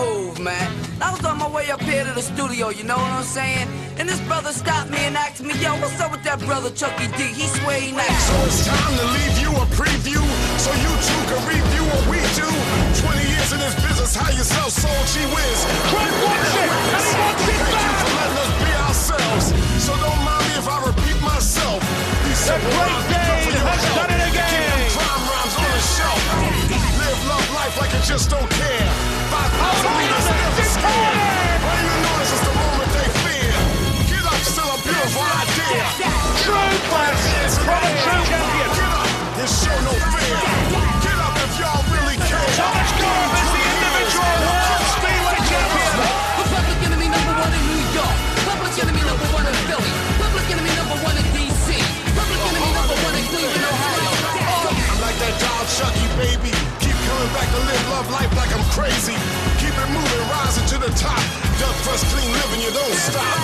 move, man. I was on my way up here to the studio, you know what I'm saying? And this brother stopped me and asked me, yo, what's up with that brother Chucky D? He swear he nice. So it's time to leave you a preview, so you too can review what we do. 20 years in this business, how you sell soul, gee whiz. Trent wants it, and he wants it Thank back. you for letting us be ourselves. So don't mind me if I repeat myself. The Great Dane has done it again. Crime rhymes on the shelf. Live, love life like you just don't care. 5,000 meters never scared. All you know is just the moment they fear. Get up, still a beautiful idea. True class from a true champion. Get up and show no fear. Get up if y'all really care. Thomas Gorham is the individual world speedway champion. Public enemy number one in New York. Public enemy number one in Philly. Public enemy number one in D.C. Public enemy number one in Cleveland, Ohio. I'm like that dog Chucky, baby. Keep coming back to live, love life like I'm crazy. Keep it moving, rising to the top. Duck fresh, clean living, you don't stop.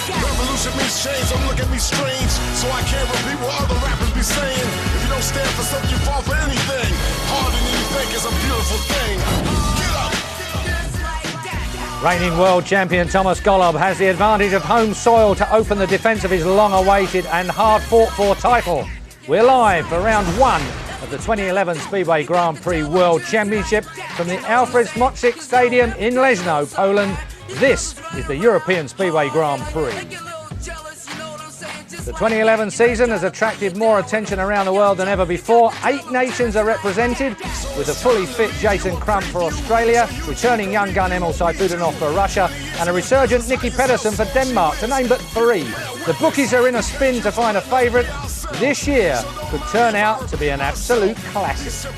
Revolution means change, don't look at me strange. So I can't repeat what other rappers be saying. If you don't stand for something, you fall for anything. Harder than you think is a beautiful thing. Get up. Reigning world champion Thomas Golub has the advantage of home soil to open the defence of his long-awaited and hard-fought-for title. We're live for round one of the 2011 Speedway Grand Prix World Championship from the Alfred Smoczyk Stadium in Leszno, Poland. This is the European Speedway Grand Prix. The 2011 season has attracted more attention around the world than ever before. 8 nations are represented, with a fully fit Jason Crump for Australia, returning young gun Emil Sayfutdinov for Russia, and a resurgent Nicky Pedersen for Denmark, to name but 3. The bookies are in a spin to find a favourite. This year could turn out to be an absolute classic.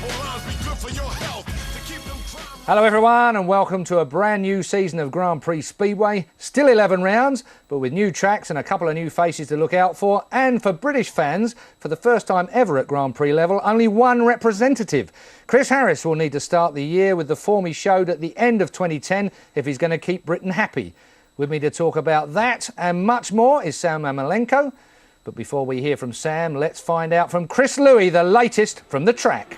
Hello everyone and welcome to a brand new season of Grand Prix Speedway. Still 11 rounds, but with new tracks and a couple of new faces to look out for. And for British fans, for the first time ever at Grand Prix level, only one representative. Chris Harris will need to start the year with the form he showed at the end of 2010 if he's going to keep Britain happy. With me to talk about that and much more is Sam Mamelenko. But before we hear from Sam, let's find out from Chris Louis the latest from the track.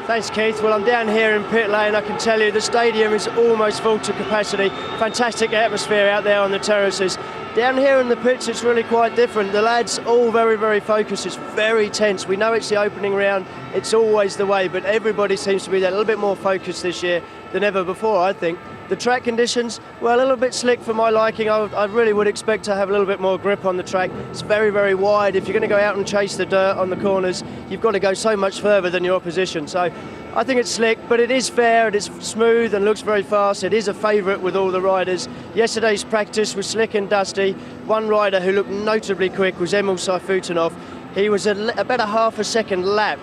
Thanks, Keith. Well, I'm down here in pit lane. I can tell you the stadium is almost full to capacity. Fantastic atmosphere out there on the terraces. Down here in the pits, it's really quite different. The lads all very, very focused. It's very tense. We know it's the opening round. It's always the way, but everybody seems to be a little bit more focused this year than ever before, I think. The track conditions, well, a little bit slick for my liking. I really would expect to have a little bit more grip on the track. It's very, very wide. If you're going to go out and chase the dirt on the corners, you've got to go so much further than your opposition. So I think it's slick, but it is fair, it is smooth and looks very fast. It is a favourite with all the riders. Yesterday's practice was slick and dusty. One rider who looked notably quick was Emil Sayfutdinov. He was about a half a second lap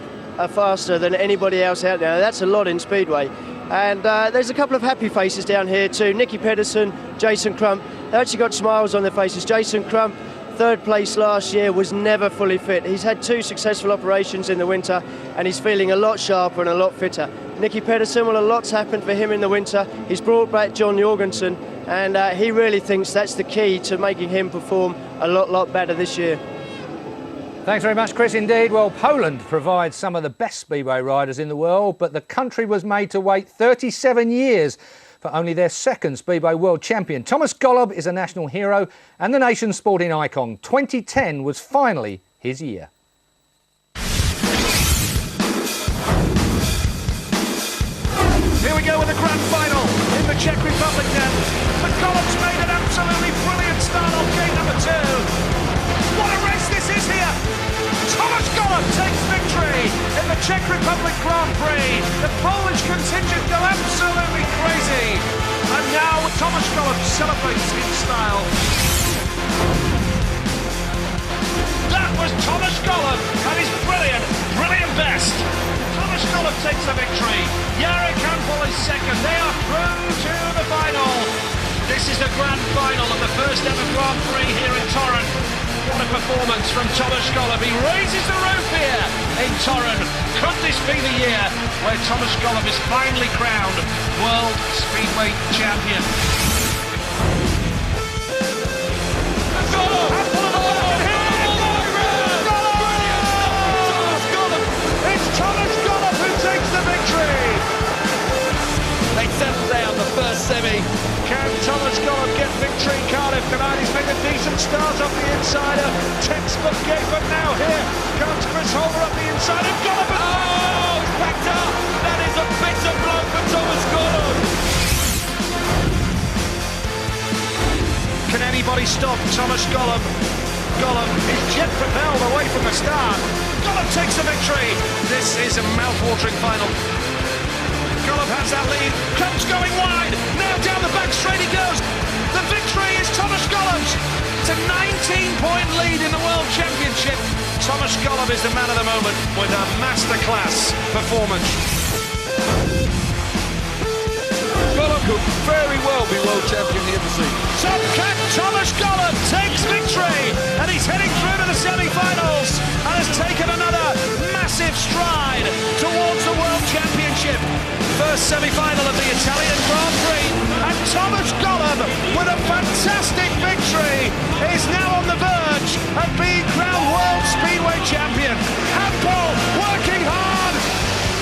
faster than anybody else out there. That's a lot in Speedway. And there's a couple of happy faces down here too. Nicky Pedersen, Jason Crump. They've actually got smiles on their faces. Jason Crump, third place last year, was never fully fit. He's had 2 successful operations in the winter and he's feeling a lot sharper and a lot fitter. Nicky Pedersen, well, a lot's happened for him in the winter. He's brought back John Jorgensen and he really thinks that's the key to making him perform a lot better this year. Thanks very much, Chris. Indeed, well, Poland provides some of the best Speedway riders in the world, but the country was made to wait 37 years for only their second Speedway World Champion. Thomas Golub is a national hero and the nation's sporting icon. 2010 was finally his year. Here we go with the grand final in the Czech Republic then. But Golub's made an absolutely brilliant start on gate number 2. What a race this is here! Thomas Golub takes victory in the Czech Republic Grand Prix. The Polish contingent go absolutely crazy. And now Thomas Golub celebrates in style. That was Thomas Golub at his brilliant best. Thomas Golub takes the victory. Jarek Hampel is second. They are through to the final. This is the grand final of the first ever Grand Prix here in Torrent. What a performance from Thomas Golub. He raises the roof here in Torrent. Could this be the year where Thomas Golub is finally crowned World Speedway Champion? It's Thomas Golub who takes the victory. stars off the inside. A textbook game, but now here comes Chris Holder up the inside and Golub. Oh, backed up. That is a bitter blow for Thomas Golub. Can anybody stop Thomas Golub? Golub is jet propelled away from the start. Golub takes the victory. This is a mouth-watering final. Golub has that lead. Crump's going wide. Now down the back straight he goes. The victory is Thomas Golub's. It's a 19-point lead in the World Championship. Thomas Golub is the man of the moment with a masterclass performance. Golub could very well be world champion here this season. Top cat Thomas Golub takes victory, and he's heading through to the semi-finals and has taken another massive stride towards the World Championship. First semi-final of the Italian Grand Prix, and Thomas Golub, with a fantastic victory, is now on the verge of being crowned World Speedway Champion. Hampel working hard.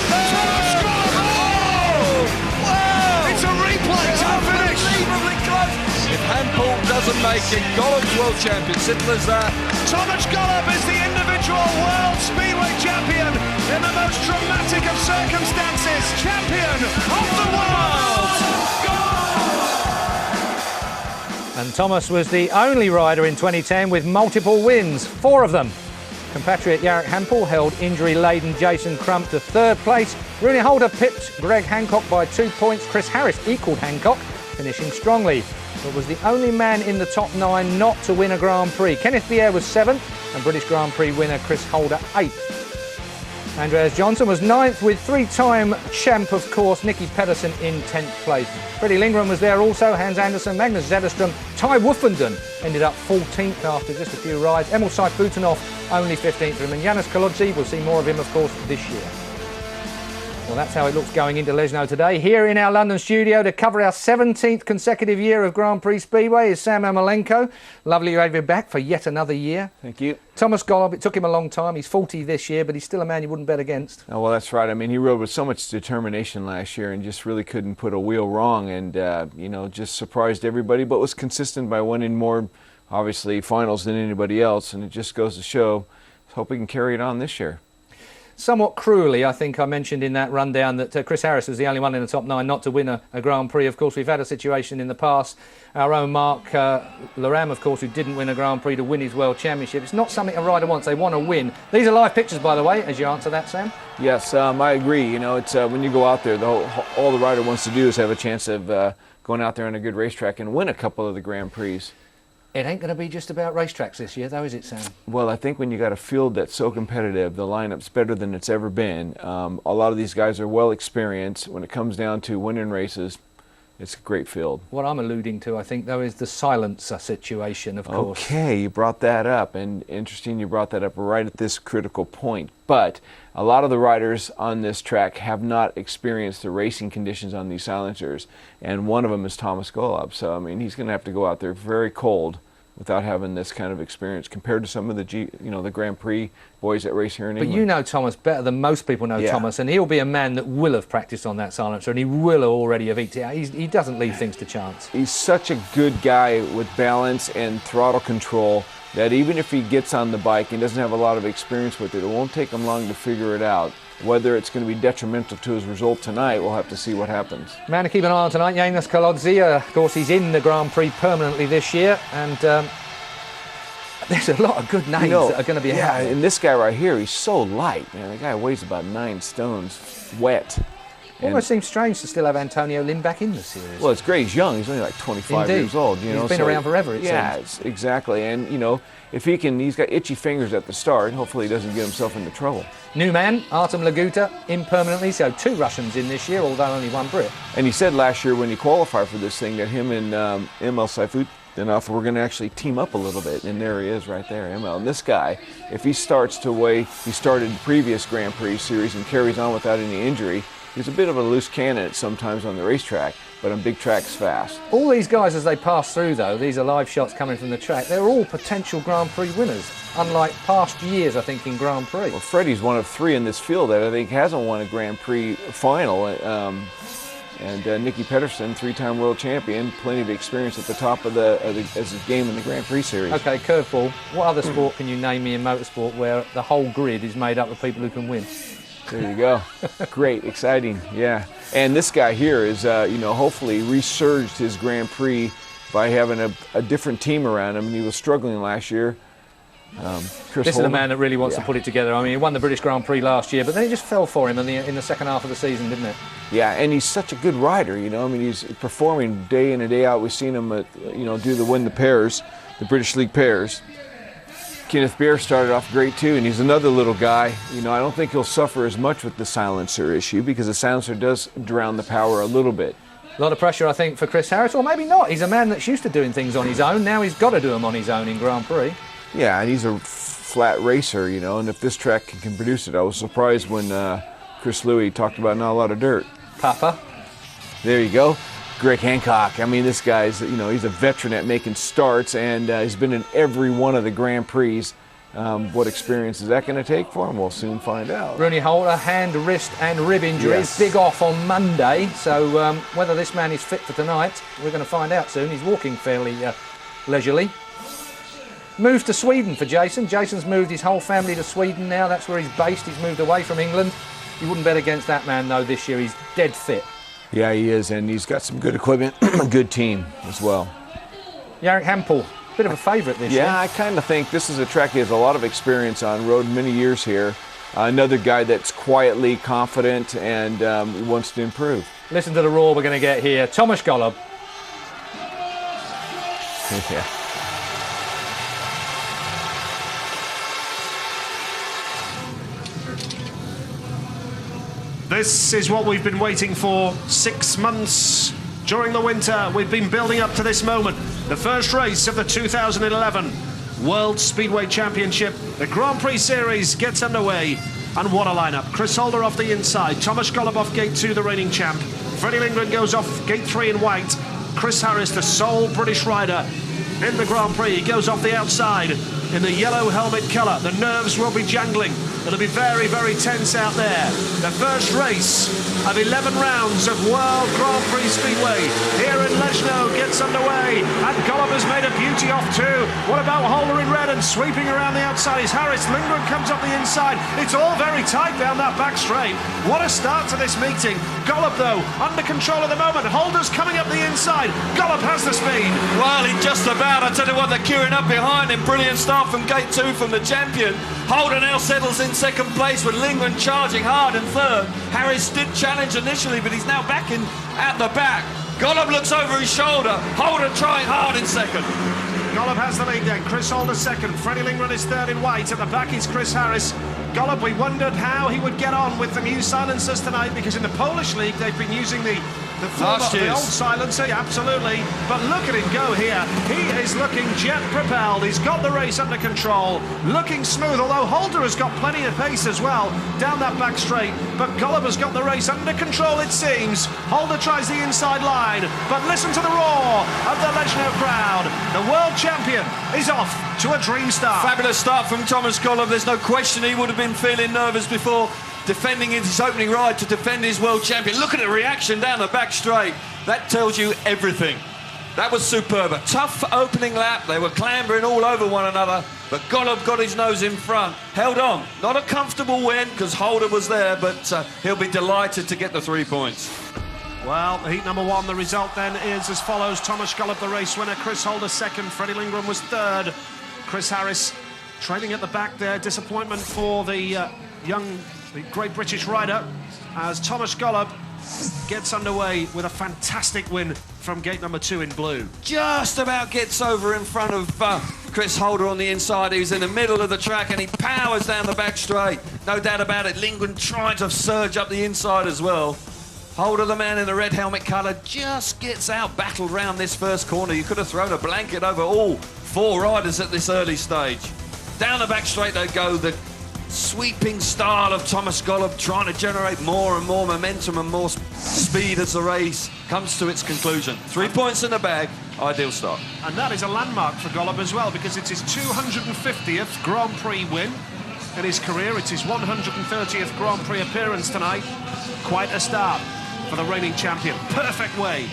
Thomas Golub! Oh! Wow! It's a replay to the finish. Unbelievably close. If Hampel doesn't make it, Golub's world champion. Simple as that. Thomas Golub is the individual World Speedway Champion in the most dramatic of circumstances. Champion of the world! And Thomas was the only rider in 2010 with multiple wins, 4 of them. Compatriot Jarek Hampel held injury-laden Jason Crump to 3rd place. Rooney Holder pipped Greg Hancock by 2 points. Chris Harris equalled Hancock, finishing strongly, but was the only man in the top 9 not to win a Grand Prix. Kenneth Bier was 7th, and British Grand Prix winner Chris Holder 8th. Andreas Johnson was 9th with 3-time champ, of course, Nicky Pedersen in 10th place. Freddie Lindgren was there also, Hans Andersen, Magnus Zederström, Ty Woofenden ended up 14th after just a few rides. Emil Seifutinov only 15th for him, and Janis Kalodzi, we'll see more of him, of course, this year. Well, that's how it looks going into Leszno today. Here in our London studio to cover our 17th consecutive year of Grand Prix Speedway is Sam Amalenko. Lovely to have you back for yet another year. Thank you. Thomas Golub, it took him a long time. He's 40 this year, but he's still a man you wouldn't bet against. Oh, well, that's right. I mean, he rode with so much determination last year and just really couldn't put a wheel wrong and, you know, just surprised everybody, but was consistent by winning more, obviously, finals than anybody else. And it just goes to show, I hope he can carry it on this year. Somewhat cruelly, I think I mentioned in that rundown that Chris Harris was the only one in the top 9 not to win a Grand Prix. Of course, we've had a situation in the past. Our own Mark Laram, of course, who didn't win a Grand Prix to win his World Championship. It's not something a rider wants. They want to win. These are live pictures, by the way, as you answer that, Sam. Yes, I agree. You know, it's when you go out there, all the rider wants to do is have a chance of going out there on a good racetrack and win a couple of the Grand Prix. It ain't going to be just about racetracks this year, though, is it, Sam? Well, I think when you got a field that's so competitive, the lineup's better than it's ever been. A lot of these guys are well experienced. When it comes down to winning races, it's a great field. What I'm alluding to, I think, though, is the silencer situation, of course. Okay, you brought that up, and interesting you brought that up right at this critical point. But a lot of the riders on this track have not experienced the racing conditions on these silencers, and one of them is Thomas Golub. So, I mean, he's going to have to go out there very cold without having this kind of experience compared to some of the the Grand Prix boys that race here in England. But you know Thomas better than most people know Thomas, and he'll be a man that will have practiced on that silencer, and he will already have eked it out. He doesn't leave things to chance. He's such a good guy with balance and throttle control that even if he gets on the bike and doesn't have a lot of experience with it, it won't take him long to figure it out. Whether it's going to be detrimental to his result tonight, we'll have to see what happens. Man to keep an eye on tonight, Janis Kalodzi. Of course, he's in the Grand Prix permanently this year, and there's a lot of good names that are going to be out. And this guy right here, he's so light. Man, the guy weighs about 9 stones, wet. Almost seems strange to still have Antonio Lin back in the series. Well, it's great. He's young. He's only like 25 years old. He's been around forever, it seems. Exactly. And, you know, if he can, he's got itchy fingers at the start. Hopefully he doesn't get himself into trouble. New man, Artem Laguta, in permanently. So 2 Russians in this year, although only 1 Brit. And he said last year when he qualified for this thing that him and Emil Seifutinov were going to actually team up a little bit. And there he is right there, Emil. And this guy, if he starts the way he started the previous Grand Prix series and carries on without any injury, he's a bit of a loose cannon sometimes on the racetrack, but on big tracks fast. All these guys, as they pass through, though, these are live shots coming from the track, they're all potential Grand Prix winners, unlike past years, I think, in Grand Prix. Well, Freddie's one of 3 in this field that I think hasn't won a Grand Prix final. And Nicky Pedersen, 3-time world champion, plenty of experience at the top of his game in the Grand Prix series. Okay, curveball. What other sport can you name me in motorsport where the whole grid is made up of people who can win? There you go. Great, exciting, yeah. And this guy here is, hopefully resurged his Grand Prix by having a different team around him. He was struggling last year. This is a man that really wants to put it together. I mean, he won the British Grand Prix last year, but then it just fell for him in the second half of the season, didn't it? Yeah, and he's such a good rider, I mean, he's performing day in and day out. We've seen him, win the pairs, the British League pairs. Kenneth Beer started off great too, and he's another little guy. I don't think he'll suffer as much with the silencer issue because the silencer does drown the power a little bit. A lot of pressure, I think, for Chris Harris, or maybe not. He's a man that's used to doing things on his own. Now he's got to do them on his own in Grand Prix. Yeah, and he's a flat racer, and if this track can produce it. I was surprised when Chris Louis talked about not a lot of dirt. Papa. There you go. Greg Hancock. I mean, this guy's, he's a veteran at making starts, and he's been in every one of the Grand Prix. What experience is that going to take for him? We'll soon find out. Rooney Holder, hand, wrist and rib injuries. Yes. Big off on Monday. So whether this man is fit for tonight, we're going to find out soon. He's walking fairly leisurely. Move to Sweden for Jason. Jason's moved his whole family to Sweden now. That's where he's based. He's moved away from England. You wouldn't bet against that man, though, this year. He's dead fit. Yeah, he is, and he's got some good equipment, a good team as well. Jarek Hampel, bit of a favourite this year. Yeah, I kind of think this is a track he has a lot of experience on, rode many years here. Another guy that's quietly confident and wants to improve. Listen to the roar we're going to get here. Thomas Golub. Yeah. This is what we've been waiting for 6 months. During the winter, we've been building up to this moment. The first race of the 2011 World Speedway Championship. The Grand Prix Series gets underway. And what a lineup. Chris Holder off the inside. Thomas Golub off gate 2, the reigning champ. Freddie Lindgren goes off gate 3 in white. Chris Harris, the sole British rider in the Grand Prix, he goes off the outside in the yellow helmet colour. The nerves will be jangling. It'll be very, very tense out there. The first race of 11 rounds of World Grand Prix Speedway here in Leszno gets underway. And Golub has made a beauty off too. What about Holder in red and sweeping around the outside is Harris. Lindgren comes up the inside. It's all very tight down that back straight. What a start to this meeting. Golub though, under control at the moment. Holder's coming up the inside. Golub has the speed. Well, he just about. I tell you what, they're queuing up behind him. Brilliant start from gate 2 from the champion. Holder now settles in second place with Lindgren charging hard in third. Harris did challenge initially, but he's now back in at the back. Golub looks over his shoulder. Holder trying hard in second. Golub has the lead then. Chris Holder second. Freddie Lindgren is third in white. At the back is Chris Harris. Golub, we wondered how he would get on with the new silencers tonight, because in the Polish league they've been using the old silencer, absolutely. But look at him go here. He is looking jet propelled. He's got the race under control, looking smooth, although Holder has got plenty of pace as well down that back straight. But Golub has got the race under control, it seems. Holder tries the inside line, but listen to the roar of the Leszno crowd. The world champion is off to a dream start. Fabulous start from Thomas Golub. There's no question he would have been feeling nervous before defending his opening ride to defend his world champion. Look at the reaction down the back straight. That tells you everything. That was superb. A tough opening lap. They were clambering all over one another, but Golub got his nose in front. Held on. Not a comfortable win because Holder was there, but he'll be delighted to get the 3 points. Well, heat number 1, the result then is as follows. Thomas Golub, the race winner. Chris Holder second. Freddie Lindgren was third. Chris Harris trailing at the back there. Disappointment for the great British rider, as Thomas Golub gets underway with a fantastic win from gate number 2 in blue. Just about gets over in front of Chris Holder on the inside. He was in the middle of the track and he powers down the back straight. No doubt about it. Lindgren trying to surge up the inside as well. Holder, the man in the red helmet colour, just gets out battled round this first corner. You could have thrown a blanket over all 4 riders at this early stage. Down the back straight they go. The sweeping style of Thomas Golub, trying to generate more and more momentum and more speed as the race comes to its conclusion. 3 points in the bag, ideal start. And that is a landmark for Golub as well, because it's his 250th Grand Prix win in his career. It's his 130th Grand Prix appearance tonight. Quite a start. for the reigning champion. Perfect way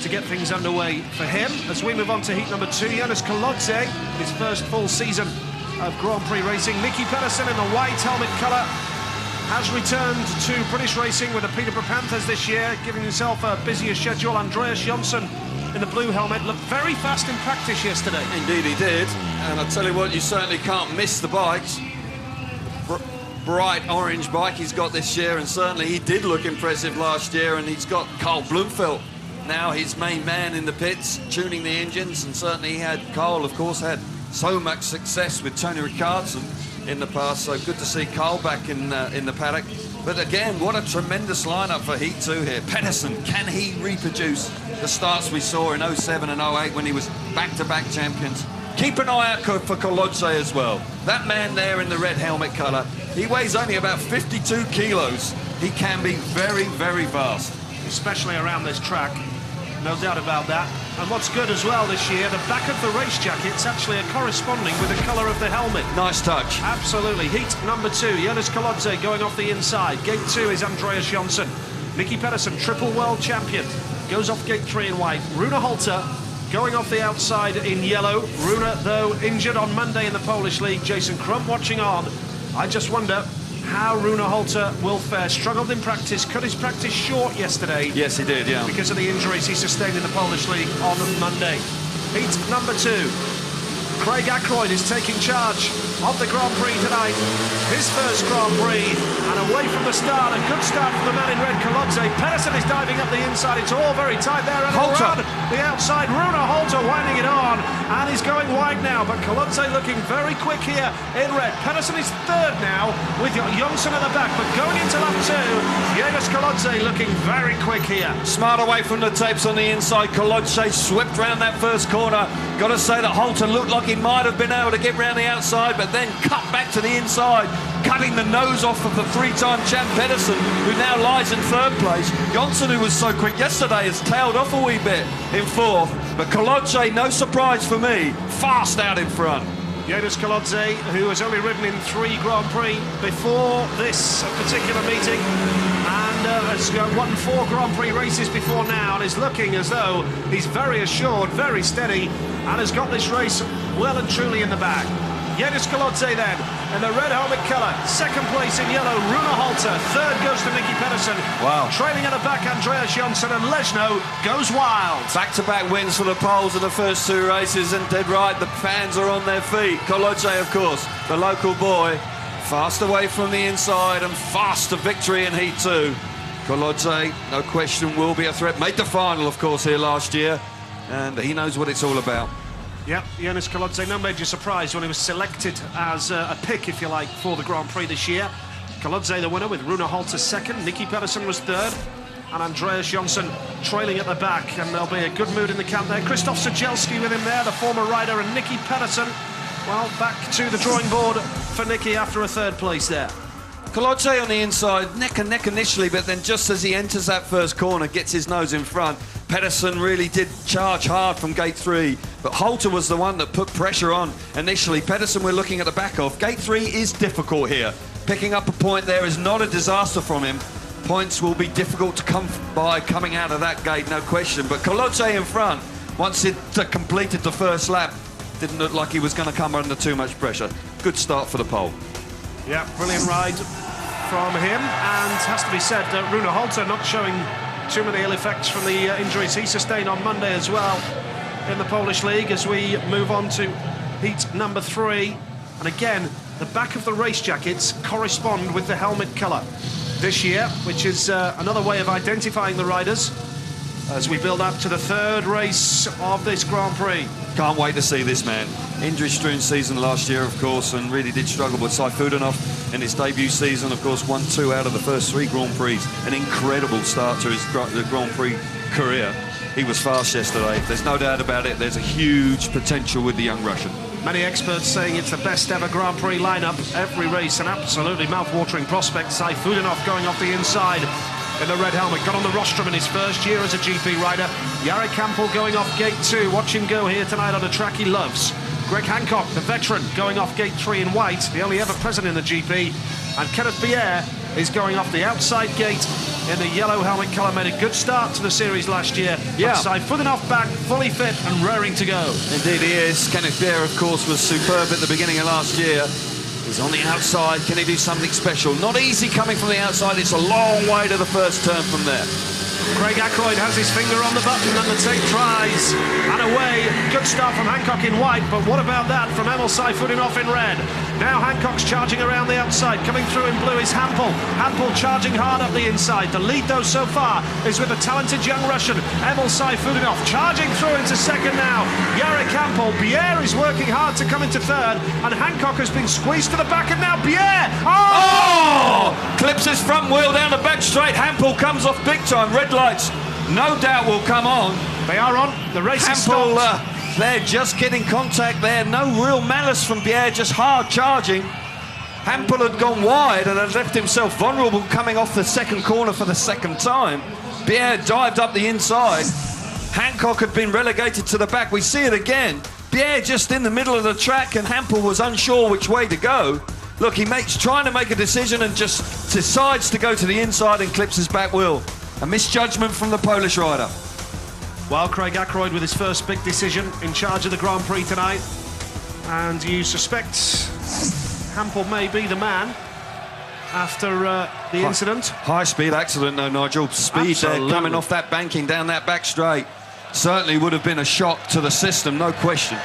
to get things underway for him. As we move on to heat number 2, Jonas Kolodze, his first full season of Grand Prix racing. Nicky Pedersen in the white helmet colour has returned to British racing with the Peterborough Panthers this year, giving himself a busier schedule. Andreas Jonsson in the blue helmet looked very fast in practice yesterday. Indeed he did, and I tell you what, you certainly can't miss the bikes. Bright orange bike he's got this year, and certainly he did look impressive last year. And he's got Carl Blumfeld now his main man in the pits, tuning the engines, and certainly Carl, of course, had so much success with Tony Ricardson in the past, so good to see Carl back in the paddock. But again, what a tremendous lineup for Heat 2 here. Pedersen, can he reproduce the starts we saw in 07 and 08 when he was back-to-back champions? Keep an eye out for Kolodze as well. That man there in the red helmet colour, he weighs only about 52 kilos. He can be very, very fast. Especially around this track, no doubt about that. And what's good as well this year, the back of the race jacket's actually corresponding with the colour of the helmet. Nice touch. Absolutely. Heat number 2, Jonas Kolodze going off the inside. Gate 2 is Andreas Jonsson. Nicky Pedersen, triple world champion, goes off gate 3 in white. Rune Holter going off the outside in yellow. Rune, though, injured on Monday in the Polish League. Jason Crump watching on. I just wonder how Rune Holter will fare. Struggled in practice, cut his practice short yesterday. Yes, he did, yeah. Because of the injuries he sustained in the Polish League on Monday. Heat number 2. Craig Ackroyd is taking charge of the Grand Prix tonight. His first Grand Prix, and away from the start, a good start from the man in red, Kolodze. Pedersen is diving up the inside. It's all very tight there. And Holter. around the outside, Rune Holter winding it on, and he's going wide now. But Kolodze looking very quick here in red. Pedersen is third now with Jonsson at the back. But going into lap 2, Jonas Kolodze looking very quick here. Smart away from the tapes on the inside. Kolodze swept round that first corner. Got to say that Holter looked like he might have been able to get round the outside, but then cut back to the inside, cutting the nose off of the 3-time champ Pedersen, who now lies in third place. Jonsson, who was so quick yesterday, has tailed off a wee bit in fourth. But Kolodze, no surprise for me, fast out in front. Jonas Kolodze, who has only ridden in 3 Grand Prix before this particular meeting, and has won 4 Grand Prix races before now, and is looking as though he's very assured, very steady, and has got this race well and truly in the bag. Jonas Kolodze then, in the red helmet colour, second place in yellow, Rune Holter, third goes to Nicky Pedersen. Wow. Trailing at the back, Andreas Jonsson, and Leszno goes wild. Back-to-back wins for the Poles in the first 2 races, and dead right, the fans are on their feet. Kolodze, of course, the local boy, fast away from the inside and fast to victory in Heat 2. Kolodze, no question, will be a threat. Made the final, of course, here last year, and he knows what it's all about. Yep, Jonas Kolodze, no major surprise when he was selected as a pick, if you like, for the Grand Prix this year. Kolodze the winner with Rune Holter second, Nicky Pedersen was third, and Andreas Jonsson trailing at the back, and there'll be a good mood in the camp there. Krzysztof Sajelski with him there, the former rider, and Nicky Pedersen, well, back to the drawing board for Nicky after a third place there. Kolodze on the inside, neck and neck initially, but then just as he enters that first corner, gets his nose in front. Pedersen really did charge hard from gate 3, but Holter was the one that put pressure on initially. Pedersen we're looking at the back of. Gate 3 is difficult here. Picking up a point there is not a disaster from him. Points will be difficult to come by coming out of that gate, no question. But Kolodze in front, once it completed the first lap, didn't look like he was going to come under too much pressure. Good start for the pole. Yeah, brilliant ride from him, and has to be said that Rune Holter not showing too many ill effects from the injuries he sustained on Monday as well in the Polish League. As we move on to heat number 3, and again the back of the race jackets correspond with the helmet colour this year, which is another way of identifying the riders as we build up to the 3rd race of this Grand Prix. Can't wait to see this man. Injury-strewn season last year, of course, and really did struggle. But Sayfutdinov in his debut season, of course, won 2 out of the first 3 Grand Prix. An incredible start to his Grand Prix career. He was fast yesterday. There's no doubt about it. There's a huge potential with the young Russian. Many experts saying it's the best ever Grand Prix lineup. Every race, an absolutely mouth-watering prospect. Sayfutdinov going off the inside in the red helmet. Got on the rostrum in his first year as a GP rider. Jarek Kampel going off gate 2. Watch him go here tonight on a track he loves. Greg Hancock, the veteran, going off gate 3 in white, the only ever present in the GP. And Kenneth Bier is going off the outside gate in the yellow helmet colour. Made a good start to the series last year. Yeah. Sayfutdinov back, fully fit and raring to go. Indeed he is. Kenneth Beer, of course, was superb at the beginning of last year. He's on the outside. Can he do something special? Not easy coming from the outside. It's a long way to the first turn from there. Craig Ackroyd has his finger on the button and the tape tries. And away. Good start from Hancock in white, but what about that from Emil Sayfutdinov in red? Now Hancock's charging around the outside. Coming through in blue is Hampel. Hampel charging hard up the inside. The lead, though, so far is with the talented young Russian, Emil Sayfutdinov. Charging through into second now. Jarek Hampel. Bier is working hard to come into third, and Hancock has been squeezed to the back, and now Bier! Oh! Clips his front wheel down the back straight. Hampel comes off big time. Red lights, no doubt, will come on. They are on. The race is Hampel, stopped. they're just getting contact there. No real malice from Bier, just hard charging. Hampel had gone wide and had left himself vulnerable coming off the second corner for the second time. Bier dived up the inside. Hancock had been relegated to the back. We see it again. Bier just in the middle of the track, and Hampel was unsure which way to go. Look, trying to make a decision and just decides to go to the inside and clips his back wheel. A misjudgment from the Polish rider. Well, Craig Ackroyd with his first big decision in charge of the Grand Prix tonight. And you suspect Hampel may be the man after the incident. High-speed accident, though, Nigel. Speed there coming off that banking down that back straight. Certainly would have been a shock to the system, no question.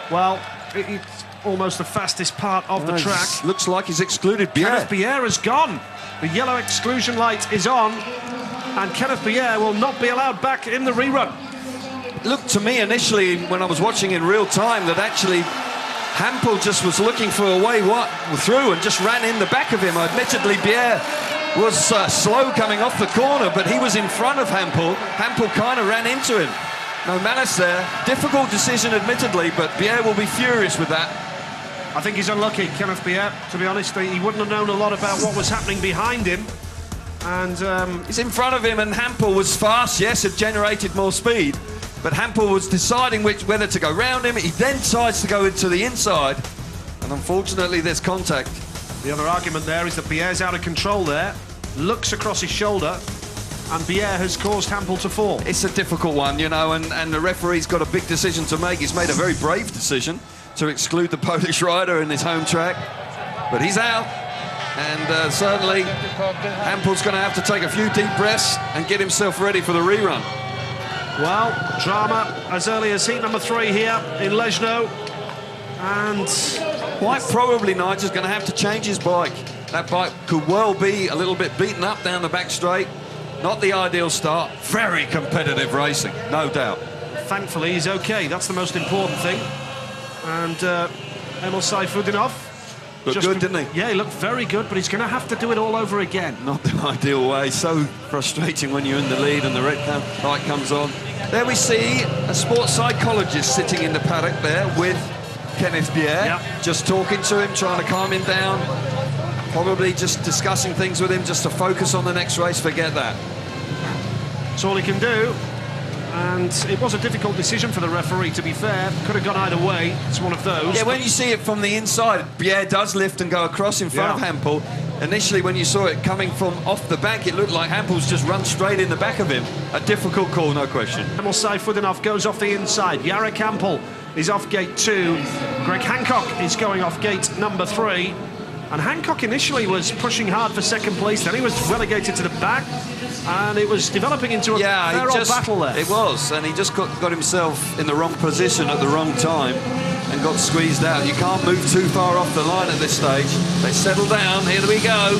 Well, it's almost the fastest part of the track. Looks like he's excluded Bier. Kenneth Bier has gone. The yellow exclusion light is on, and Kenneth Bier will not be allowed back in the rerun. Looked to me initially, when I was watching in real time, that actually Hampel just was looking for a way through and just ran in the back of him. Admittedly, Bier was slow coming off the corner, but he was in front of Hampel. Hampel kind of ran into him. No malice there. Difficult decision, admittedly, but Bier will be furious with that. I think he's unlucky, Kenneth Bier. To be honest, he wouldn't have known a lot about what was happening behind him. And he's in front of him, and Hampel was fast, yes, had generated more speed. But Hampel was deciding whether to go round him. He then decides to go into the inside, and unfortunately there's contact. The other argument there is that Bier's out of control there, looks across his shoulder, and Bier has caused Hampel to fall. It's a difficult one, you know, and the referee's got a big decision to make. He's made a very brave decision to exclude the Polish rider in his home track, but he's out, and certainly Hampel's going to have to take a few deep breaths and get himself ready for the rerun. Well, drama as early as heat number 3 here in Leszno, and quite probably Nigel's going to have to change his bike. That bike could well be a little bit beaten up down the back straight. Not the ideal start. Very competitive racing, no doubt. Thankfully he's okay, that's the most important thing. And Emil Sayfutdinov looked good, didn't he? Yeah, he looked very good, but he's going to have to do it all over again. Not the ideal way. So frustrating when you're in the lead and the red light comes on. There we see a sports psychologist sitting in the paddock there with Kenneth Bier, just talking to him, trying to calm him down. Probably just discussing things with him just to focus on the next race. Forget that. That's all he can do. And it was a difficult decision for the referee, to be fair. Could have gone either way. It's one of those. Yeah, when you see it from the inside, Bier does lift and go across in front of Hampel. Initially, when you saw it coming from off the bank, it looked like Hampel's just run straight in the back of him. A difficult call, no question. Emil Sayfutdinov goes off the inside. Jarek Hampel is off gate 2. Greg Hancock is going off gate number 3. And Hancock initially was pushing hard for second place, then he was relegated to the back, and it was developing into a fair old battle there. It was, and he just got himself in the wrong position at the wrong time and got squeezed out. You can't move too far off the line at this stage. They settle down, here we go.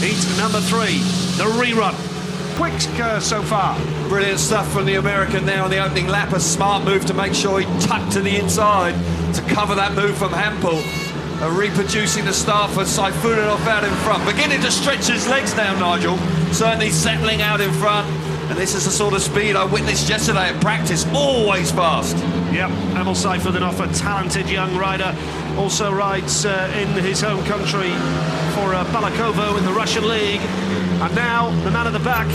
Heat number 3, the rerun. Quick so far. Brilliant stuff from the American there on the opening lap. A smart move to make sure he tucked to the inside to cover that move from Hampel. Reproducing the start for Sayfutdinov out in front. Beginning to stretch his legs now, Nigel. Certainly settling out in front. And this is the sort of speed I witnessed yesterday at practice. Always fast. Yep, Emil Sayfutdinov, a talented young rider. Also rides in his home country for Balakovo in the Russian League. And now, the man at the back,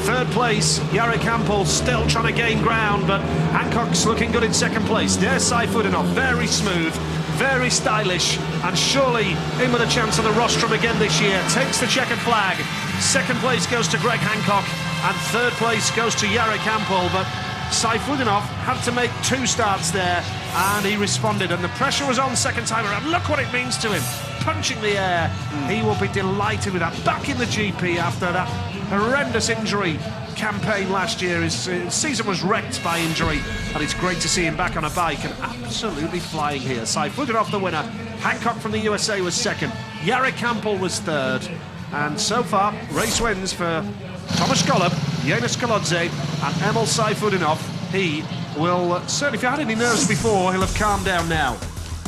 third place, Jarek Hampel, still trying to gain ground, but Hancock's looking good in second place. There's Sayfutdinov, very smooth, very stylish, and surely in with a chance on the rostrum again this year. Takes the checkered flag. Second place goes to Greg Hancock, and third place goes to Jarek Hampel, but Sayfutdinov had to make 2 starts there, and he responded, and the pressure was on second time around. Look what it means to him, punching the air. He will be delighted with that. Back in the GP after that horrendous injury campaign last year. His season was wrecked by injury, and it's great to see him back on a bike and absolutely flying here. Sayfutdinov the winner. Hancock from the USA was second. Jarek Hampel was third. And so far, race wins for Tomasz Golob, Janusz Kolodze and Emil Sayfutdinov. He will certainly, if you had any nerves before, he'll have calmed down now.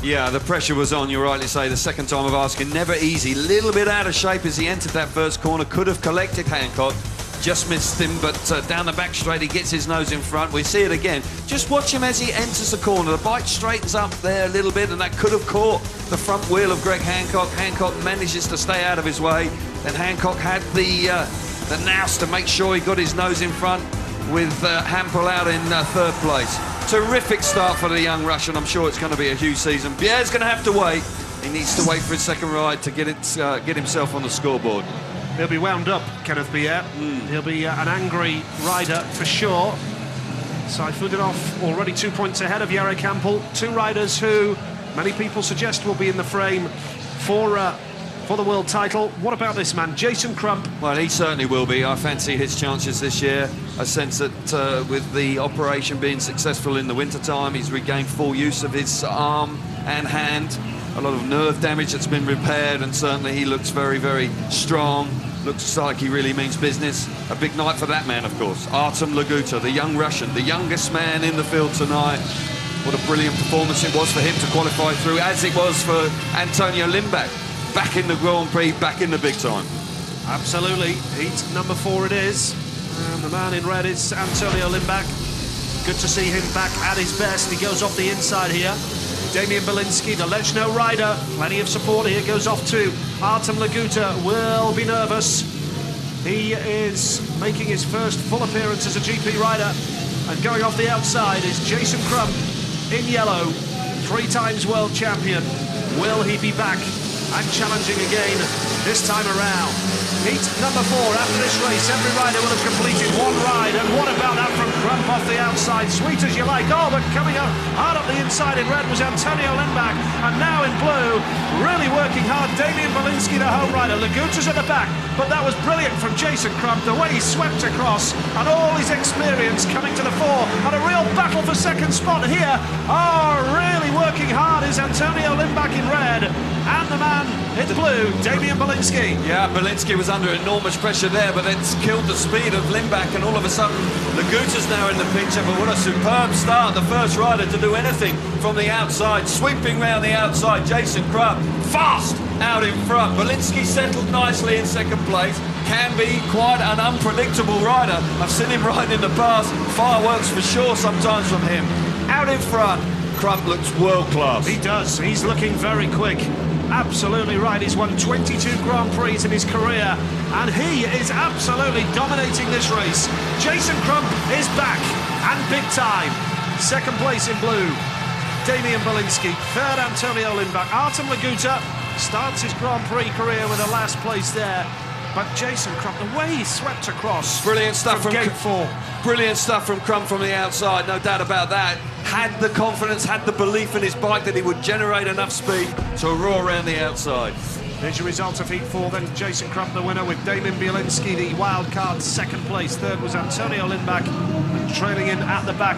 Yeah, the pressure was on, you rightly say, the second time of asking. Never easy, little bit out of shape as he entered that first corner. Could have collected Hancock, just missed him, but down the back straight he gets his nose in front. We see it again. Just watch him as he enters the corner. The bike straightens up there a little bit, and that could have caught the front wheel of Greg Hancock. Hancock manages to stay out of his way. Then Hancock had the nous to make sure he got his nose in front, with Hampel out in third place. Terrific start for the young Russian. I'm sure it's going to be a huge season. Pierre's going to have to wait. He needs to wait for his second ride to get himself on the scoreboard. He'll be wound up, Kenneth Pierre. He'll be an angry rider for sure. Sayfutdinov already 2 points ahead of Jarek Hampel. 2 riders who many people suggest will be in the frame for the world title. What about this man, Jason Crump? Well, he certainly will be. I fancy his chances this year. I sense that with the operation being successful in the wintertime, he's regained full use of his arm and hand. A lot of nerve damage that's been repaired, and certainly he looks very, very strong. Looks like he really means business. A big night for that man, of course. Artem Laguta, the young Russian, the youngest man in the field tonight. What a brilliant performance it was for him to qualify through, as it was for Antonio Lindback. Back in the Grand Prix, back in the big time. Absolutely. Heat number 4 it is. And the man in red is Antonio Lindback. Good to see him back at his best. He goes off the inside here. Damian Belinsky, the Leszno rider. Plenty of support here. Goes off to Artem Laguta. Will be nervous. He is making his first full appearance as a GP rider. And going off the outside is Jason Crump in yellow. 3 times world champion. Will he be back and challenging again this time around? Heat number 4. After this race, every rider will have completed 1 ride. And what about that from Crump off the outside? Sweet as you like. Oh, but coming up hard up the inside in red was Antonio Lindback. And now in blue, really working hard, Damian Belinsky, the home rider. Laguta's at the back, but that was brilliant from Jason Crump. The way he swept across and all his experience coming to the fore. And a real battle for second spot here. Oh, really working hard is Antonio Lindback in red. And the man in blue, Damian Belinsky. Yeah, Belinsky was under enormous pressure there, but it's killed the speed of Lindback, and all of a sudden Laguta's now in the picture. But what a superb start, the first rider to do anything from the outside, sweeping round the outside. Jason Crump fast out in front. Belinsky settled nicely in second place. Can be quite an unpredictable rider. I've seen him ride in the past. Fireworks for sure sometimes from him. Out in front, Crump looks world class. He does. He's looking very quick. Absolutely right. He's won 22 Grand Prix in his career, and he is absolutely dominating this race. Jason Crump is back, and big time. Second place in blue, Damian Belinsky. Third, Antonio Lindback. Artem Laguta starts his Grand Prix career with a last place there. But Jason Crump, the way he swept across. Brilliant stuff from gate 4. Brilliant stuff from Crump from the outside, no doubt about that. Had the confidence, had the belief in his bike that he would generate enough speed to roar around the outside. There's your result of Heat 4, then Jason Crump the winner, with Damian Belinsky the wild card second place. Third was Antonio Lindback, and trailing in at the back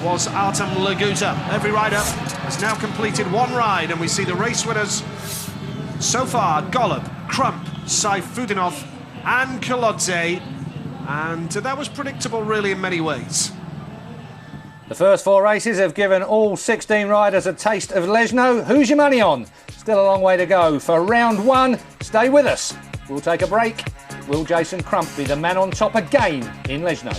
was Artem Laguta. Every rider has now completed 1 ride, and we see the race winners so far: Golob, Crump, Sayfutdinov and Kolodze. And that was predictable really in many ways. The first 4 races have given all 16 riders a taste of Leszno. Who's your money on? Still a long way to go for round 1. Stay with us. We'll take a break. Will Jason Crump be the man on top again in Leszno?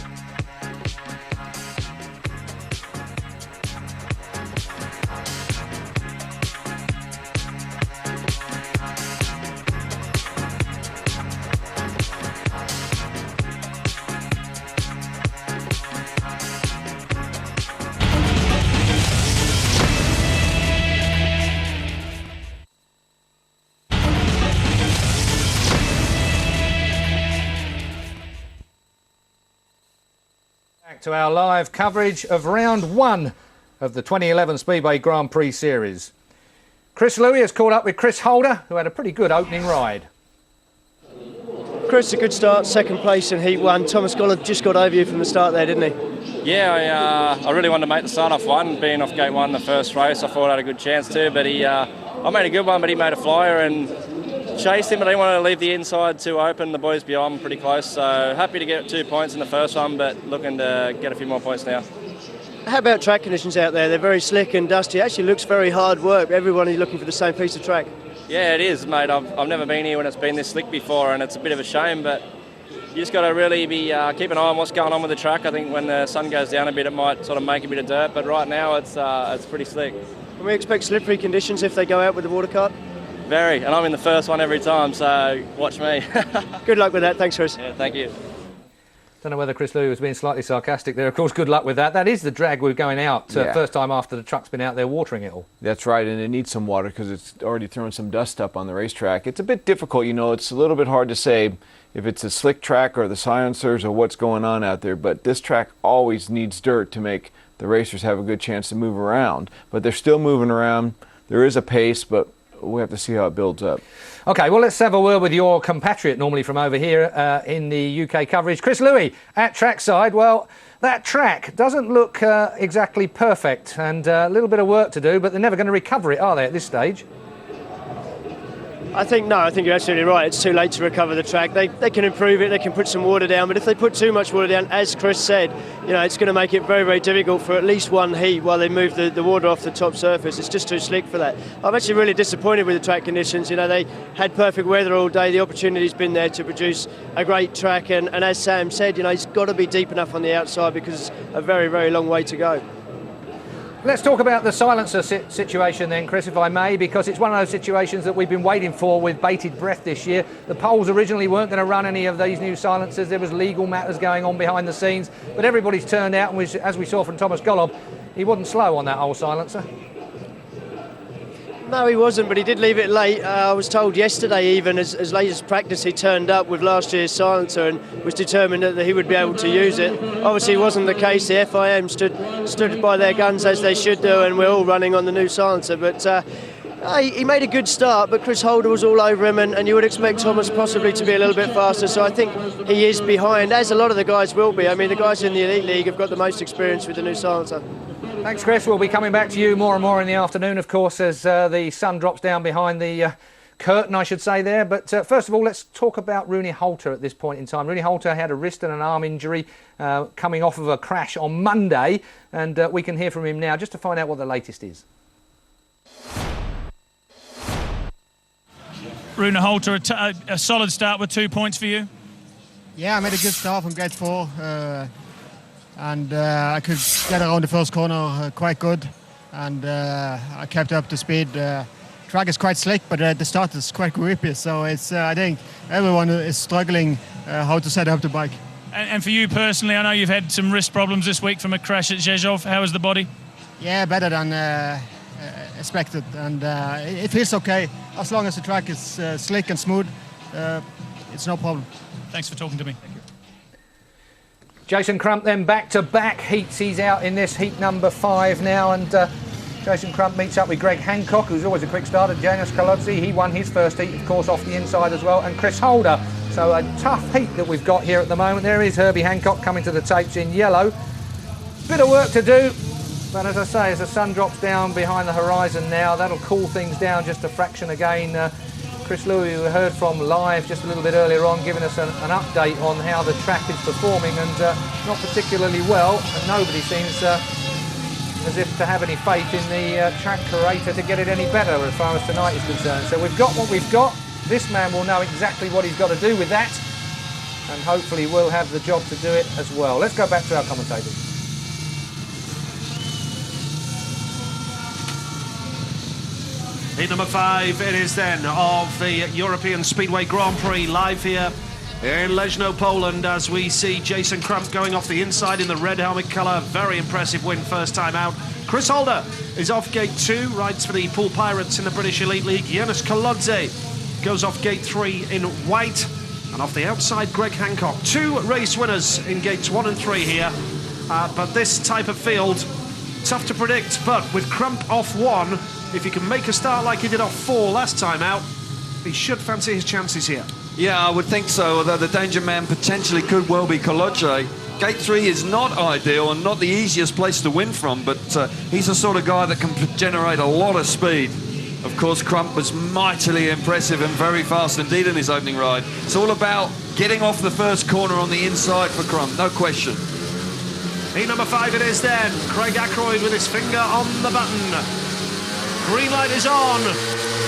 back to our live coverage of round 1 of the 2011 Speedway Grand Prix Series. Chris Louis has caught up with Chris Holder, who had a pretty good opening ride. Chris, a good start, second place in Heat 1. Thomas Gollard just got over you from the start there, didn't he? Yeah, I really wanted to make the start off one. Being off gate 1 the first race, I thought I had a good chance too, but I made a good one, but he made a flyer and chased him, but I didn't want to leave the inside too open. The boys behind me pretty close, so happy to get 2 points in the first one, but looking to get a few more points now. How about track conditions out there? They're very slick and dusty. It actually looks very hard work. Everyone is looking for the same piece of track. Yeah, it is, mate. I've never been here when it's been this slick before, and it's a bit of a shame, but you just got to really be keep an eye on what's going on with the track. I think when the sun goes down a bit, it might sort of make a bit of dirt, but right now it's pretty slick. Can we expect slippery conditions if they go out with the water cart? Very, and I'm in the first one every time, so watch me. Good luck with that. Thanks, Chris. Yeah, thank you. Don't know whether Chris Louis was being slightly sarcastic there. Of course, good luck with that. That is the drag we're going out first time after the truck's been out there watering it all. That's right, and it needs some water because it's already throwing some dust up on the racetrack. It's a bit difficult, you know. It's a little bit hard to say if it's a slick track or the silencers or what's going on out there, but this track always needs dirt to make the racers have a good chance to move around. But they're still moving around. There is a pace, but we have to see how it builds up. OK, well, let's have a word with your compatriot, normally from over here in the UK coverage, Chris Louis at trackside. Well, that track doesn't look exactly perfect and a little bit of work to do, but they're never going to recover it, are they, at this stage? I think you're absolutely right. It's too late to recover the track. They can improve it, they can put some water down, but if they put too much water down, as Chris said, you know, it's going to make it very, very difficult for at least one heat while they move the water off the top surface. It's just too slick for that. I'm actually really disappointed with the track conditions. You know, they had perfect weather all day. The opportunity's been there to produce a great track, and as Sam said, you know, it's got to be deep enough on the outside because it's a very, very long way to go. Let's talk about the silencer situation then, Chris, if I may, because it's one of those situations that we've been waiting for with bated breath this year. The Poles originally weren't going to run any of these new silencers. There was legal matters going on behind the scenes, but everybody's turned out, and as we saw from Thomas Gollard, he wasn't slow on that old silencer. No, he wasn't, but he did leave it late. I was told yesterday, even as late as practice, he turned up with last year's silencer and was determined that he would be able to use it. Obviously, it wasn't the case. The FIM stood by their guns as they should do, and we're all running on the new silencer. But he made a good start, but Chris Holder was all over him, and you would expect Thomas possibly to be a little bit faster. So I think he is behind, as a lot of the guys will be. I mean, the guys in the Elite League have got the most experience with the new silencer. Thanks, Chris. We'll be coming back to you more and more in the afternoon, of course, as the sun drops down behind the curtain, I should say there. But first of all, let's talk about Rooney Holter at this point in time. Rooney Holter had a wrist and an arm injury coming off of a crash on Monday, and we can hear from him now just to find out what the latest is. Rooney Holter, a solid start with 2 points for you. Yeah, I made a good start from gate 4. And I could get around the first corner quite good, and I kept up the speed. Track is quite slick, but the start is quite grippy, so it's I think everyone is struggling how to set up the bike. And for you personally, I know you've had some wrist problems this week from a crash at Rzeszów. How is the body? Yeah, better than expected, and it feels okay as long as the track is slick and smooth. It's no problem. Thanks for talking to me. Jason Crump then back-to-back heats. He's out in this heat number 5 now, and Jason Crump meets up with Greg Hancock, who's always a quick starter. Janusz Kolodzi, he won his first heat, of course, off the inside as well, and Chris Holder. So a tough heat that we've got here at the moment. There is Herbie Hancock coming to the tapes in yellow. Bit of work to do, but as I say, as the sun drops down behind the horizon now, that'll cool things down just a fraction again. Chris Louis, who we heard from live just a little bit earlier on, giving us an update on how the track is performing, and not particularly well, and nobody seems as if to have any faith in the track curator to get it any better as far as tonight is concerned. So we've got what we've got. This man will know exactly what he's got to do with that, and hopefully we'll have the job to do it as well. Let's go back to our commentators. Heat number 5 it is then of the European Speedway Grand Prix, live here in Leszno, Poland, as we see Jason Crump going off the inside in the red helmet colour. Very impressive win first time out. Chris Holder is off gate 2, rides for the Pool Pirates in the British Elite League. Janusz Kolodzi goes off gate 3 in white, and off the outside Greg Hancock. 2 race winners in gates 1 and 3 here. But this type of field, tough to predict. But with Crump off 1, if he can make a start like he did off 4 last time out, he should fancy his chances here. Yeah, I would think so, although the danger man potentially could well be Kolodze. Gate 3 is not ideal and not the easiest place to win from, but he's the sort of guy that can generate a lot of speed. Of course, Crump was mightily impressive and very fast indeed in his opening ride. It's all about getting off the first corner on the inside for Crump, no question. Heat number 5 it is then. Craig Ackroyd with his finger on the button. Green light is on.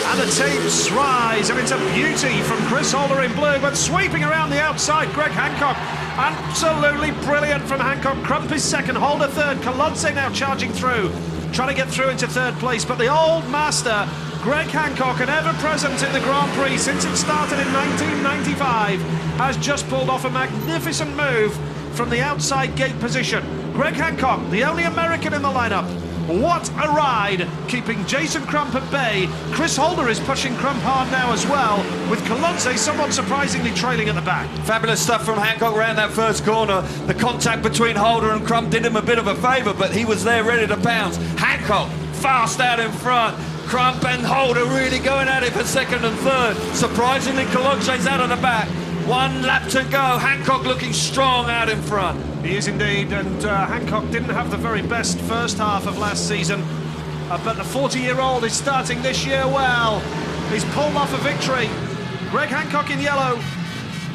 And the tapes rise, and it's a beauty from Chris Holder in blue, but sweeping around the outside, Greg Hancock. Absolutely brilliant from Hancock. Crump is second, Holder third, Kolodze now charging through, trying to get through into third place, but the old master, Greg Hancock, an ever-present in the Grand Prix since it started in 1995, has just pulled off a magnificent move from the outside gate position. Greg Hancock, the only American in the lineup. What a ride, keeping Jason Crump at bay. Chris Holder is pushing Crump hard now as well, with Kolodze somewhat surprisingly trailing at the back. Fabulous stuff from Hancock around that first corner. The contact between Holder and Crump did him a bit of a favour, but he was there ready to pounce. Hancock fast out in front. Crump and Holder really going at it for second and third. Surprisingly, Kolodze's out of the back. 1 lap to go. Hancock looking strong out in front. He is indeed, and Hancock didn't have the very best first half of last season, but the 40-year-old is starting this year well. He's pulled off a victory. Greg Hancock in yellow.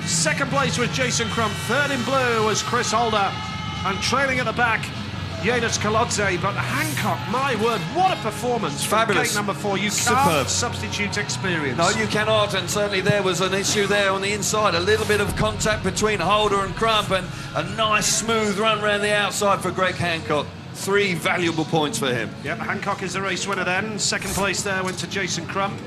Second place was Jason Crump. Third in blue was Chris Holder. And trailing at the back, Janusz Kolodze. But Hancock, my word, what a performance. Fabulous. Gate number 4. You Superb. can't substitute experience. No, you cannot, and certainly there was an issue there on the inside. A little bit of contact between Holder and Crump, and a nice smooth run around the outside for Greg Hancock. 3 valuable points for him. Yep, Hancock is the race winner then. Second place there went to Jason Crump.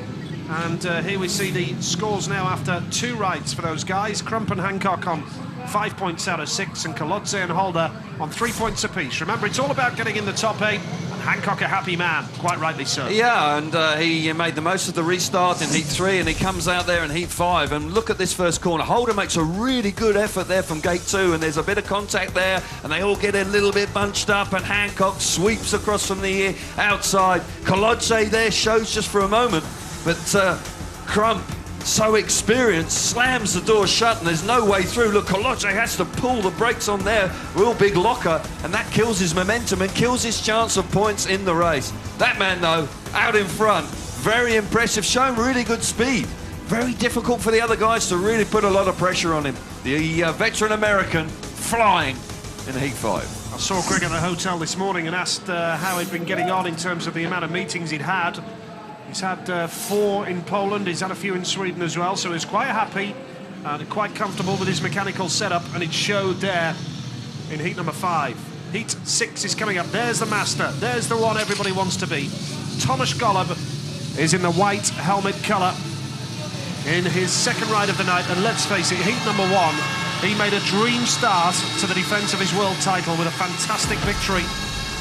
And here we see the scores now after 2 rides for those guys. Crump and Hancock on 5 points out of 6, and Kolodze and Holder on 3 points apiece. Remember, it's all about getting in the top 8, and Hancock a happy man, quite rightly so. Yeah, and he made the most of the restart in Heat 3, and he comes out there in Heat 5, and look at this first corner. Holder makes a really good effort there from Gate 2, and there's a bit of contact there, and they all get a little bit bunched up, and Hancock sweeps across from the outside. Kolodze there shows just for a moment, but Crump, so experienced, slams the door shut and there's no way through. Look, Kolodze has to pull the brakes on there, real big locker, and that kills his momentum and kills his chance of points in the race. That man, though, out in front, very impressive, showing really good speed. Very difficult for the other guys to really put a lot of pressure on him. The veteran American flying in Heat 5. I saw Greg at the hotel this morning and asked how he'd been getting on in terms of the amount of meetings he'd had. He's had 4 in Poland, he's had a few in Sweden as well, so he's quite happy and quite comfortable with his mechanical setup, and it showed there in heat number 5. Heat 6 is coming up. There's the master, there's the one everybody wants to be. Tomasz Golob is in the white helmet colour in his second ride of the night, and let's face it, heat number 1, he made a dream start to the defence of his world title with a fantastic victory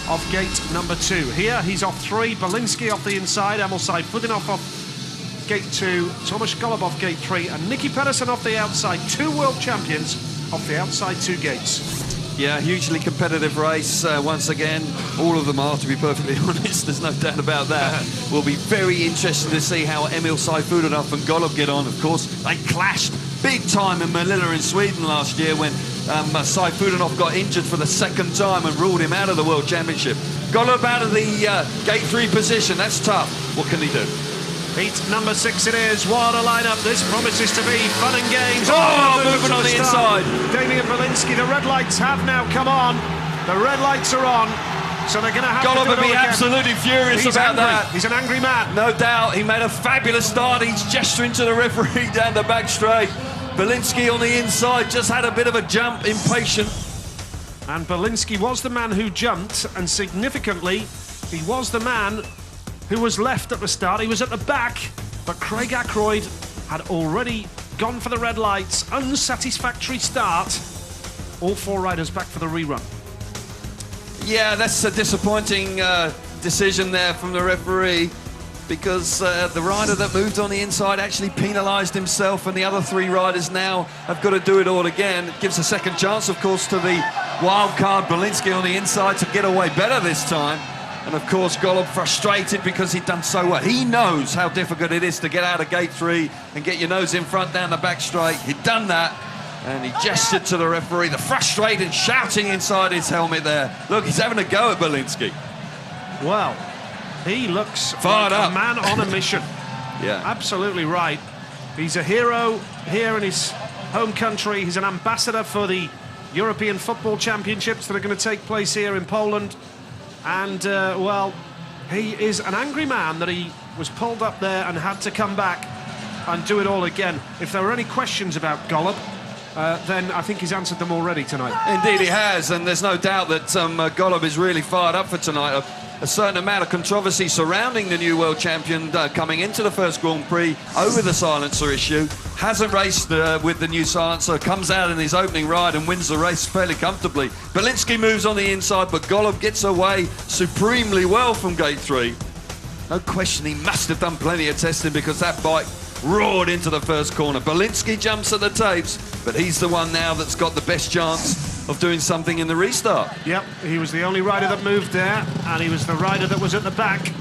of gate number 2. Here he's off 3, Belinsky off the inside, Emil Sayfutdinov off gate 2, Tomasz Golob off gate 3, and Nicky Pedersen off the outside. 2 world champions off the outside 2 gates. Yeah, hugely competitive race once again. All of them are, to be perfectly honest, there's no doubt about that. Will be very interesting to see how Emil Sayfutdinov and Golob get on. Of course, they clashed big time in Manila in Sweden last year when Sayfutdinov got injured for the 2nd time and ruled him out of the World Championship. Golob out of the gate 3 position, that's tough. What can he do? Heat number 6 it is. What a lineup. This promises to be fun and games. Oh, movement on the inside. Damian Belinsky, the red lights have now come on. The red lights are on. So they're going to have Golob to do it would be all again. absolutely furious He's about angry. that. He's an angry man. No doubt. He made a fabulous start. He's gesturing to the referee down the back straight. Belinsky on the inside just had a bit of a jump, impatient. And Belinsky was the man who jumped, and significantly, he was the man who was left at the start. He was at the back, but Craig Ackroyd had already gone for the red lights. Unsatisfactory start. All 4 riders back for the rerun. Yeah, that's a disappointing decision there from the referee. because the rider that moved on the inside actually penalised himself, and the other 3 riders now have got to do it all again. It gives a second chance, of course, to the wild card Belinsky on the inside to get away better this time. And of course, Golob frustrated because he'd done so well. He knows how difficult it is to get out of gate 3 and get your nose in front down the back straight. He'd done that, and he gestured to the referee, the frustrated shouting inside his helmet there. Look, he's having a go at Belinsky. Well, he looks fired like up. a man on a mission. Yeah. Absolutely right. He's a hero here in his home country. He's an ambassador for the European Football Championships that are going to take place here in Poland. And, well, he is an angry man that he was pulled up there and had to come back and do it all again. If there were any questions about Golob, then I think he's answered them already tonight. Indeed he has, and there's no doubt that Golob is really fired up for tonight. A certain amount of controversy surrounding the new world champion coming into the first Grand Prix over the silencer issue. Hasn't raced with the new silencer, comes out in his opening ride and wins the race fairly comfortably. Belinsky moves on the inside, but Golob gets away supremely well from gate 3. No question, he must have done plenty of testing because that bike roared into the first corner. Belinsky jumps at the tapes, but he's the one now that's got the best chance of doing something in the restart. Yep, he was the only rider that moved there, and he was the rider that was at the back.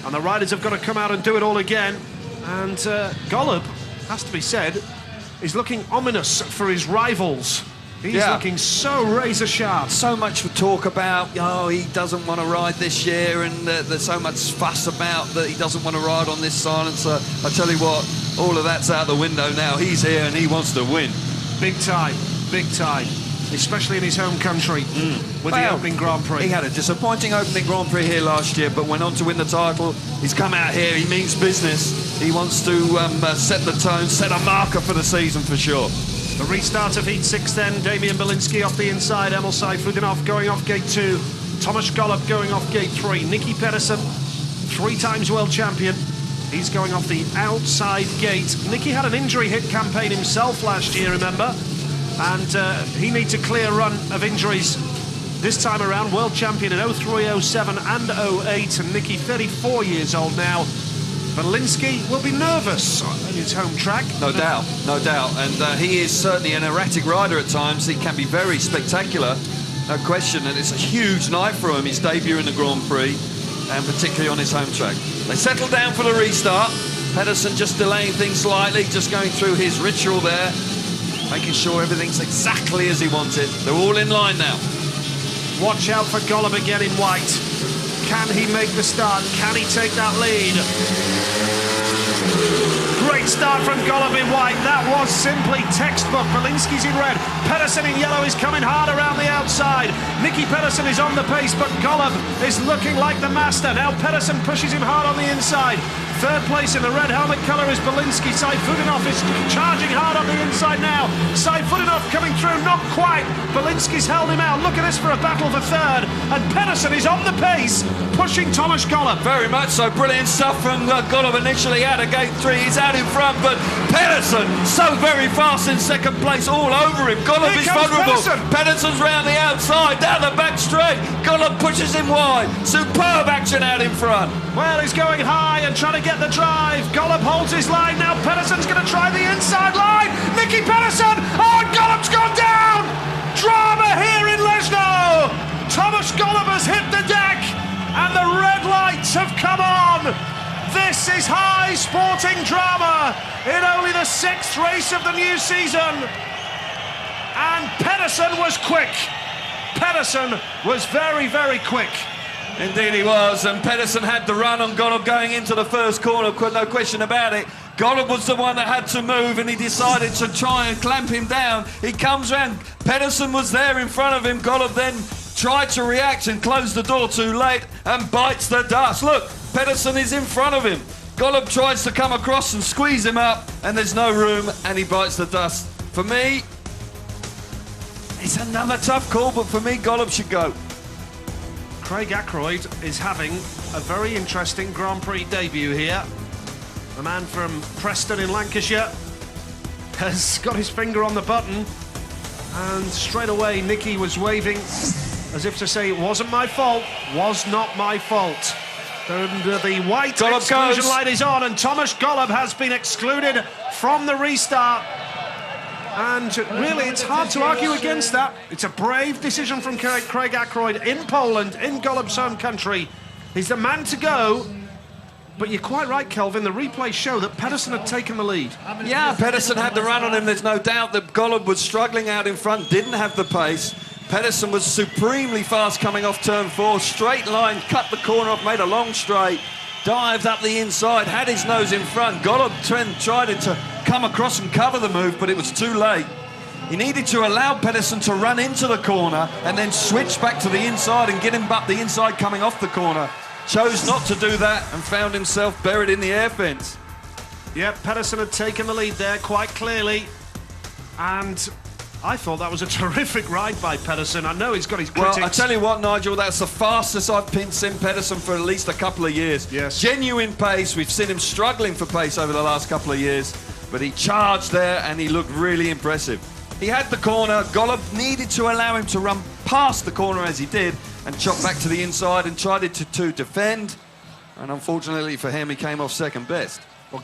And the riders have got to come out and do it all again. And Golob, has to be said, is looking ominous for his rivals. He's looking so razor sharp. So much talk about, oh, he doesn't want to ride this year, and there's so much fuss about that he doesn't want to ride on this silencer. I tell you what, all of that's out the window now. He's here and he wants to win. Big time, especially in his home country with the opening Grand Prix. He had a disappointing opening Grand Prix here last year, but went on to win the title. He's come out here, he means business. He wants to set the tone, set a marker for the season for sure. The restart of Heat 6 then, Damian Belinsky off the inside, Emil Sayfutdinov going off gate 2, Tomasz Golob going off gate 3, Nicky Pedersen, 3 times world champion, he's going off the outside gate. Nicky had an injury hit campaign himself last year, remember? And he needs a clear run of injuries this time around. World champion in 03, 07 and 08, and Nicky 34 years old now. Belinsky will be nervous in his home track. No doubt. And he is certainly an erratic rider at times. He can be very spectacular, no question. And it's a huge night for him, his debut in the Grand Prix, and particularly on his home track. They settle down for the restart. Pedersen just delaying things slightly, just going through his ritual there, making sure everything's exactly as he wants it. They're all in line now. Watch out for Golob again in white. Can he make the start? Can he take that lead? Great start from Golob in white. That was simply textbook. Belinsky's in red. Pedersen in yellow is coming hard around the outside. Nicky Pedersen is on the pace, but Golob is looking like the master. Now Pedersen pushes him hard on the inside. Third place in the red helmet colour is Belinsky. Sayfutdinov is charging hard on the inside now. Sayfutdinov coming through, not quite. Belinsky's held him out. Look at this for a battle for third. And Pedersen is on the pace, pushing Tomasz Golob. Very much so. Brilliant stuff from Golob initially out of gate 3. He's out in front, but Pedersen so very fast in second place, all over him. Golob is vulnerable. Pedersen's round the outside, down the back straight. Golob pushes him wide. Superb action out in front. Well, he's going high and trying to get the drive. Golob holds his line now. Pedersen's going to try the inside line. Nicky Pedersen. Oh, Golob's gone down. Drama here in Leszno. Tomasz Golob has hit the deck and the red lights have come on. This is high sporting drama in only the 6th race of the new season. And Pedersen was quick. Pedersen was very, very quick. Indeed he was, and Pedersen had the run on Golob going into the first corner, no question about it. Golob was the one that had to move, and he decided to try and clamp him down. He comes round, Pedersen was there in front of him. Golob then tried to react and close the door too late and bites the dust. Look, Pedersen is in front of him. Golob tries to come across and squeeze him up, and there's no room, and he bites the dust. For me, it's another tough call, but for me, Golob should go. Craig Ackroyd is having a very interesting Grand Prix debut here. The man from Preston in Lancashire has got his finger on the button, and straight away Nicky was waving as if to say it wasn't my fault, was not my fault. And the white Golub exclusion goes. light is on, and Thomas Golub has been excluded from the restart. And really, it's hard to argue against that. It's a brave decision from Craig Ackroyd in Poland, in Golub's home country. He's the man to go. But you're quite right, Kelvin. The replays show that Pedersen had taken the lead. Yeah, Pedersen had the run on him. There's no doubt that Golub was struggling out in front, didn't have the pace. Pedersen was supremely fast coming off turn 4. Straight line, cut the corner off, made a long straight. Dived up the inside, had his nose in front. Golub tried to come across and cover the move, but it was too late. He needed to allow Pedersen to run into the corner and then switch back to the inside and get him up the inside coming off the corner. Chose not to do that and found himself buried in the air fence. Yeah, Pedersen had taken the lead there quite clearly. And I thought that was a terrific ride by Pedersen. I know he's got his critics. Well, I tell you what, Nigel, that's the fastest I've seen Pedersen for at least a couple of years. Yes. Genuine pace. We've seen him struggling for pace over the last couple of years, but he charged there and he looked really impressive. He had the corner. Golub needed to allow him to run past the corner as he did and chop back to the inside and tried to defend. And unfortunately for him, he came off second best. Well,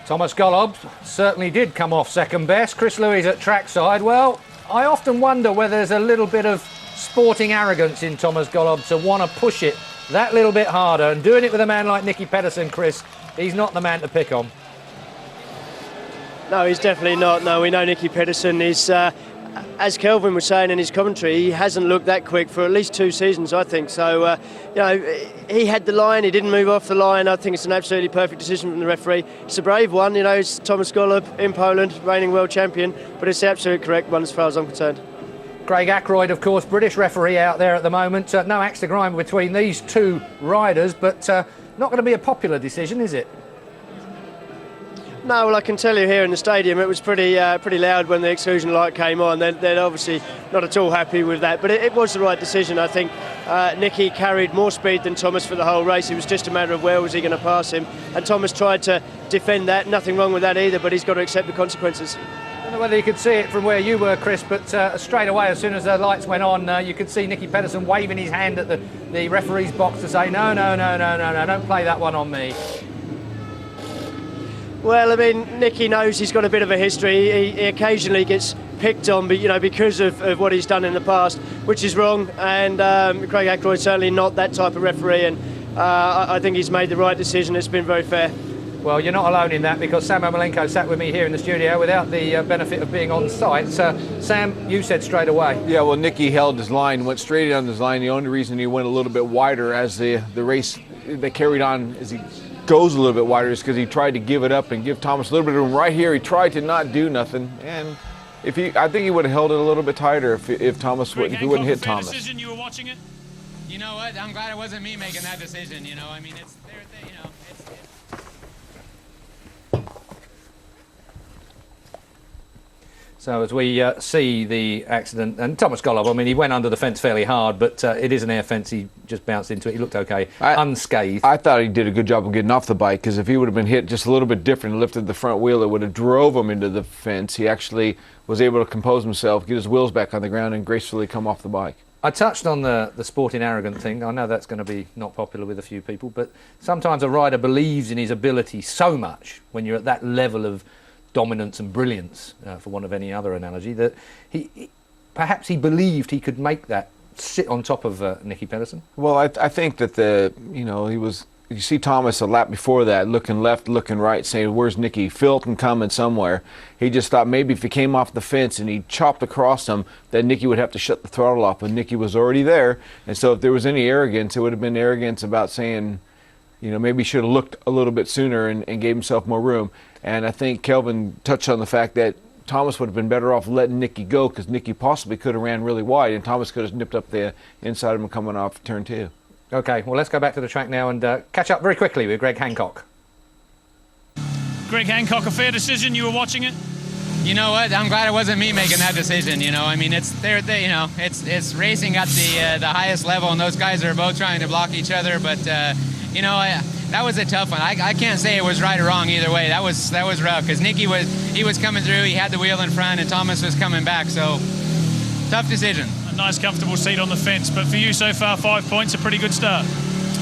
Thomas Golub certainly did come off second best. Chris Lewis at trackside. Well, I often wonder whether there's a little bit of sporting arrogance in Thomas Golub to want to push it that little bit harder. And doing it with a man like Nicky Pedersen, Chris, he's not the man to pick on. No, he's definitely not. No, we know Nicky Pedersen is, as Kelvin was saying in his commentary, he hasn't looked that quick for at least 2 seasons, I think. So, you know, he had the line, he didn't move off the line. I think it's an absolutely perfect decision from the referee. It's a brave one, you know, it's Thomas Golub in Poland, reigning world champion, but it's the absolute correct one as far as I'm concerned. Craig Ackroyd, of course, British referee out there at the moment. No axe to grind between these two riders, but not going to be a popular decision, is it? No, well, I can tell you here in the stadium it was pretty loud when the exclusion light came on. They're obviously not at all happy with that, but it was the right decision. I think Nicky carried more speed than Thomas for the whole race. It was just a matter of where was he going to pass him, and Thomas tried to defend that. Nothing wrong with that either, but he's got to accept the consequences. I don't know whether you could see it from where you were, Chris, but straight away, as soon as the lights went on, you could see Nicky Pedersen waving his hand at the referee's box to say, no, don't play that one on me. Well, I mean, Nicky knows he's got a bit of a history. He occasionally gets picked on, but you know, because of what he's done in the past, which is wrong. And Craig Ackroyd's certainly not that type of referee, and I think he's made the right decision. It's been very fair. Well, you're not alone in that, because Sam Omalenko sat with me here in the studio without the benefit of being on site. So, Sam, you said straight away. Yeah, well, Nicky held his line, went straight on his line. The only reason he went a little bit wider as the race they carried on as he goes a little bit wider is because he tried to give it up and give Thomas a little bit of room. Right here, he tried to not do nothing, and I think he would have held it a little bit tighter if Thomas if he wouldn't hit Thomas. Decision, you were watching it? You know what? I'm glad it wasn't me making that decision. You know, I mean, it's you know, it's So as we see the accident, and Thomas Golub, I mean, he went under the fence fairly hard, but it is an air fence. He just bounced into it. He looked okay, unscathed. I thought he did a good job of getting off the bike, because if he would have been hit just a little bit different, lifted the front wheel, it would have drove him into the fence. He actually was able to compose himself, get his wheels back on the ground, and gracefully come off the bike. I touched on the sporting arrogant thing. I know that's going to be not popular with a few people, but sometimes a rider believes in his ability so much when you're at that level of dominance and brilliance, for want of any other analogy, that perhaps he believed he could make that sit on top of Nicky Pedersen. Well, I think that you see Thomas a lap before that, looking left, looking right, saying, where's Nicky? Filton coming somewhere. He just thought maybe if he came off the fence and he chopped across him, that Nicky would have to shut the throttle off, but Nicky was already there. And so if there was any arrogance, it would have been arrogance about saying, you know, maybe he should have looked a little bit sooner and gave himself more room. And I think Kelvin touched on the fact that Thomas would have been better off letting Nicky go, because Nicky possibly could have ran really wide and Thomas could have nipped up the inside of him coming off turn 2. Okay, well, let's go back to the track now and catch up very quickly with Greg Hancock. Greg Hancock, a fair decision. You were watching it? You know what? I'm glad it wasn't me making that decision. You know, I mean, it's you know, it's racing at the highest level, and those guys are both trying to block each other. But you know, that was a tough one. I can't say it was right or wrong either way. That was rough, because Nicky was coming through. He had the wheel in front, and Thomas was coming back. So tough decision. nice comfortable seat on the fence. But for you so far, 5 points, a pretty good start.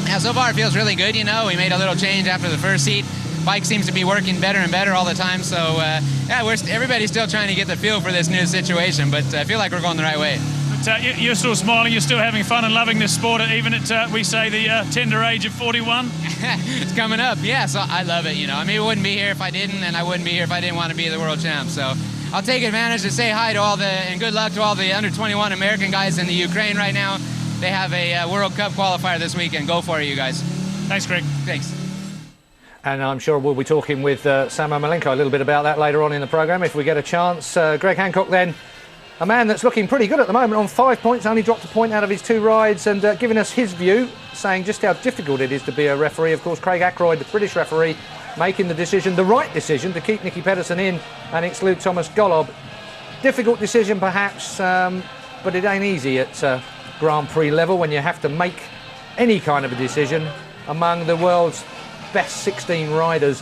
Yeah, so far it feels really good. You know, we made a little change after the first heat. Bike seems to be working better and better all the time. So yeah, everybody's still trying to get the feel for this new situation, but I feel like we're going the right way. But you're still smiling, you're still having fun and loving this sport, even at we say the tender age of 41. It's coming up, yeah. So I love it. You know, I mean, I wouldn't be here if I didn't, and I wouldn't be here if I didn't want to be the world champ. So I'll take advantage to say hi to and good luck to all the under 21 American guys in the Ukraine right now. They have a World Cup qualifier this weekend. Go for it, you guys. Thanks, Greg. Thanks. And I'm sure we'll be talking with Samo Malenko a little bit about that later on in the programme if we get a chance. Greg Hancock then, a man that's looking pretty good at the moment on 5 points, only dropped a point out of his 2 rides, and giving us his view, saying just how difficult it is to be a referee. Of course, Craig Ackroyd, the British referee, making the decision, the right decision, to keep Nicky Pedersen in and exclude Thomas Golob. Difficult decision perhaps, but it ain't easy at Grand Prix level when you have to make any kind of a decision among the world's best 16 riders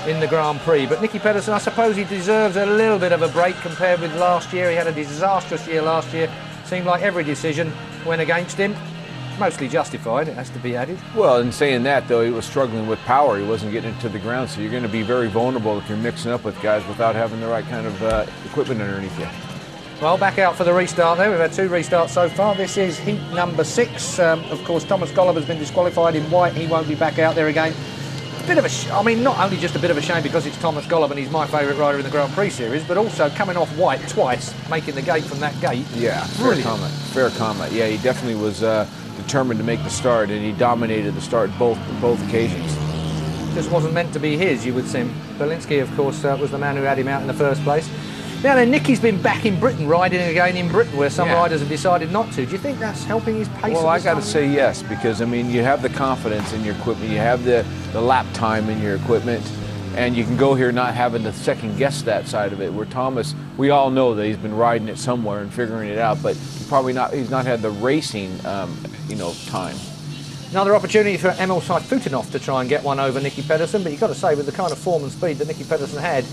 in the Grand Prix. But Nicky Pedersen, I suppose he deserves a little bit of a break compared with last year. He had a disastrous year last year. Seemed like every decision went against him. Mostly justified, it has to be added. Well, in saying that, though, he was struggling with power. He wasn't getting it to the ground, so you're going to be very vulnerable if you're mixing up with guys without having the right kind of equipment underneath you. Well, back out for the restart there. We've had 2 restarts so far. This is heat number 6. Of course, Thomas Golob has been disqualified in white. He won't be back out there again. Bit of I mean, not only just a bit of a shame because it's Thomas Golob and he's my favourite rider in the Grand Prix series, but also coming off white twice, making the gate from that gate. Yeah, fair comment. Yeah, he definitely was determined to make the start, and he dominated the start both occasions. Just wasn't meant to be his, you would say. Belinsky, of course, was the man who had him out in the first place. Now then, Nicky's been back in Britain, riding again in Britain, where some riders have decided not to. Do you think that's helping his pace? Well, I got to say yes, because, I mean, you have the confidence in your equipment, you have the lap time in your equipment, and you can go here not having to second-guess that side of it, where Thomas, we all know that he's been riding it somewhere and figuring it out, but he's not had the racing, time. Another opportunity for Emil Sayfutdinov to try and get one over Nicky Pedersen, but you've got to say, with the kind of form and speed that Nicky Pedersen had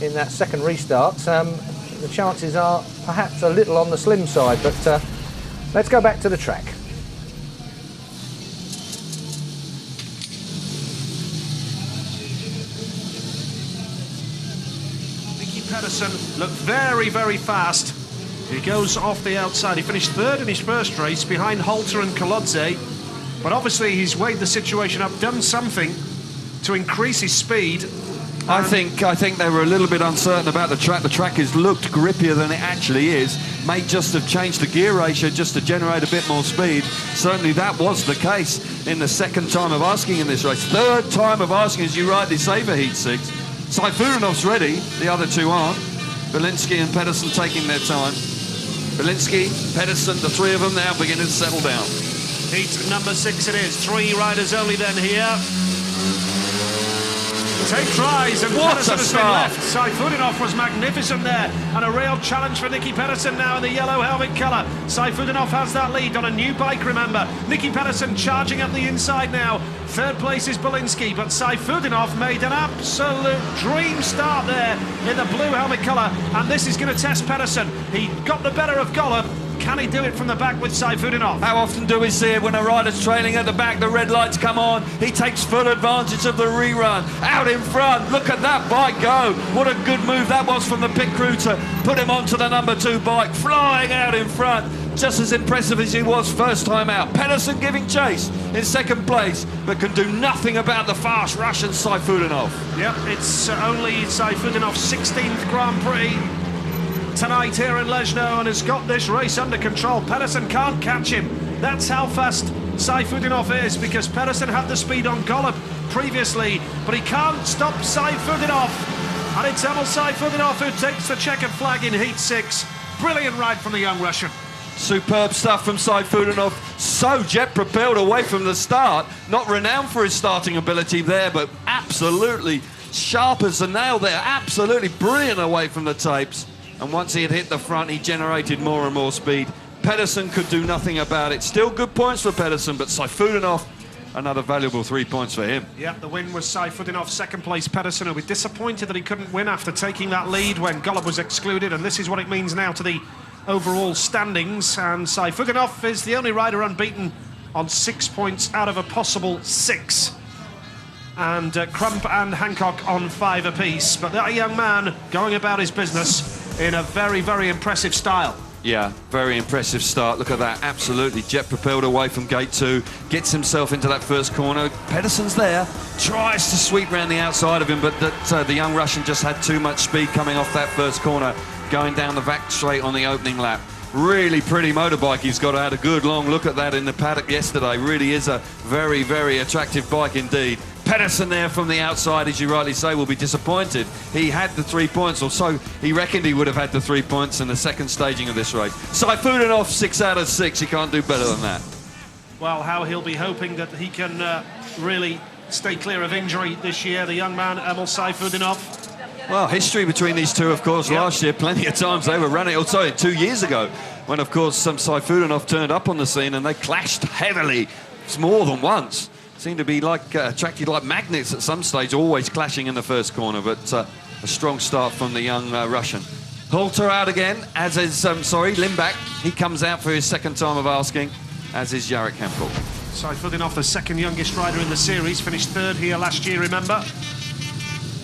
in that second restart, the chances are perhaps a little on the slim side, but let's go back to the track. Nicky Pedersen looked very, very fast. He goes off the outside. He finished 3rd in his first race behind Halter and Kolodze, but obviously he's weighed the situation up, done something to increase his speed. I think they were a little bit uncertain about the track. The track has looked grippier than it actually is. May just have changed the gear ratio just to generate a bit more speed. Certainly that was the case in the second time of asking in this race. 3rd time of asking, as you rightly say, for Heat 6. Sayfutdinov's ready, the other 2 aren't. Belinsky and Pedersen taking their time. Belinsky, Pedersen, the 3 of them now beginning to settle down. Heat number 6 it is. 3 riders only then here. Take tries, and Pedersen has been left. Sayfutdinov was magnificent there, and a real challenge for Nicky Pedersen now in the yellow helmet colour. Sayfutdinov has that lead on a new bike, remember. Nicky Pedersen charging up the inside now. 3rd place is Belinsky, but Sayfutdinov made an absolute dream start there in the blue helmet colour, and this is going to test Pedersen. He got the better of Golob. Can he do it from the back with Sayfutdinov? How often do we see it when a rider's trailing at the back, the red lights come on, he takes full advantage of the rerun, out in front, look at that bike go, what a good move that was from the pit crew to put him onto the number 2 bike, flying out in front, just as impressive as he was first time out. Pedersen giving chase in 2nd place, but can do nothing about the fast Russian Sayfutdinov. Yep, it's only Sayfutdinov's 16th Grand Prix tonight here in Leszno, and has got this race under control. Pedersen can't catch him. That's how fast Sayfutdinov is, because Pedersen had the speed on Golob previously, but he can't stop Sayfutdinov. And it's Emil Sayfutdinov who takes the checkered flag in Heat 6. Brilliant ride from the young Russian. Superb stuff from Sayfutdinov. So jet propelled away from the start. Not renowned for his starting ability there, but absolutely sharp as a nail there. Absolutely brilliant away from the tapes. And once he had hit the front, he generated more and more speed. Pedersen could do nothing about it. Still good points for Pedersen, but Sayfutdinov, another valuable 3 points for him. Yeah, the win was Sayfutdinov. 2nd place Pedersen, who was disappointed that he couldn't win after taking that lead when Golob was excluded, and this is what it means now to the overall standings, and Saifuganov is the only rider unbeaten on 6 points out of a possible 6. And Crump and Hancock on 5 apiece. But that young man going about his business in a very, very impressive style. Yeah, very impressive start. Look at that, absolutely. Jet propelled away from gate 2, gets himself into that first corner. Pedersen's there, tries to sweep round the outside of him, but the young Russian just had too much speed coming off that first corner, going down the back straight on the opening lap. Really pretty motorbike. He's got had a good long look at that in the paddock yesterday. Really is a very, very attractive bike indeed. Pedersen there from the outside, as you rightly say, will be disappointed. He had the 3 points, or so he reckoned he would have had the 3 points in the second staging of this race. Saifuganov 6 out of 6. He can't do better than that. Well, how he'll be hoping that he can really stay clear of injury this year, the young man, Emil Saifuganov. Well, history between these two, of course, last year, plenty of times they were running, 2 years ago, when, of course, Saifuganov turned up on the scene and they clashed heavily. It's more than once. Seemed to be like attracted like magnets at some stage, always clashing in the first corner, but a strong start from the young Russian. Halter out again, as is, Limbach. He comes out for his second time of asking, as is Jarek Hempel. Saifuganov, the second youngest rider in the series, finished 3rd here last year, remember?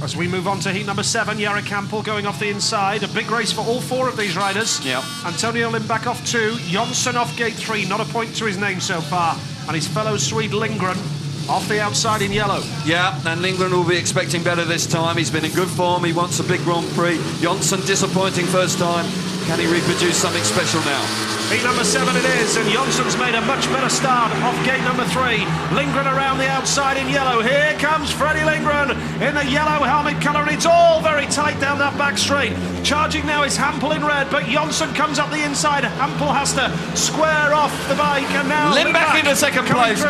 As we move on to heat number 7, Jarek Hempel going off the inside. A big race for all 4 of these riders. Yeah. Antonio Limbach off 2, Jonsson off gate 3, not a point to his name so far. And his fellow Swede Lindgren off the outside in yellow. Yeah, and Lindgren will be expecting better this time. He's been in good form. He wants a big Grand Prix. Jonsson disappointing first time. Can he reproduce something special now? Heat number 7 it is, and Jonsson's made a much better start off gate number 3. Lindgren around the outside in yellow. Here comes Freddie Lindgren in the yellow helmet colour, and it's all very tight down that back straight. Charging now is Hempel in red, but Jonsson comes up the inside. Hempel has to square off the bike, and now Limbach into second place.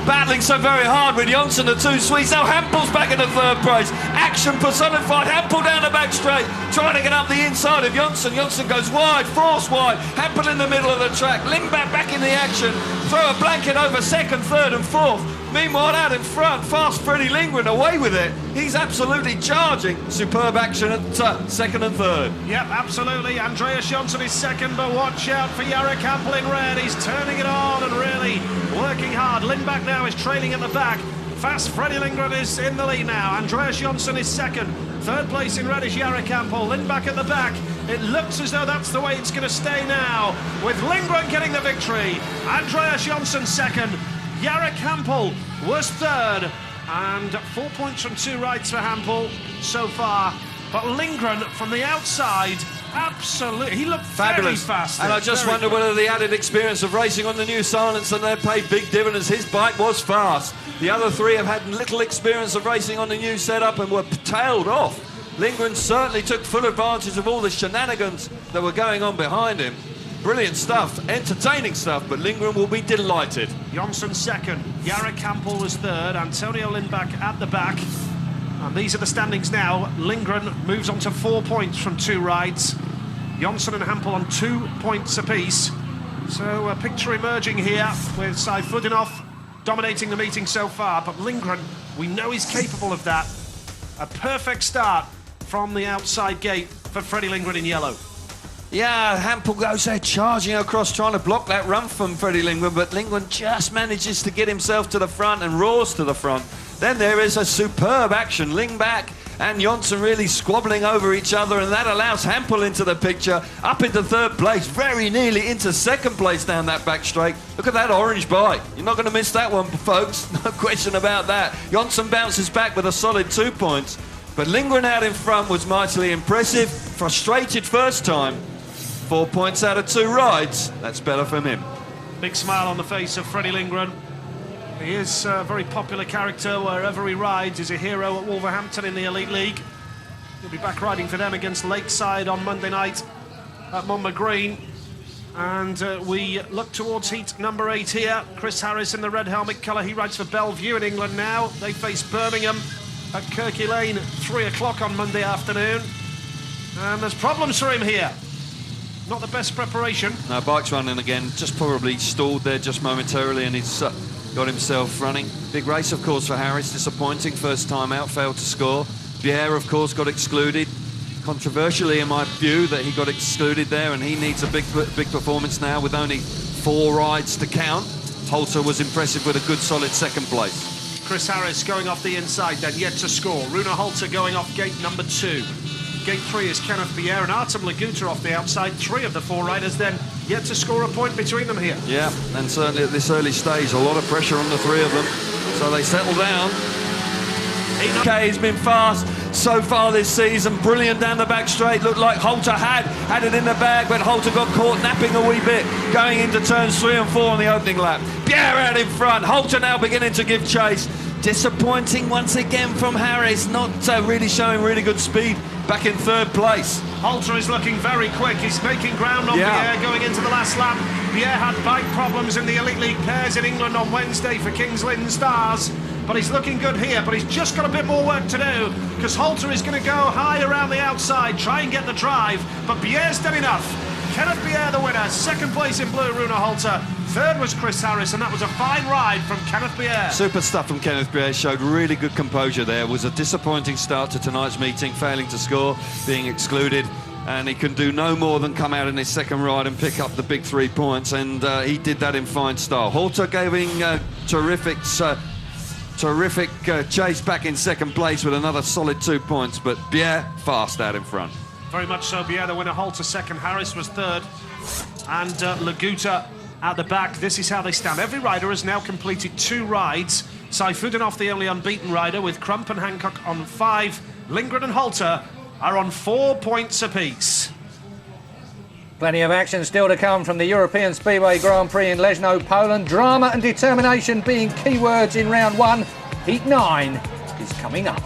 Battling so very hard with Jonsson, the 2 Swedes. Now Hempel's back in the 3rd place. Action personified. Hempel down the back straight, trying to get up the inside of Jonsson. Jonsson goes wide, force wide. Hempel in the middle of the track. Limbach back in the action. Throw a blanket over 2nd, 3rd and 4th. Meanwhile, out in front, fast Freddie Lindgren away with it. He's absolutely charging. Superb action at 2nd and 3rd. Yep, absolutely. Andreas Jonsson is 2nd, but watch out for Jarek Hempel in red. He's turning it on and really working hard. Limbach now is trailing at the back. Fast Freddie Lindgren is in the lead now. Andreas Jonsson is 2nd. 3rd place in red is Jarek Hempel. Limbach at the back. It looks as though that's the way it's going to stay now, with Lindgren getting the victory. Andreas Jonsson 2nd. Jarek Hempel was 3rd, and 4 points from 2 rides for Hempel so far. But Lindgren from the outside, absolutely, he looked fabulous, very fast. And I just wonder whether the added experience of racing on the new silencer there paid big dividends. His bike was fast. The other 3 have had little experience of racing on the new setup and were tailed off. Lindgren certainly took full advantage of all the shenanigans that were going on behind him. Brilliant stuff, entertaining stuff, but Lindgren will be delighted. Jonsson 2nd, Jarek Hempel was 3rd, Antonio Limbach at the back. And these are the standings now. Lindgren moves on to 4 points from 2 rides. Jonsson and Hempel on 2 points apiece. So a picture emerging here with Saifuganov dominating the meeting so far, but Lindgren, we know he's capable of that. A perfect start from the outside gate for Freddie Lindgren in yellow. Yeah, Hempel goes there charging across, trying to block that run from Freddie Lindgren, but Lindgren just manages to get himself to the front and roars to the front. Then there is a superb action. Limbach and Jonsson really squabbling over each other, and that allows Hempel into the picture, up into 3rd place, very nearly into 2nd place down that back straight. Look at that orange bike. You're not going to miss that one, folks. No question about that. Jonsson bounces back with a solid 2 points, but Lindgren out in front was mightily impressive. Frustrated first time. 4 points out of 2 rides. That's better from him. Big smile on the face of Freddie Lindgren. He is a very popular character wherever he rides. He's a hero at Wolverhampton in the Elite League. He'll be back riding for them against Lakeside on Monday night at Monmouth Green. And we look towards heat number 8 here. Chris Harris in the red helmet colour. He rides for Bellevue in England now. They face Birmingham at Kirky Lane, 3 o'clock on Monday afternoon. And there's problems for him here. Not the best preparation. No, bike's running again. Just probably stalled there just momentarily, and he's got himself running. Big race, of course, for Harris. Disappointing first time out, failed to score. Pierre, of course, got excluded. controversially in my view, that he got excluded there, and he needs a big performance now with only 4 rides to count. Holter was impressive with a good solid second place. Chris Harris going off the inside, then yet to score. Rune Holter going off gate number 2. Gate 3 is Kenneth Pierre and Artem Laguta off the outside. 3 of the 4 riders then yet to score a point between them here. Yeah, and certainly at this early stage, a lot of pressure on the 3 of them. So they settle down. Okay, he's been fast so far this season. Brilliant down the back straight. Looked like Holter had it in the bag, but Holter got caught napping a wee bit going into turns 3 and 4 on the opening lap. Pierre out in front. Holter now beginning to give chase. Disappointing once again from Harris. Not really showing really good speed. Back in 3rd place. Holter is looking very quick. He's making ground on Pierre going into the last lap. Pierre had bike problems in the Elite League pairs in England on Wednesday for Kings Lynn Stars. But he's looking good here, but he's just got a bit more work to do, because Holter is going to go high around the outside, try and get the drive, but Pierre's done enough. Kenneth Pierre the winner, 2nd place in blue, Rune Holter. 3rd was Chris Harris, and that was a fine ride from Kenneth Pierre. Super stuff from Kenneth Pierre, showed really good composure there. Was a disappointing start to tonight's meeting, failing to score, being excluded, and he can do no more than come out in his second ride and pick up the big 3 points, and he did that in fine style. Holter giving terrific chase back in 2nd place with another solid 2 points, but Pierre fast out in front. Very much so, Pierre the winner. Holter 2nd, Harris was 3rd, and Laguta at the back. This is how they stand. Every rider has now completed 2 rides. Saifutinov, the only unbeaten rider, with Crump and Hancock on 5. Lindgren and Holter are on 4 points apiece. Plenty of action still to come from the European Speedway Grand Prix in Leszno, Poland. Drama and determination being keywords in round 1. Heat 9 is coming up.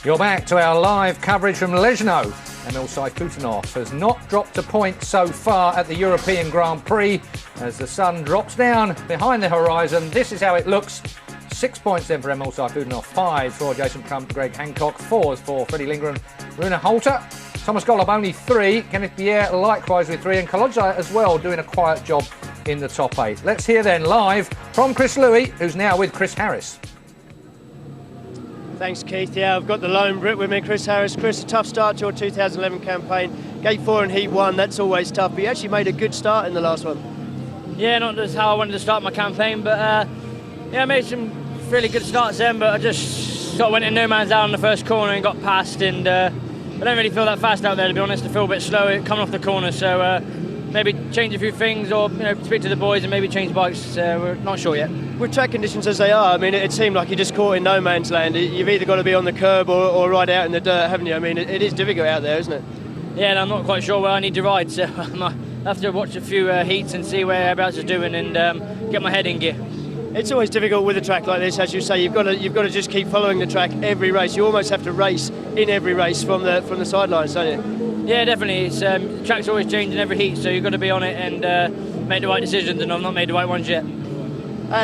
You're back to our live coverage from Leszno. Emil Saifutinov has not dropped a point so far at the European Grand Prix. As the sun drops down behind the horizon, this is how it looks. 6 points then for Emil Saifutinov, 5 for Jason Crump, Greg Hancock, 4 for Freddie Lindgren, Rune Holter. Thomas Golub only 3, Kenneth Pierre likewise with 3, and Kolodjai as well doing a quiet job in the top 8. Let's hear then live from Chris Louis, who's now with Chris Harris. Thanks, Keith. Yeah, I've got the lone Brit with me, Chris Harris. Chris, a tough start to your 2011 campaign. Gate 4 and Heat 1, that's always tough. But you actually made a good start in the last one. Yeah, not just how I wanted to start my campaign, but yeah, I made some really good starts then, but I just sort of went in no man's land on the first corner and got past, and I don't really feel that fast out there, to be honest. I feel a bit slow coming off the corner, so maybe change a few things, or speak to the boys and maybe change bikes. We're not sure yet. With track conditions as they are, I mean, it seemed like you just caught in no man's land. You've either got to be on the curb or right out in the dirt, haven't you? I mean, it is difficult out there, isn't it? Yeah, and I'm not quite sure where I need to ride, so I might have to watch a few heats and see where everybody else is doing, and get my head in gear. It's always difficult with a track like this, as you say. You've got to just keep following the track every race. You almost have to race in every race from the sidelines, don't you? Yeah, definitely. It's the track's always changing every heat, so you've got to be on it and make the right decisions, and I've not made the right ones yet.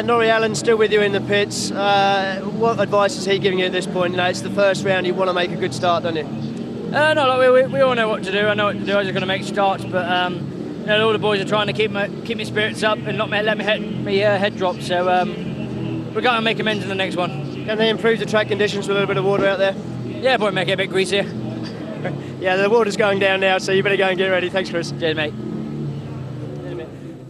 Norrie Allen's still with you in the pits. What advice is he giving you at this point? It's the first round. You want to make a good start, don't you? No, like we all know what to do. I know what to do. I'm just going to make starts, but all the boys are trying to keep my spirits up and not let me head drop. So we're going to make amends in the next one. Can they improve the track conditions with a little bit of water out there? Yeah, probably make it a bit greasier. Yeah, the water's going down now, so you better go and get ready. Thanks, Chris. Cheers, mate.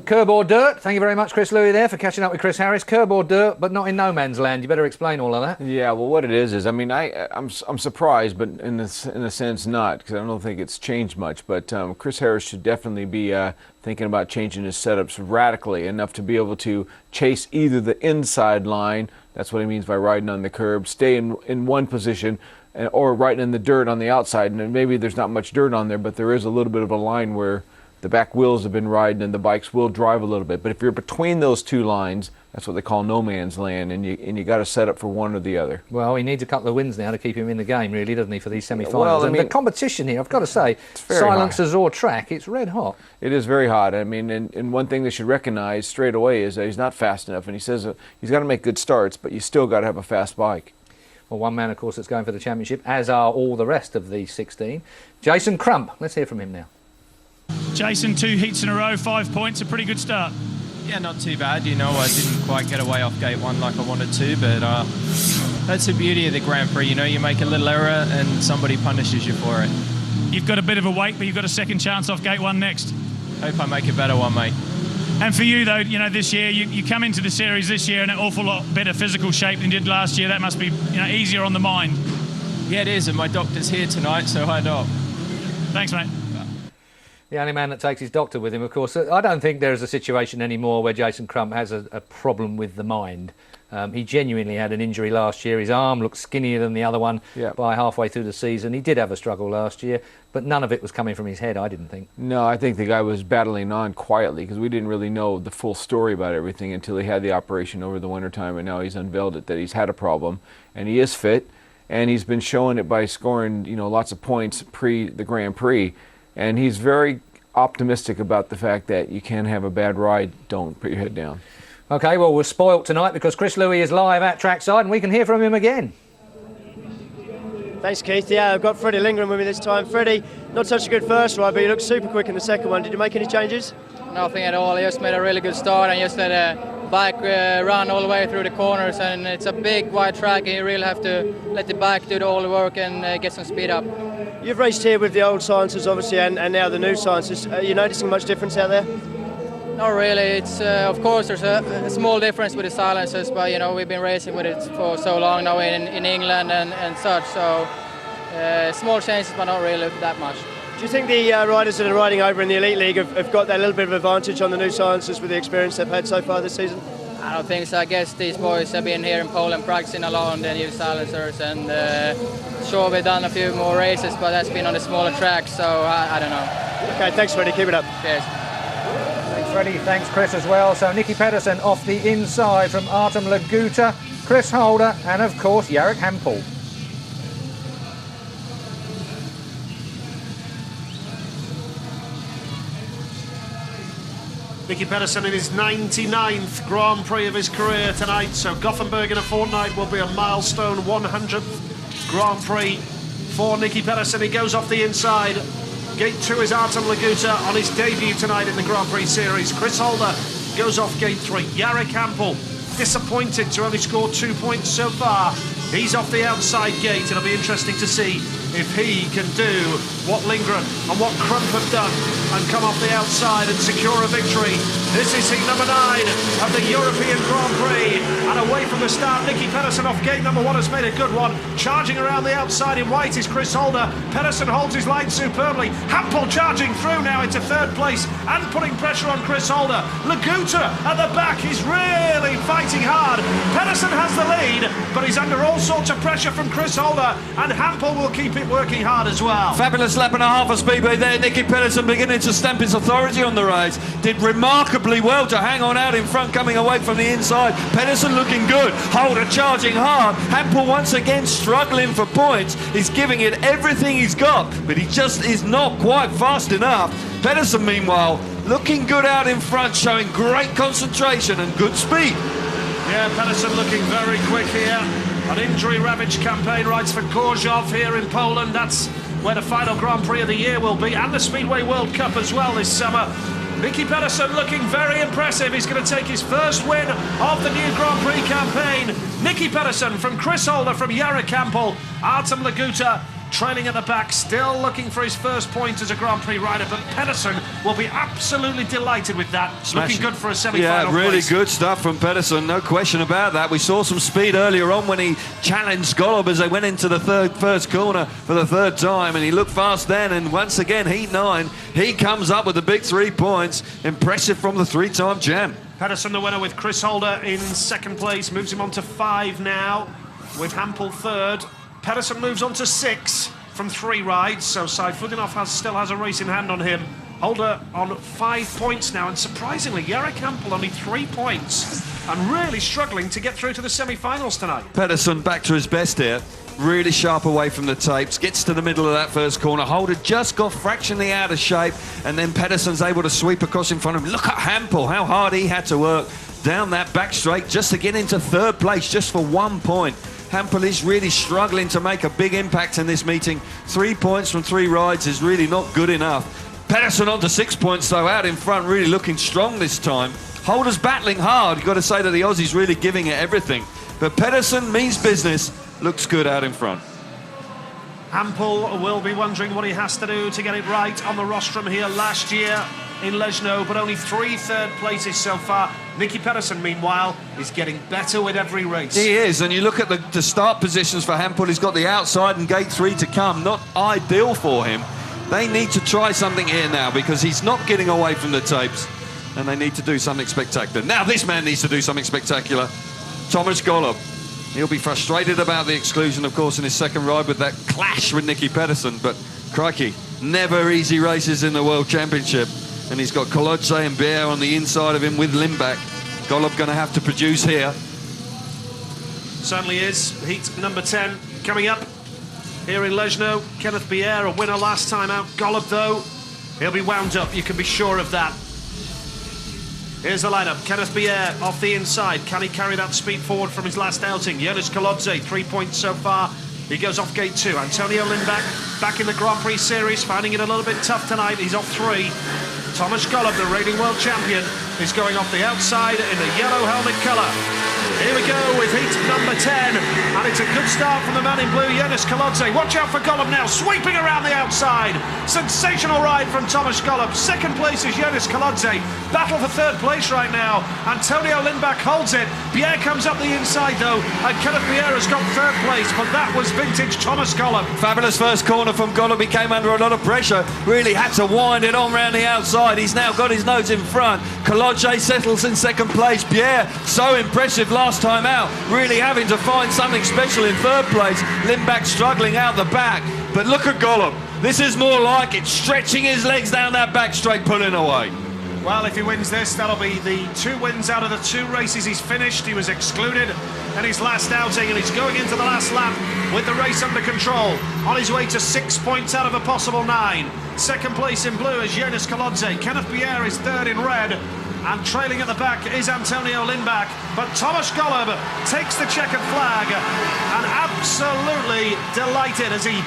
Curb or dirt? Thank you very much, Chris Louis, there for catching up with Chris Harris. Curb or dirt, but not in no man's land. You better explain all of that. Yeah, well, what it is I mean, I'm surprised, but in a sense not, because I don't think it's changed much. But Chris Harris should definitely be thinking about changing his setups radically enough to be able to chase either the inside line, that's what he means by riding on the curb, stay in one position, or riding in the dirt on the outside. And maybe there's not much dirt on there, but there is a little bit of a line where the back wheels have been riding and the bikes will drive a little bit. But if you're between those two lines, that's what they call no man's land, and you got to set up for one or the other. Well, he needs a couple of wins now to keep him in the game, really, doesn't he, for these semi-finals? Well, I and mean, the competition here, I've got to say, silencers or track, it's red hot. It is very hot. I mean, and one thing they should recognize straight away is that he's not fast enough, and he says he's got to make good starts, but you still got to have a fast bike. Well, one man, of course, that's going for the championship, as are all the rest of the 16. Jason Crump, let's hear from him now. Jason, 2 heats in a row, 5 points, a pretty good start. Yeah, not too bad. You know, I didn't quite get away off gate 1 like I wanted to, but that's the beauty of the Grand Prix. You know, you make a little error and somebody punishes you for it. You've got a bit of a wait, but you've got a second chance off gate 1 next. Hope I make a better one, mate. And for you, though, you know, this year, you come into the series this year in an awful lot better physical shape than you did last year. That must be, you know, easier on the mind. Yeah, it is, and my doctor's here tonight, so hi, Doc. Thanks, mate. The only man that takes his doctor with him, of course. I don't think there is a situation anymore where Jason Crump has a problem with the mind. He genuinely had an injury last year. His arm looked skinnier than the other one by halfway through the season. He did have a struggle last year, but none of it was coming from his head, I didn't think. No, I think the guy was battling on quietly because we didn't really know the full story about everything until he had the operation over the wintertime, and now he's unveiled it that he's had a problem, and he is fit, and he's been showing it by scoring, you know, lots of points pre the Grand Prix. And he's very optimistic about the fact that you can have a bad ride. Don't put your head down. OK, well, we're spoilt tonight because Chris Louis is live at trackside and we can hear from him again. Thanks, Keith. Yeah, I've got Freddie Lindgren with me this time. Freddie, not such a good first ride, but you looked super quick in the second one. Did you make any changes? Nothing at all. I just made a really good start and just let a bike run all the way through the corners, and it's a big wide track and you really have to let the bike do all the work and get some speed up. You've raced here with the old silencers obviously and now the new silencers. Are you noticing much difference out there? Not really. It's of course there's a small difference with the silencers, but you know we've been racing with it for so long now in England and such, so small changes but not really that much. Do you think the riders that are riding over in the Elite League have got that little bit of advantage on the new silencers with the experience they've had so far this season? I don't think so. I guess these boys have been here in Poland practicing a lot on the new silencers, and sure we've done a few more races, but that's been on the smaller tracks, so I don't know. Okay, thanks Freddie, keep it up. Cheers. Thanks Freddie, thanks Chris as well. So Nicky Pedersen off the inside from Artem Laguta, Chris Holder and of course Jarek Hampel. Nicky Pedersen in his 99th Grand Prix of his career tonight, so Gothenburg in a fortnight will be a milestone 100th Grand Prix for Nicky Pedersen. He goes off the inside. Gate 2 is Artem Laguta on his debut tonight in the Grand Prix Series. Chris Holder goes off gate 3. Jarek Hampel, disappointed to only score 2 points so far. He's off the outside gate. It'll be interesting to see if he can do what Lindgren and what Crump have done and come off the outside and secure a victory. This is heat number 9 of the European Grand Prix. And away from the start, Nicky Pedersen off gate number 1 has made a good one. Charging around the outside in white is Chris Holder. Pedersen holds his line superbly. Hampel charging through now into 3rd place and putting pressure on Chris Holder. Laguta at the back is really fighting hard. Pedersen has the lead, but he's under all sorts of pressure from Chris Holder, and Hampel will keep it working hard as well. Fabulous lap and a half of speedway there. Nicky Pedersen beginning to stamp his authority on the race. Did remarkably well to hang on out in front, coming away from the inside. Pedersen looking good. Holder charging hard. Hampel once again struggling for points. He's giving it everything he's got, but he just is not quite fast enough. Pedersen, meanwhile, looking good out in front, showing great concentration and good speed. Yeah, Pedersen looking very quick here. An injury-ravaged campaign rides for Gorzów here in Poland. That's where the final Grand Prix of the year will be, and the Speedway World Cup as well this summer. Nicky Pedersen looking very impressive. He's going to take his first win of the new Grand Prix campaign. Nicky Pedersen from Chris Holder, from Jarek Hampel, Artem Laguta trailing at the back, still looking for his first point as a Grand Prix rider, but Pedersen will be absolutely delighted with that. Smashing. Looking good for a semi-final Yeah, really place. good stuff from Pedersen, no question about that. We saw some speed earlier on when he challenged Golob as they went into the first corner for the 3rd time, and he looked fast then, and once again, heat 9, he comes up with the big 3 points. Impressive from the 3-time champ. Pedersen the winner with Chris Holder in 2nd place, moves him on to 5 now, with Hampel 3rd. Pedersen moves on to 6 from 3 rides, so Saifudinov still has a race in hand on him Holder on 5 points now, and surprisingly, Jarek Hampel only 3 points, and really struggling to get through to the semi-finals tonight. Pedersen back to his best here. Really sharp away from the tapes, gets to the middle of that first corner. Holder just got fractionally out of shape, and then Pedersen's able to sweep across in front of him. Look at Hampel, how hard he had to work down that back straight just to get into third place, just for 1 point. Hampel is really struggling to make a big impact in this meeting. 3 points from 3 rides is really not good enough. Pedersen on to 6 points, though, out in front, really looking strong this time. Holder's battling hard. You've got to say that the Aussie's really giving it everything. But Pedersen means business, looks good out in front. Hampel will be wondering what he has to do to get it right on the rostrum here last year in Leszno, but only 3 third places so far. Nicky Pedersen, meanwhile, is getting better with every race. He is, and you look at the start positions for Hampel, he's got the outside and gate 3 to come. Not ideal for him. They need to try something here now because he's not getting away from the tapes, and they need to do something spectacular. Now this man needs to do something spectacular. Tomasz Golob. He'll be frustrated about the exclusion, of course, in his second ride with that clash with Nicky Pedersen, but crikey, never easy races in the World Championship. And he's got Kolodze and Bier on the inside of him with Lindback. Golob going to have to produce here. Certainly is. Heat number 10 coming up here in Leszno. Kenneth Bier, a winner last time out. Golob, though, he'll be wound up, you can be sure of that. Here's the lineup. Kenneth Bier off the inside. Can he carry that speed forward from his last outing? Jonas Kolodze, 3 points so far. He goes off gate 2. Antonio Lindback back in the Grand Prix series, finding it a little bit tough tonight. He's off 3. Tomasz Golob, the reigning world champion, is going off the outside in the yellow helmet colour. Here we go with heat number 10, and it's a good start from the man in blue, Jonas Kolodze. Watch out for Golob now, sweeping around the outside. Sensational ride from Tomasz Golob. Second place is Jonas Kolodze. Battle for third place right now. Antonio Lindback holds it. Bier comes up the inside though, and Kenneth Bier has got third place, but that was vintage Tomasz Golob. Fabulous first corner from Golob. He came under a lot of pressure, really had to wind it on round the outside. He's now got his nose in front. Kolodze settles in second place. Bier, so impressive last time out, really having to find something special in third place. Lindback struggling out the back, but look at Golob. This is more like it, stretching his legs down that back straight, pulling away. Well, if he wins this, that'll be the 2 wins out of the 2 races he's finished. He was excluded in his last outing, and he's going into the last lap with the race under control. On his way to 6 points out of a possible 9. Second place in blue is Jonas Kolodze. Kenneth Bier is third in red. And trailing at the back is Antonio Lindback. But Tomasz Golob takes the checkered flag, and absolutely delighted as he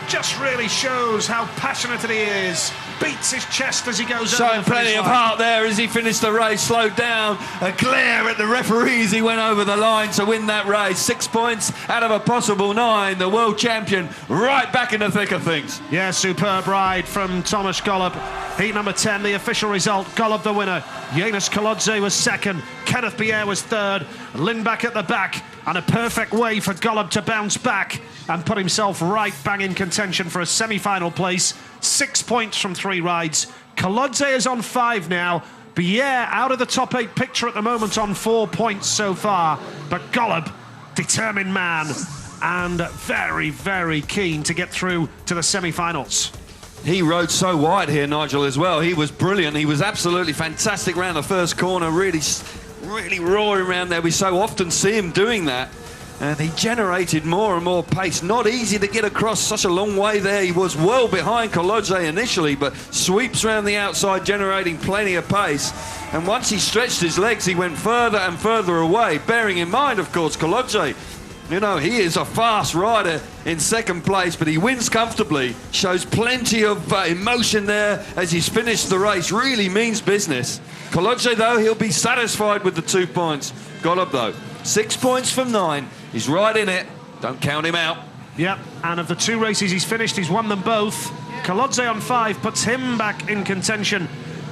just really shows how passionate he is. Beats his chest as he goes over. Showing plenty of heart there as he finished the race, slowed down, a glare at the referees. He went over the line to win that race. 6 points out of a possible 9. The world champion right back in the thick of things. Yeah, superb ride from Tomasz Golob. Heat number 10, the official result. Golob the winner. Jonas Kolodze was second. Kenneth Bier was third. Lindback at the back. And a perfect way for Golob to bounce back and put himself right bang in contention for a semi-final place. 6 points from 3 rides. Kolodze is on 5 now. Bier out of the top 8 picture at the moment on 4 points so far. But Golob, determined man, and very, very keen to get through to the semi-finals. He rode so wide here, Nigel, as well. He was brilliant. He was absolutely fantastic around the first corner, really roaring around there. We so often see him doing that. And he generated more and more pace. Not easy to get across such a long way there. He was well behind Kolodze initially, but sweeps around the outside, generating plenty of pace. And once he stretched his legs, he went further and further away, bearing in mind, of course, Kolodze, you know, he is a fast rider in second place, but he wins comfortably, shows plenty of emotion there as he's finished the race, really means business. Kolodze, though, he'll be satisfied with the 2 points. Golob, though, 6 points from 9. He's right in it. Don't count him out. Yep, and of the 2 races he's finished, he's won them both. Kolodze on 5 puts him back in contention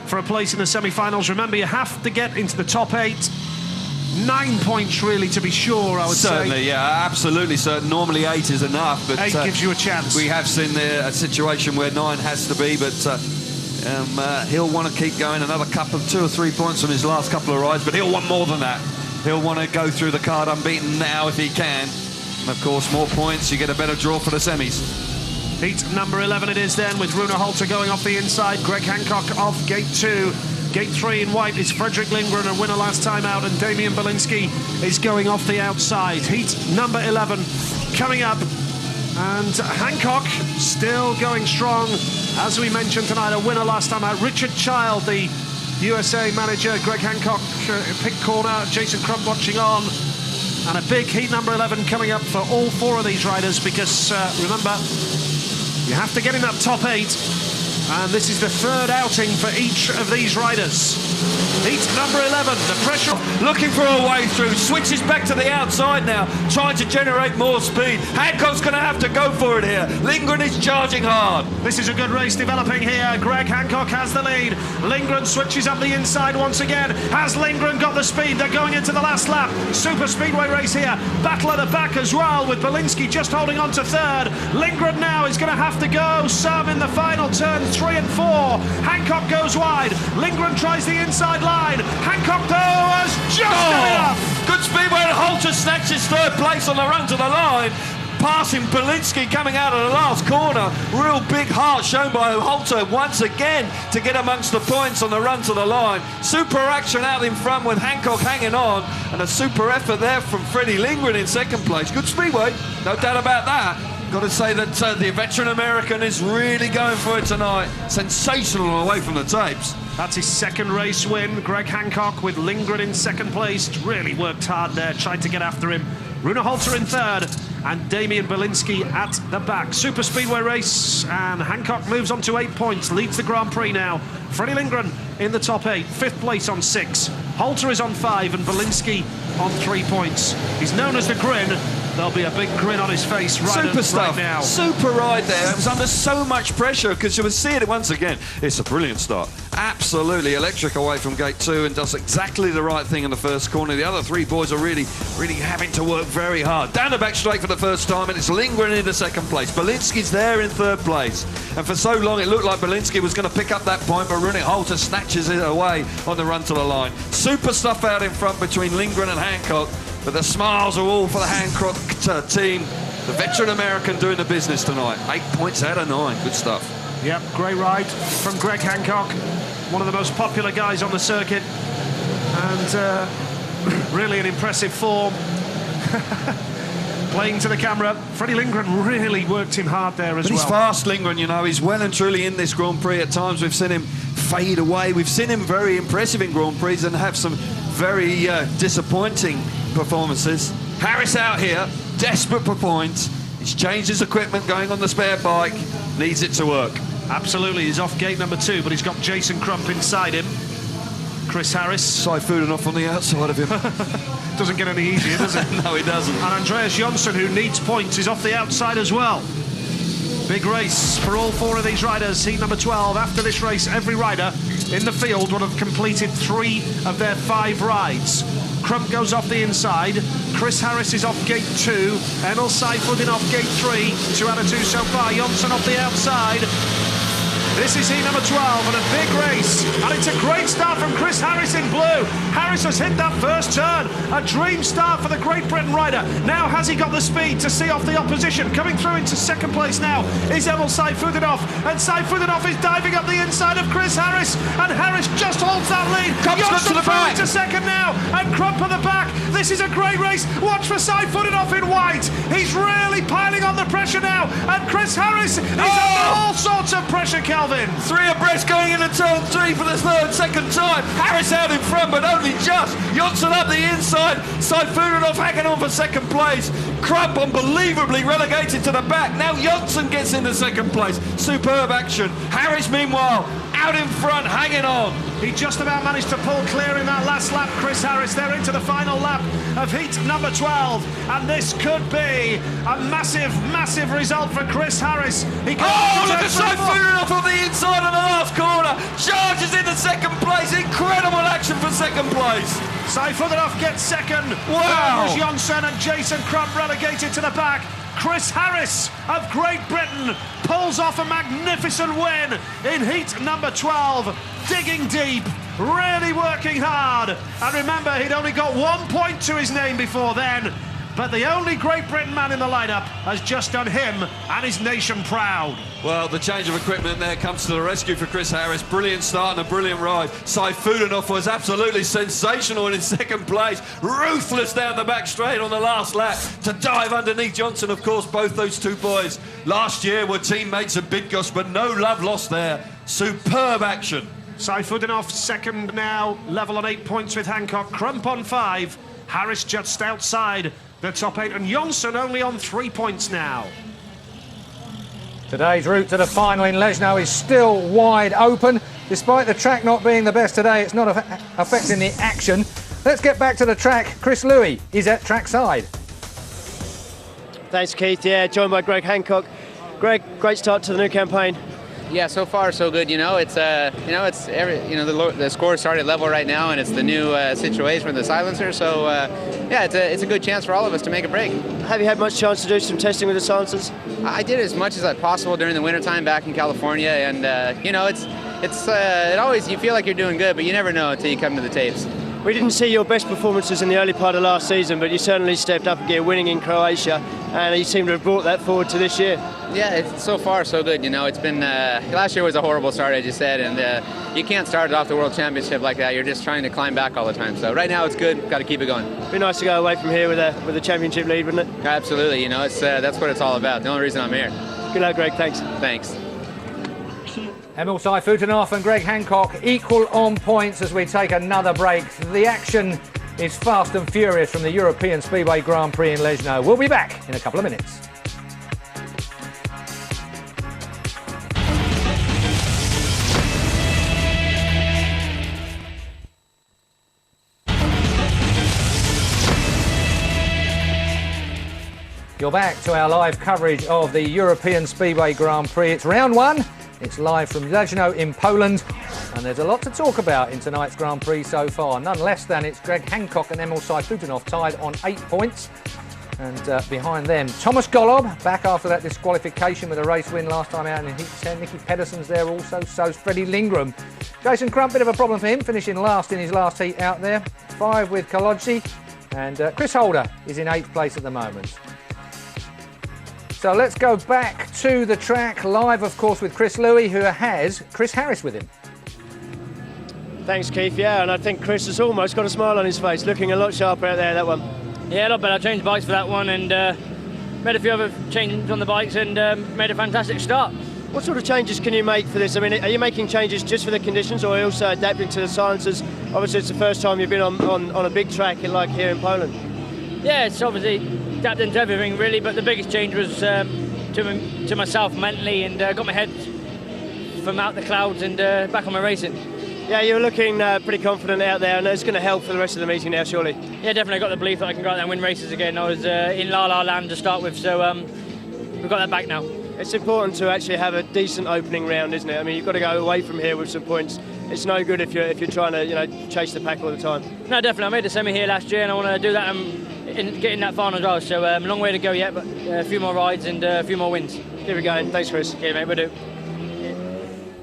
for a place in the semi-finals. Remember, you have to get into the top 8. 9 points, really, to be sure, I would say. Certainly, yeah, absolutely certain. Normally 8 is enough, but 8 gives you a chance. We have seen a situation where 9 has to be, but he'll want to keep going another couple of 2 or 3 points from his last couple of rides, but he'll want more than that. He'll want to go through the card unbeaten now if he can. And of course, more points, you get a better draw for the semis. Heat number 11 it is then, with Rune Holter going off the inside, Greg Hancock off gate 2. Gate 3 in white is Fredrik Lindgren, a winner last time out, and Damian Bielinski is going off the outside. Heat number 11 coming up, and Hancock still going strong. As we mentioned tonight, a winner last time out. Richard Child, the USA manager, Greg Hancock, pick corner, Jason Crump watching on. And a big heat number 11 coming up for all 4 of these riders, because remember, you have to get in that top 8. And this is the 3rd outing for each of these riders. Heat number 11, the pressure. Looking for a way through, switches back to the outside now, trying to generate more speed. Hancock's going to have to go for it here. Lindgren is charging hard. This is a good race developing here. Greg Hancock has the lead. Lindgren switches up the inside once again. Has Lindgren got the speed? They're going into the last lap. Super speedway race here. Battle at the back as well, with Bielinski just holding on to 3rd. Lindgren now is going to have to go some in the final turn 3 and 4. Hancock goes wide. Lindgren tries the inside line. Hancock, though, has just done enough. Good speedway, and Holter snatches 3rd place on the run to the line. Passing Bielinski coming out of the last corner. Real big heart shown by Holter once again to get amongst the points on the run to the line. Super action out in front with Hancock hanging on, and a super effort there from Freddie Lindgren in 2nd place. Good speedway, no doubt about that. Got to say that the veteran American is really going for it tonight. Sensational away from the tapes. That's his 2nd race win. Greg Hancock with Lindgren in 2nd place. Really worked hard there, tried to get after him. Rune Holter in 3rd, and Damian Bielinski at the back. Super speedway race, and Hancock moves on to 8 points, leads the Grand Prix now. Freddie Lindgren in the top 8, 5th place on 6. Holter is on 5, and Bielinski on 3 points. He's known as the Grin. There'll be a big grin on his face right now. Super ride there. It was under so much pressure, because you will see it once again. It's a brilliant start. Absolutely electric away from gate 2, and does exactly the right thing in the first corner. The other 3 boys are really having to work very hard. Down the back straight for the first time, and it's Lindgren into 2nd place. Bielinski's there in 3rd place. And for so long, it looked like Bielinski was going to pick up that point, but Rune Holter snatches it away on the run to the line. Super stuff out in front between Lindgren and Hancock. But the smiles are all for the Hancock team. The veteran American doing the business tonight. 8 points out of 9. Good stuff. Yep, great ride from Greg Hancock. One of the most popular guys on the circuit. And really an impressive form. Playing to the camera. Freddie Lindgren really worked him hard there as well. He's fast, Lindgren, you know. He's well and truly in this Grand Prix. At times we've seen him fade away. We've seen him very impressive in Grand Prix and have some very disappointing performances. Harris out here, desperate for points. He's changed his equipment, going on the spare bike, needs it to work. Absolutely, he's off gate number 2, but he's got Jason Crump inside him. Chris Harris. Side-footed off on the outside of him. Doesn't get any easier, does it? No, he doesn't. And Andreas Jonsson, who needs points, is off the outside as well. Big race for all 4 of these riders. Heat number 12. After this race, every rider in the field will have completed 3 of their 5 rides. Crump goes off the inside. Chris Harris is off gate 2. Emil Seifuddin off gate 3. 2 out of 2 so far. Jonsson off the outside. This is heat number 12 and a big race. And it's a great start from Chris Harris in blue. Harris has hit that first turn. A dream start for the Great Britain rider. Now has he got the speed to see off the opposition? Coming through into 2nd place now is Emil Seifuddinov. And Seifuddinov is diving up the inside of Chris Harris. And Harris just holds that lead. Jonsson through into 2nd now. And Crump at the back. This is a great race. Watch for Seifuddinov in white. He's really piling on the pressure now. And Chris Harris is under all sorts of pressure, Calvin. 3 abreast going into turn 3 for the second time. Harris out in front, but only just. Jonsson up the inside. Seifuddinov hanging on for 2nd place. Crump unbelievably relegated to the back. Now Jonsson gets into 2nd place. Superb action. Harris, meanwhile, out in front, hanging on. He just about managed to pull clear in that last lap, Chris Harris. They're into the final lap of heat number 12. And this could be a massive, massive result for Chris Harris. He look at Seifuddinov on the inside of the last corner. Charges into 2nd place. Incredible action for 2nd place. Seifuddinov gets 2nd. Wow. Jonsson and Jason Crump relegated to the back. Chris Harris of Great Britain pulls off a magnificent win in heat number 12. Digging deep, really working hard. And remember, he'd only got 1 point to his name before then. but the only Great Britain man in the lineup has just done him and his nation proud. Well, the change of equipment there comes to the rescue for Chris Harris. Brilliant start and a brilliant ride. Saifudanov was absolutely sensational and in second place. Ruthless down the back straight on the last lap to dive underneath Johnson. Of course, both those two boys last year were teammates of Bidgosh, but no love lost there. Superb action. Saifudanov second now, level on 8 points with Hancock. Crump on 5. Harris just outside the top 8, and Johnson only on 3 points now. Today's route to the final in Leszno is still wide open. Despite the track not being the best today, it's not affecting the action. Let's get back to the track. Chris Louis is at trackside. Thanks, Keith. Yeah, joined by Greg Hancock. Greg, great start to the new campaign. Yeah, so far so good. The score started level right now, and it's the new situation with the silencer. So yeah, it's a good chance for all of us to make a break. Have you had much chance to do some testing with the silencers? I did as much as possible during the wintertime back in California, and it always, you feel like you're doing good, but you never know until you come to the tapes. We didn't see your best performances in the early part of last season, but you certainly stepped up again, winning in Croatia, and you seem to have brought that forward to this year. Yeah, it's so far so good. It's been last year was a horrible start, as you said, and you can't start it off the World Championship like that. You're just trying to climb back all the time. So right now it's good. Got to keep it going. Be nice to go away from here with a championship lead, wouldn't it? Absolutely. It's that's what it's all about. The only reason I'm here. Good luck, Greg. Thanks. Thanks. Emil Saifudanov and Greg Hancock equal on points as we take another break. The action is fast and furious from the European Speedway Grand Prix in Leszno. We'll be back in a couple of minutes. You're back to our live coverage of the European Speedway Grand Prix. It's round one. It's live from Leszno in Poland, and there's a lot to talk about in tonight's Grand Prix so far. None less than it's Greg Hancock and Emil Saifudanov tied on 8 points. And behind them, Thomas Golob, back after that disqualification with a race win last time out in Heat 10. Nicky Pedersen's there also, so's Freddie Lindgren. Jason Crump, bit of a problem for him, finishing last in his last heat out there. 5 with Kolodzi, and Chris Holder is in 8th place at the moment. So let's go back to the track, live of course with Chris Louis, who has Chris Harris with him. Thanks, Keith. Yeah, and I think Chris has almost got a smile on his face, looking a lot sharper out there, that one. Yeah, a lot better. I changed bikes for that one and made a few other changes on the bikes and made a fantastic start. What sort of changes can you make for this? I mean, are you making changes just for the conditions, or are you also adapting to the silencers? Obviously, it's the first time you've been on a big track like here in Poland. Yeah, it's obviously adapting to everything really, but the biggest change was to myself mentally, and got my head from out the clouds and back on my racing. Yeah, you're looking pretty confident out there, and it's going to help for the rest of the meeting now, surely. Yeah, definitely. I got the belief that I can go out there and win races again. I was in La La Land to start with, so we've got that back now. It's important to actually have a decent opening round, isn't it? I mean, you've got to go away from here with some points. It's no good if you're trying to chase the pack all the time. No, definitely. I made the semi here last year, and I want to do that and get in that final as well. So a long way to go yet, but a few more rides and a few more wins. Here we go. Thanks, Chris. Yeah, mate, we'll do.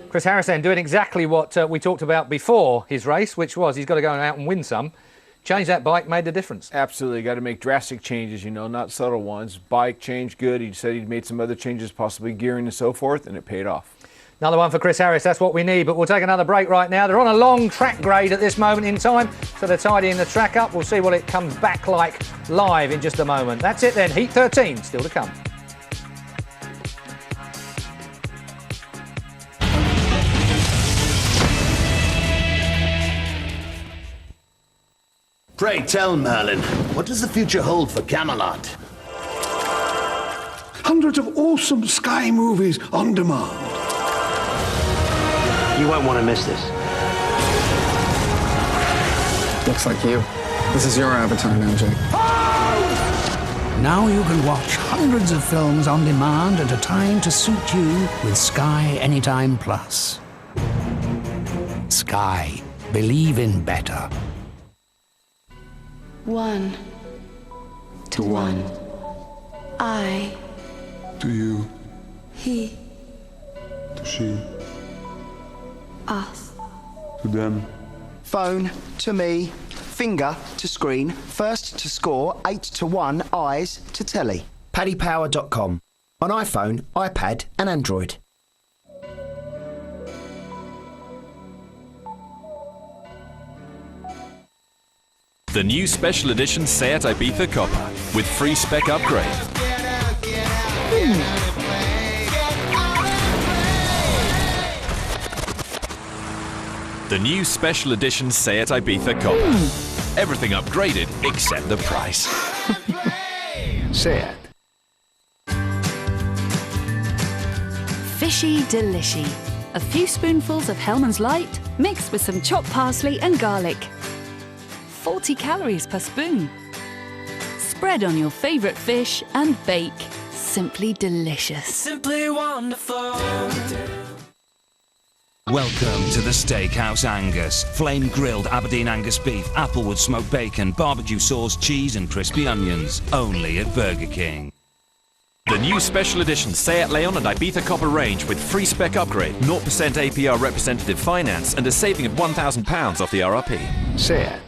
Chris Harris then doing exactly what we talked about before his race, which was he's got to go out and win some. Change that bike made the difference. Absolutely. Got to make drastic changes, not subtle ones. Bike change, good. He said he'd made some other changes, possibly gearing and so forth, and it paid off. Another one for Chris Harris, that's what we need, but we'll take another break right now. They're on a long track grade at this moment in time, so they're tidying the track up. We'll see what it comes back like live in just a moment. That's it then, Heat 13 still to come. Pray tell, Merlin, what does the future hold for Camelot? Hundreds of awesome Sky movies on demand. You won't want to miss this. Looks like you. This is your avatar now, Jake. Now you can watch hundreds of films on demand at a time to suit you with Sky Anytime Plus. Sky. Believe in better. 1 to 1. I. To you. He. To she. Us. To them. Phone to me. finger to screen, first to score, 8-1, eyes to telly. PaddyPower.com. On iPhone, iPad and Android. The new special edition Seat Ibiza Copper with free spec upgrade. The new special edition Seat Ibiza Copper. Everything upgraded except the price. Seat. Fishy delishy. A few spoonfuls of Hellman's Light mixed with some chopped parsley and garlic. 40 calories per spoon. Spread on your favourite fish and bake. Simply delicious. Simply wonderful. Welcome to the Steakhouse Angus. Flame grilled Aberdeen Angus beef, applewood smoked bacon, barbecue sauce, cheese and crispy onions. Only at Burger King. The new special edition Seat Leon and Ibiza Copper range with free spec upgrade, 0% APR representative finance and a saving of £1,000 off the RRP. Seat.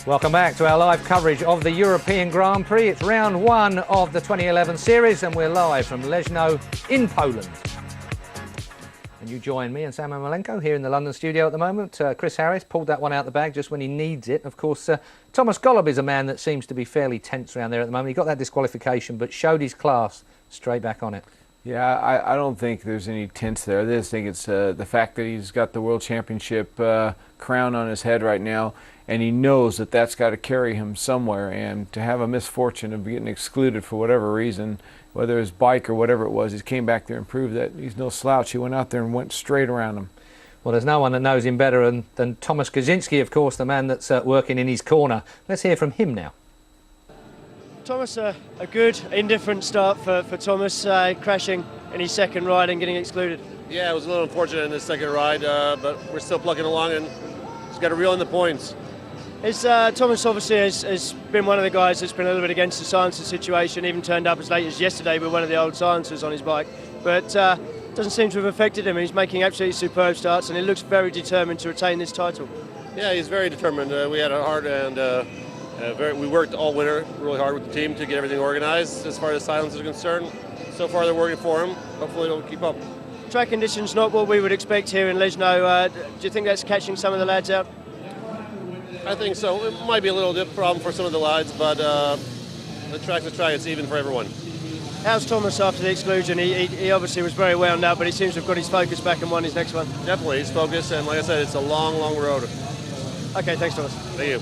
Welcome back to our live coverage of the European Grand Prix. It's round 1 of the 2011 series and we're live from Leszno in Poland. And you join me and Sam Malenko here in the London studio at the moment. Chris Harris pulled that one out the bag just when he needs it. Of course, Thomas Golub is a man that seems to be fairly tense around there at the moment. He got that disqualification but showed his class straight back on it. Yeah, I don't think there's any tense there. I just think it's the fact that he's got the World Championship crown on his head right now, and he knows that that's got to carry him somewhere, and to have a misfortune of getting excluded for whatever reason, whether his bike or whatever it was, he came back there and proved that he's no slouch. He went out there and went straight around him. Well, there's no one that knows him better than Thomas Kaczynski, of course, the man that's working in his corner. Let's hear from him now. Thomas, a good, indifferent start for Thomas, crashing in his second ride and getting excluded. Yeah, it was a little unfortunate in the second ride, but we're still plugging along and just got to reel in the points. Thomas obviously has been one of the guys that's been a little bit against the silencer situation, even turned up as late as yesterday with one of the old silencers on his bike, but doesn't seem to have affected him. He's making absolutely superb starts and he looks very determined to retain this title. Yeah, he's very determined. We had a hard and we worked all winter really hard with the team to get everything organized as far as silence is concerned. So far they're working for him. Hopefully they'll keep up. Track conditions not what we would expect here in Leszno. Do you think that's catching some of the lads out? I think so. It might be a little problem for some of the lads, but the track's a track. It's even for everyone. How's Thomas after the exclusion? He obviously was very wound up, but he seems to have got his focus back and won his next one. Definitely, he's focused, and like I said, it's a long, long road. Okay, thanks, Thomas. Thank you.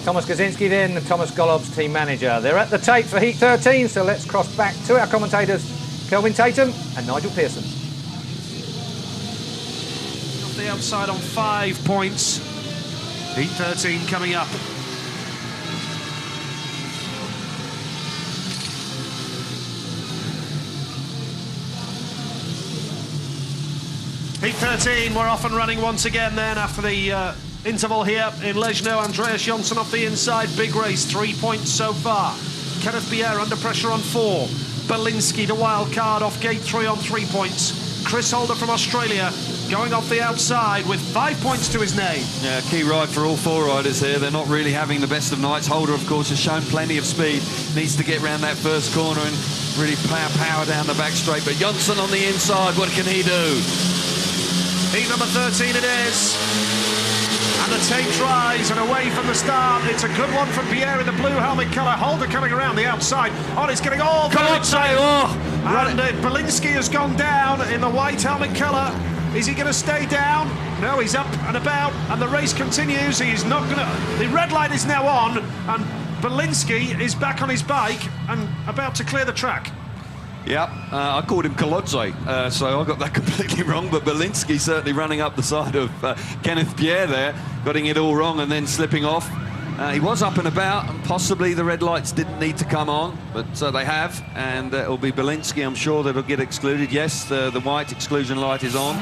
Thomas Kaczynski then, Thomas Golub's team manager. They're at the tape for Heat 13, so let's cross back to our commentators, Kelvin Tatum and Nigel Pearson. Off the outside on 5 points. Heat 13 coming up. Heat 13, we're off and running once again then after the interval here in Leszno. Andreas Jonsson off the inside, big race, 3 points so far. Kenneth Pierre under pressure on 4. Belinsky, the wild card, off gate 3 on 3 points. Chris Holder from Australia going off the outside with 5 points to his name. Yeah, key ride for all 4 riders here. They're not really having the best of nights. Holder, of course, has shown plenty of speed. Needs to get round that first corner and really power down the back straight. But Jonsson on the inside, what can he do? Heat number 13 it is. And the tape tries and away from the start. It's a good one from Pierre in the blue helmet colour. Holder coming around the outside. Oh, he's getting all very tight. And Belinsky has gone down in the white helmet colour. Is he going to stay down? No, he's up and about, and the race continues. He's not going to. The red light is now on, and Belinsky is back on his bike and about to clear the track. Yep, I called him Kolodze, so I got that completely wrong, but Belinsky certainly running up the side of Kenneth Pierre there, getting it all wrong and then slipping off. He was up and about, and possibly the red lights didn't need to come on, but they have, and it'll be Belinsky, I'm sure, that'll get excluded. Yes, the white exclusion light is on.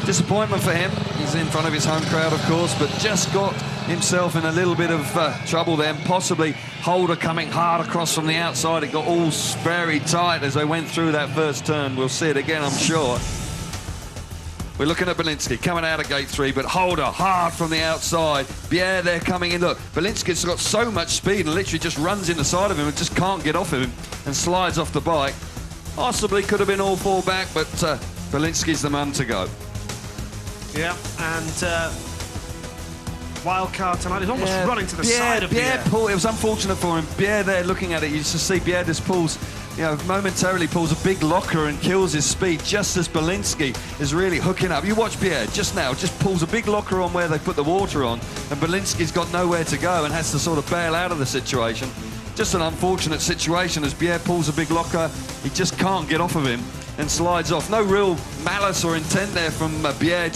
Disappointment for him. He's in front of his home crowd, of course, but just got himself in a little bit of trouble then. Possibly Holder coming hard across from the outside. It got all very tight as they went through that first turn. We'll see it again, I'm sure. We're looking at Belinsky coming out of gate 3, but Holder hard from the outside. Bier there coming in. Look, Belinsky's got so much speed and literally just runs in the side of him and just can't get off of him and slides off the bike. Possibly could have been all 4 back, but Belinsky's the man to go. Yeah, and wild card tonight. He's almost running to the side of Bier. It was unfortunate for him. Bier there looking at it, you just see Bier just pulls, momentarily pulls a big locker and kills his speed just as Belinsky is really hooking up. You watch Bier just now, just pulls a big locker on where they put the water on, and Belinsky's got nowhere to go and has to sort of bail out of the situation. Just an unfortunate situation as Bier pulls a big locker. He just can't get off of him and slides off. No real malice or intent there from Bier.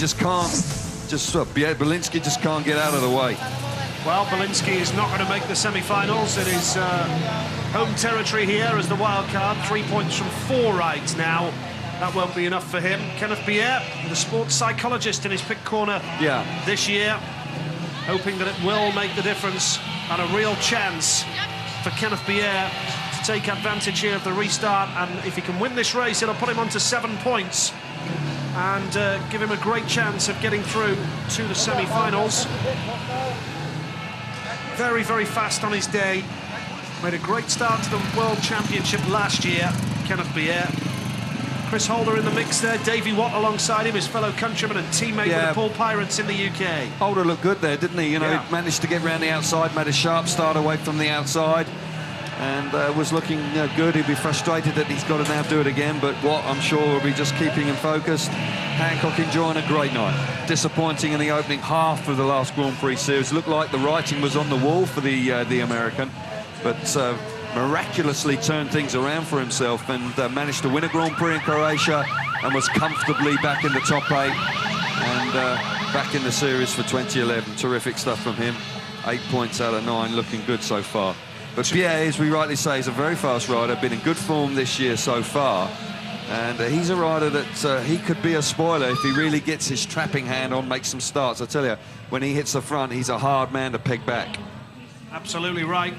Belinsky just can't get out of the way. Well, Belinsky is not going to make the semi-finals. It is home territory here as the wild card. 3 points from 4 rides now. That won't be enough for him. Kenneth Bier, the sports psychologist in his pit corner this year, hoping that it will make the difference and a real chance for Kenneth Bier to take advantage here of the restart, and if he can win this race, it'll put him on to 7 points and give him a great chance of getting through to the semi-finals. Very, very fast on his day. Made a great start to the World Championship last year, Kenneth Bier. Chris Holder in the mix there, Davey Watt alongside him, his fellow countryman and teammate with the Paul Pirates in the UK. Holder looked good there, didn't he? He managed to get round the outside, made a sharp start away from the outside, and was looking good. He'd be frustrated that he's got to now do it again, but Watt, I'm sure, will be just keeping him focused. Hancock enjoying a great night. Disappointing in the opening half of the last Grand Prix series. Looked like the writing was on the wall for the American, but miraculously turned things around for himself and managed to win a Grand Prix in Croatia and was comfortably back in the top 8 and back in the series for 2011. Terrific stuff from him. 8 points out of 9, looking good so far. But Bier, as we rightly say, is a very fast rider, been in good form this year so far, and he's a rider that he could be a spoiler if he really gets his trapping hand on, makes some starts. I tell you, when he hits the front, he's a hard man to peg back. Absolutely right.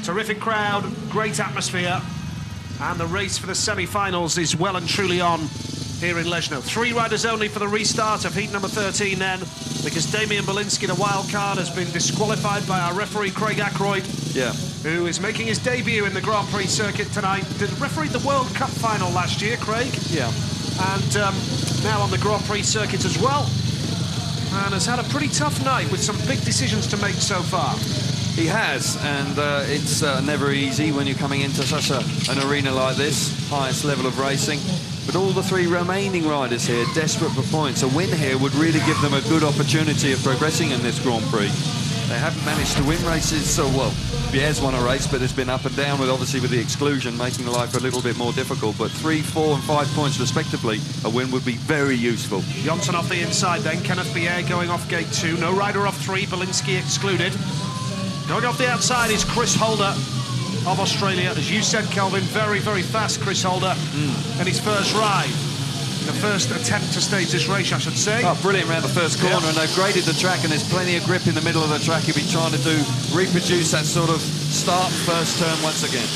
Terrific crowd, great atmosphere, and the race for the semi-finals is well and truly on here in Leszno. 3 riders only for the restart of heat number 13 then, because Damian Belinsky, the wild card, has been disqualified by our referee Craig Ackroyd, who is making his debut in the Grand Prix circuit tonight. Did referee the World Cup final last year, Craig? Yeah. And now on the Grand Prix circuit as well, and has had a pretty tough night with some big decisions to make so far. He has, and it's never easy when you're coming into such an arena like this, highest level of racing. But all the 3 remaining riders here, desperate for points. A win here would really give them a good opportunity of progressing in this Grand Prix. They haven't managed to win races, so well, Bier's won a race, but it's been up and down with obviously with the exclusion, making life a little bit more difficult. But 3, 4 and 5 points respectively, a win would be very useful. Johnson off the inside then, Kenneth Bier going off gate 2, no rider off 3, Belinsky excluded. Going off the outside is Chris Holder of Australia. As you said, Kelvin, very, very fast Chris Holder in his first ride. The first attempt to stage this race, I should say. Oh, brilliant around the first corner, and they've graded the track, and there's plenty of grip in the middle of the track. He'll be trying to reproduce that sort of start first turn once again.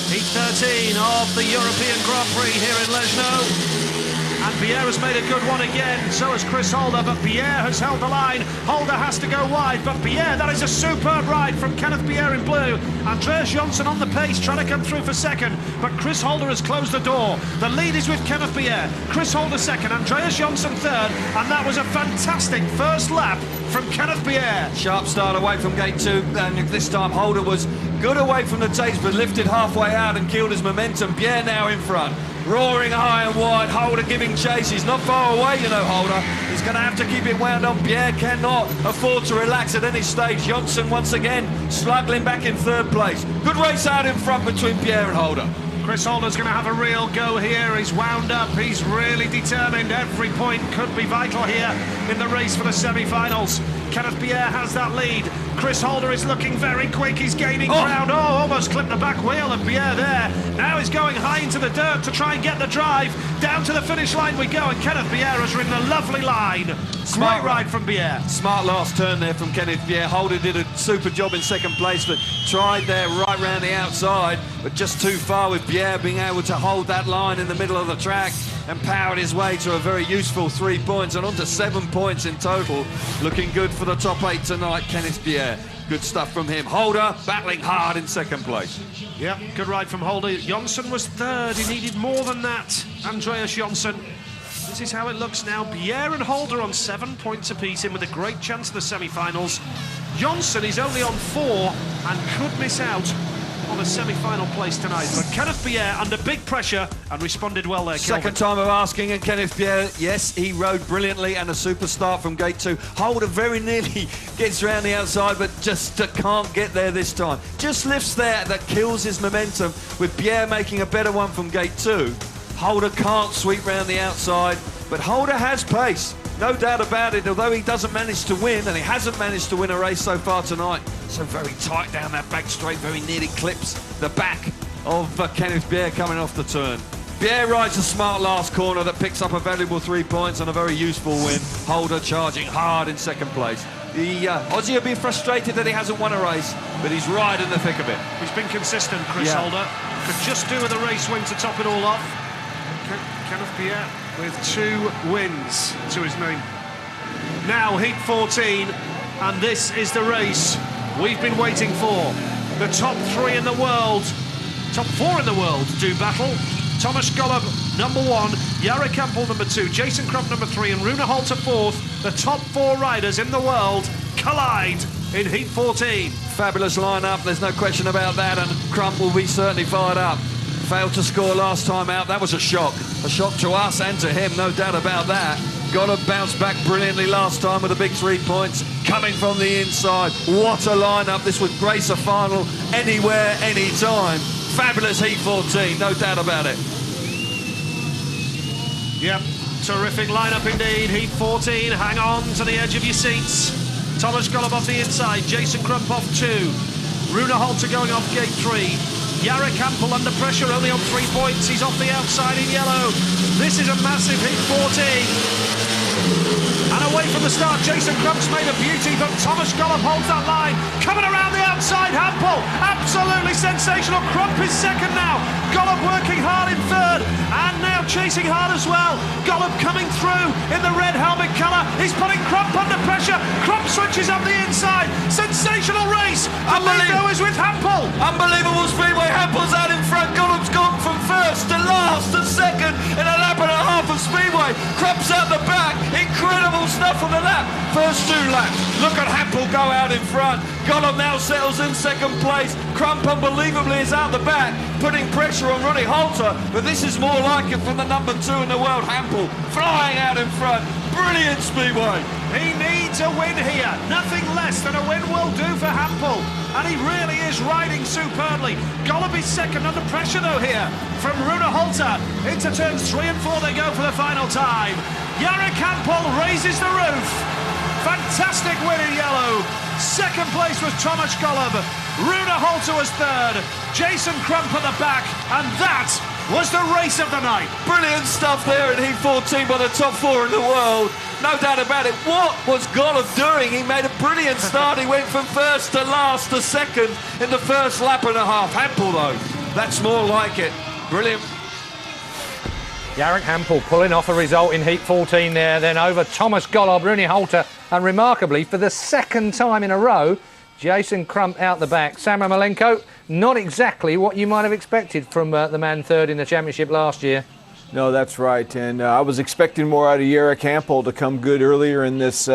Heat 13 of the European Grand Prix here in Leszno. And Bier has made a good one again, so has Chris Holder, but Bier has held the line. Holder has to go wide, but Bier, that is a superb ride from Kenneth Bier in blue. Andreas Johnson on the pace, trying to come through for second, but Chris Holder has closed the door. The lead is with Kenneth Bier, Chris Holder second, Andreas Johnson third, and that was a fantastic first lap from Kenneth Bier. Sharp start away from gate 2, and this time Holder was good away from the tapes, but lifted halfway out and killed his momentum. Bier now in front. Roaring high and wide, Holder giving chase. He's not far away, you know, Holder. He's going to have to keep it wound on. Bier cannot afford to relax at any stage. Johnson once again struggling back in 3rd place. Good race out in front between Bier and Holder. Chris Holder's going to have a real go here. He's wound up, he's really determined. Every point could be vital here in the race for the semi-finals. Kenneth Bier has that lead. Chris Holder is looking very quick. He's gaining ground. Oh, almost clipped the back wheel of Bier there. Now he's going high into the dirt to try and get the drive. Down to the finish line we go, and Kenneth Bier has ridden a lovely line. Great ride from Bier. Smart last turn there from Kenneth Bier. Holder did a super job in second place, but tried there right round the outside, but just too far with Bier being able to hold that line in the middle of the track and powered his way to a very useful 3 points and on to 7 points in total. Looking good for the top 8 tonight, Kenneth Bier. Good stuff from him. Holder battling hard in second place. Yeah, good ride from Holder. Jonsson was third. He needed more than that. Andreas Jonsson. This is how it looks now. Bier and Holder on 7 points apiece, in with a great chance of the semi-finals. Jonsson is only on 4 and could miss out on a semi-final place tonight. But Kenneth Bier under big pressure and responded well there. Second time of asking, and Kenneth Bier, yes, he rode brilliantly and a super start from gate 2. Holder very nearly gets around the outside, but just can't get there this time. Just lifts there, that kills his momentum, with Bier making a better one from gate 2. Holder can't sweep round the outside, but Holder has pace. No doubt about it, although he doesn't manage to win, and he hasn't managed to win a race so far tonight. So very tight down that back straight, very nearly clips the back of Kenneth Bier coming off the turn. Bier rides a smart last corner that picks up a valuable 3 points and a very useful win. Holder charging hard in second place. The Aussie will be frustrated that he hasn't won a race, but he's right in the thick of it. He's been consistent, Chris Holder. Could just do with a race win to top it all off. Kenneth Bier with 2 wins to his name. Now heat 14, and this is the race we've been waiting for. The top 3 in the world, top 4 in the world do battle. Thomas Golub, number 1, Jari Campbell, number 2, Jason Crump, number 3, and Rune Holter, 4th. The top 4 riders in the world collide in heat 14. Fabulous lineup, there's no question about that, and Crump will be certainly fired up. Failed to score last time out. That was a shock to us and to him, no doubt about that. Got to bounce back brilliantly last time with a big 3 points coming from the inside. What a lineup. This would grace a final anywhere, anytime. Fabulous heat 14, no doubt about it. Yep, terrific lineup indeed. Heat 14, hang on to the edge of your seats. Thomas Golub off the inside, Jason Crump off 2. Rune Holter going off gate 3. Jari Campbell under pressure, only on 3 points. He's off the outside in yellow. This is a massive heat 14. And away from the start, Jason Crump's made a beauty, but Thomas Golub holds that line. Coming around the outside, Hampel, absolutely sensational. Crump is second now. Golub working hard in third, and now chasing hard as well. Golub coming through in the red helmet colour. He's putting Crump under pressure. Crump switches up the inside. Sensational race. The lead though is with Hampel. Unbelievable speedway. Hampel's out in front. Golub's gone from first to last to second in a lap and a half of speedway. Crump's out the back. Incredible stuff on the lap. First 2 laps. Look at Hampel go out in front. Golub now settles in second place. Crump unbelievably is out the back, putting pressure on Ronnie Holter, but this is more like it from the number 2 in the world, Hampel, flying out in front. Brilliant speedway. He needs a win here. Nothing less than a win will do for Hampel. And he really is riding superbly. Golub is second under pressure though here. From Rune Holter into turns 3 and 4 they go for the final time. Jari Campbell raises the roof. Fantastic win in yellow. Second place was Thomas Golub. Rune Holter was third. Jason Crump at the back. And that was the race of the night. Brilliant stuff there in heat 14 by the top 4 in the world. No doubt about it. What was Golub doing? He made a brilliant start. He went from first to last to second in the first lap and a half. Hampel, though, that's more like it. Brilliant. Jarek Hampel pulling off a result in heat 14 there, then over Thomas Golub, Rune Holter, and remarkably, for the second time in a row, Jason Crump out the back. Samra Malenko, not exactly what you might have expected from the man third in the championship last year. No, that's right. And I was expecting more out of Jarek Hampel to come good earlier in this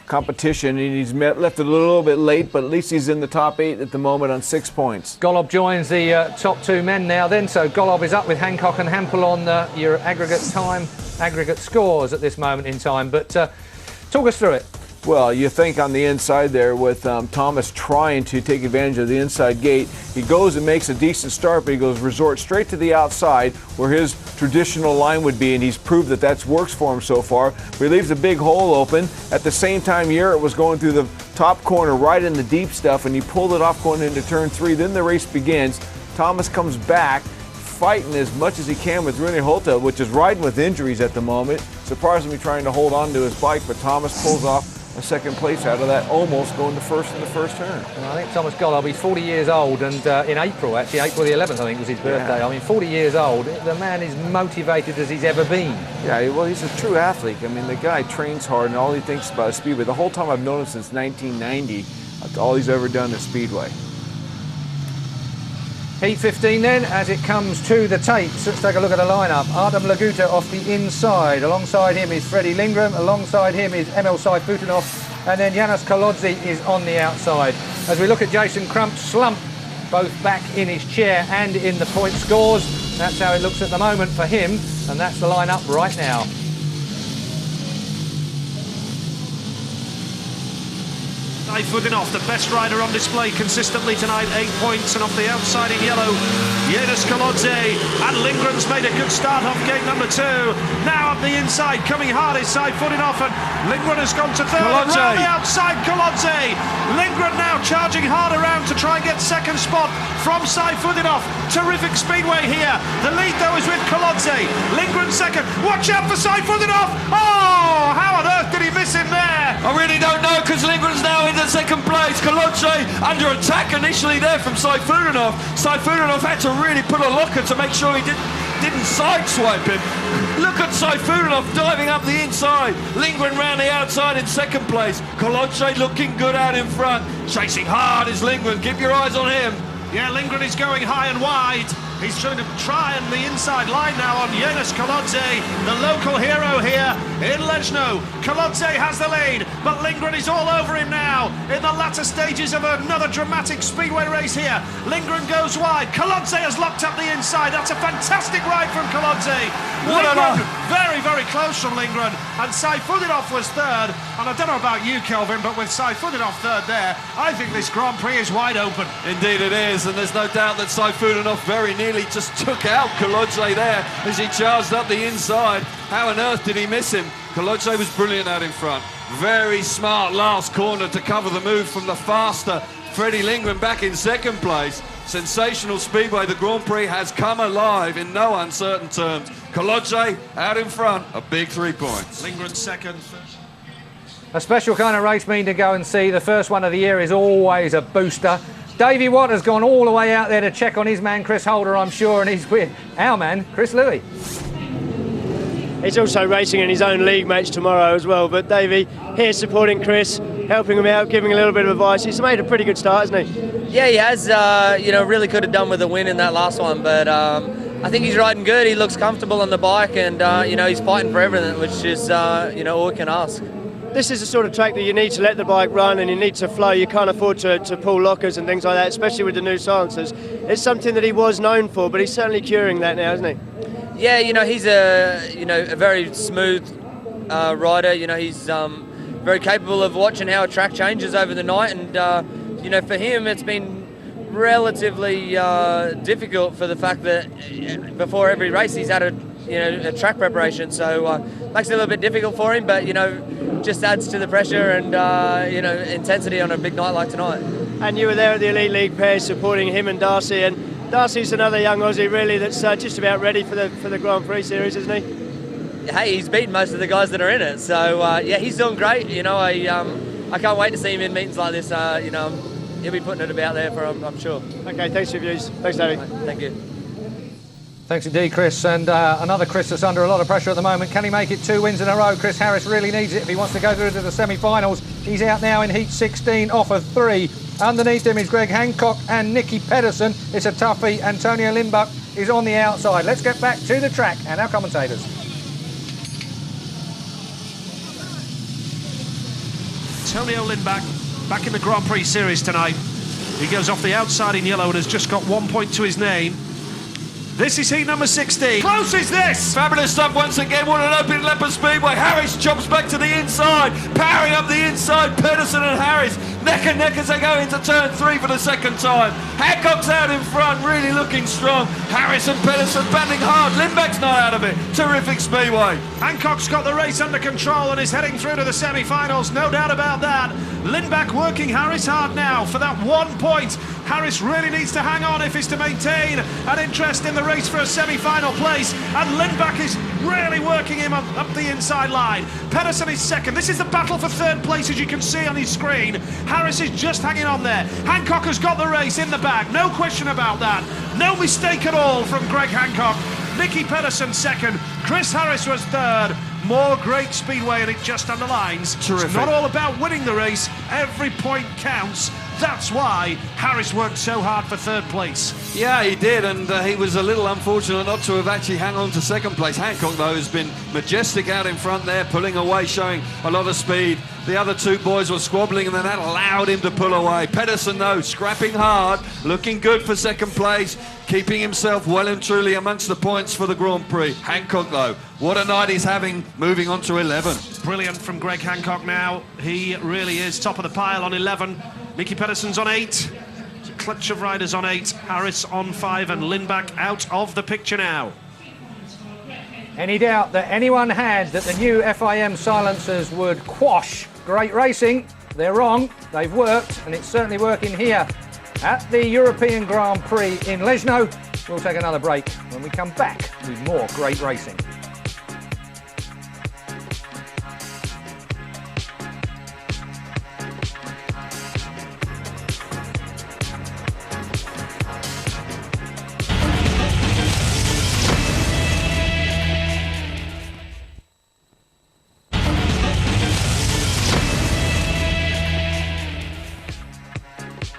competition. And he's left it a little bit late, but at least he's in the top 8 at the moment on 6 points. Golub joins the top 2 men now then. So Golub is up with Hancock and Hampel on your aggregate scores at this moment in time. But talk us through it. Well, you think on the inside there with Thomas trying to take advantage of the inside gate. He goes and makes a decent start, but he resorts straight to the outside where his traditional line would be, and he's proved that that works for him so far. But he leaves a big hole open. At the same time, Jarrett was going through the top corner right in the deep stuff, and he pulled it off going into turn 3. Then the race begins. Thomas comes back, fighting as much as he can with Rune Holta, which is riding with injuries at the moment. Surprisingly trying to hold on to his bike, but Thomas pulls off a second place out of that, almost going to first in the first turn. Well, I think Thomas Golub, he's 40 years old, and in April, actually, April the 11th, I think, was his birthday. Yeah. I mean, 40 years old, the man is motivated as he's ever been. Yeah, well, he's a true athlete. I mean, the guy trains hard, and all he thinks about is speedway. The whole time I've known him since 1990, all he's ever done is speedway. Heat 15 then, as it comes to the tapes. Let's take a look at the lineup. Artem Laguta off the inside. Alongside him is Freddie Lindgren. Alongside him is Emil Sayfutinov. And then Janusz Kolodzi is on the outside. As we look at Jason Crump's slump, both back in his chair and in the point scores. That's how it looks at the moment for him. And that's the lineup right now. Sayfutinov, the best rider on display consistently tonight, 8 points, and off the outside in yellow, Janusz Kolodzi, and Lindgren's made a good start off gate number 2. Now up the inside, coming hard is Sayfutinov, and Lindgren has gone to third. Around the outside, Kolodzi. Lindgren now charging hard around to try and get second spot from Sayfutinov. Terrific speedway here. The lead though is with Kolodzi. Lindgren second. Watch out for Sayfutinov. Oh, how on earth did he miss him there? I really don't know, because Lindgren's now in the second place. Kolodzi under attack initially there from Sayfutinov. Sayfutinov had to really put a locker to make sure he didn't sideswipe him. Look at Sayfutinov diving up the inside. Lindgren round the outside in second place. Kolodzi looking good out in front. Chasing hard is Lindgren. Keep your eyes on him. Yeah, Lindgren is going high and wide. He's trying to try and the inside line now on Janusz Kolodzi, the local hero here in Leszno. Kolodzi has the lead, but Lindgren is all over him now in the latter stages of another dramatic speedway race here. Lindgren goes wide. Kolodzi has locked up the inside. That's a fantastic ride from Kolodzi. Lindgren, very, very close from Lindgren. And Sayfutinov was third. And I don't know about you, Kelvin, but with Sayfutinov third there, I think this Grand Prix is wide open. Indeed it is, and there's no doubt that Sayfutinov very nearly just took out Kolodzi there as he charged up the inside. How on earth did he miss him? Kolodzi was brilliant out in front. Very smart last corner to cover the move from the faster Freddie Lindgren back in second place. Sensational speedway. The Grand Prix has come alive in no uncertain terms. Kolodzi out in front, a big 3 points. Lindgren second. A special kind of race mean to go and see. The first one of the year is always a booster. Davey Watt has gone all the way out there to check on his man Chris Holder, I'm sure, and he's with our man Chris Louis. He's also racing in his own league match tomorrow as well, but Davey here supporting Chris, helping him out, giving a little bit of advice. He's made a pretty good start, hasn't he? Yeah, he has. Really could have done with a win in that last one, but I think he's riding good. He looks comfortable on the bike, and he's fighting for everything, which is all we can ask. This is the sort of track that you need to let the bike run and you need to flow. You can't afford to pull lockers and things like that, especially with the new silencers. It's something that he was known for, but he's certainly curing that now, isn't he? Yeah, he's a very smooth rider. He's very capable of watching how a track changes over the night, and for him it's been relatively difficult for the fact that before every race he's had a track preparation, so makes it a little bit difficult for him, but just adds to the pressure and intensity on a big night like tonight. And you were there at the Elite League pair supporting him and Darcy, and Darcy's another young Aussie really that's just about ready for the Grand Prix series, isn't he? Hey, he's beaten most of the guys that are in it, so he's doing great. I can't wait to see him in meetings like this. He'll be putting it about there for I'm sure. Okay, thanks for your views. Thanks, David. Thank you. Thanks indeed, Chris. And another Chris that's under a lot of pressure at the moment. Can he make it 2 wins in a row? Chris Harris really needs it if he wants to go through to the semi-finals. He's out now in Heat 16 off of 3. Underneath him is Greg Hancock and Nicky Pedersen. It's a toughie. Antonio Lindbuck is on the outside. Let's get back to the track and our commentators. Antonio Lindbuck back in the Grand Prix series tonight. He goes off the outside in yellow and has just got 1 point to his name. This is heat number 16. Close is this! Fabulous stuff once again. What an open lap of Speedway. Harris chops back to the inside. Powering up the inside. Pedersen and Harris neck and neck as they go into turn 3 for the second time. Hancock's out in front, really looking strong. Harris and Pedersen battling hard. Lindback's not out of it. Terrific Speedway. Hancock's got the race under control and is heading through to the semi-finals, no doubt about that. Lindback working Harris hard now for that 1 point. Harris really needs to hang on if he's to maintain an interest in the race for a semi-final place, and Lindback is really working him up the inside line. Pedersen is second. This is the battle for third place, as you can see on his screen. Harris is just hanging on there. Hancock has got the race in the bag, no question about that. No mistake at all from Greg Hancock. Nicky Pedersen second, Chris Harris was third. More great Speedway, and it just underlines Terrific. It's not all about winning the race, every point counts. That's why Harris worked so hard for third place. Yeah, he did, and he was a little unfortunate not to have actually hung on to second place. Hancock, though, has been majestic out in front there, pulling away, showing a lot of speed. The other two boys were squabbling, and then that allowed him to pull away. Pedersen, though, scrapping hard, looking good for second place, keeping himself well and truly amongst the points for the Grand Prix. Hancock, though, what a night he's having, moving on to 11. Brilliant from Greg Hancock now. He really is top of the pile on 11. Nicky Pedersen's on 8. It's a clutch of riders on 8. Harris on 5, and Lindback out of the picture now. Any doubt that anyone had that the new FIM silencers would quash great racing? They're wrong. They've worked, and it's certainly working here at the European Grand Prix in Leszno. We'll take another break when we come back with more great racing.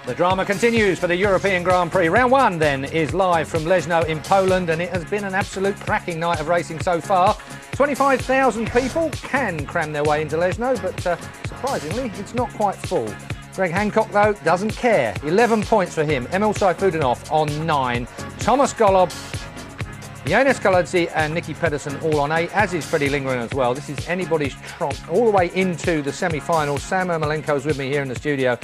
The drama continues for the European Grand Prix. Round 1 then is live from Leszno in Poland, and it has been an absolute cracking night of racing so far. 25,000 people can cram their way into Leszno, but surprisingly it's not quite full. Greg Hancock, though, doesn't care. 11 points for him. Emil Sayfutdinov on 9. Thomas Golob, Jonas Kaladze and Nicky Pedersen all on 8, as is Freddie Lindgren as well. This is anybody's trot all the way into the semi-finals. Sam Ermolenko's with me here in the studio.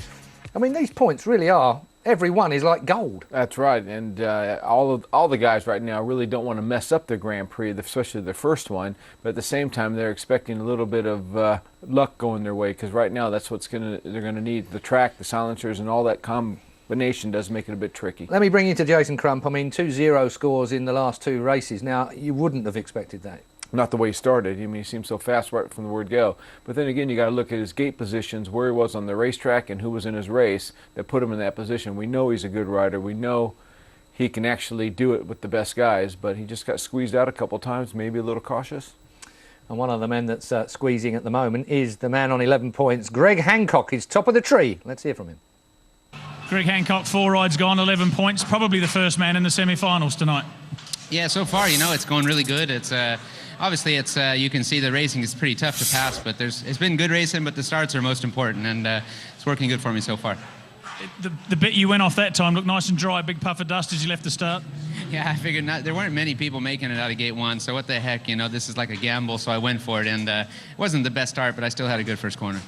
I mean, these points really are, every one is like gold. That's right, and all the guys right now really don't want to mess up their Grand Prix, especially the first one, but at the same time they're expecting a little bit of luck going their way, because right now that's what's they're going to need. The track, the silencers, and all that combination does make it a bit tricky. Let me bring you to Jason Crump. I mean, 2-0 scores in the last 2 races. Now, you wouldn't have expected that. Not the way he started. I mean, he seemed so fast right from the word go. But then again, you got to look at his gate positions, where he was on the racetrack and who was in his race that put him in that position. We know he's a good rider. We know he can actually do it with the best guys, but he just got squeezed out a couple times, maybe a little cautious. And one of the men that's squeezing at the moment is the man on 11 points. Greg Hancock is top of the tree. Let's hear from him. Greg Hancock, 4 rides gone, 11 points. Probably the first man in the semi-finals tonight. Yeah, so far, it's going really good. It's obviously you can see the racing is pretty tough to pass, but it's been good racing, but the starts are most important, and it's working good for me so far. The bit you went off that time looked nice and dry, big puff of dust as you left the start. Yeah, I figured there weren't many people making it out of gate 1, so what the heck, this is like a gamble, so I went for it, and it wasn't the best start, but I still had a good first corner.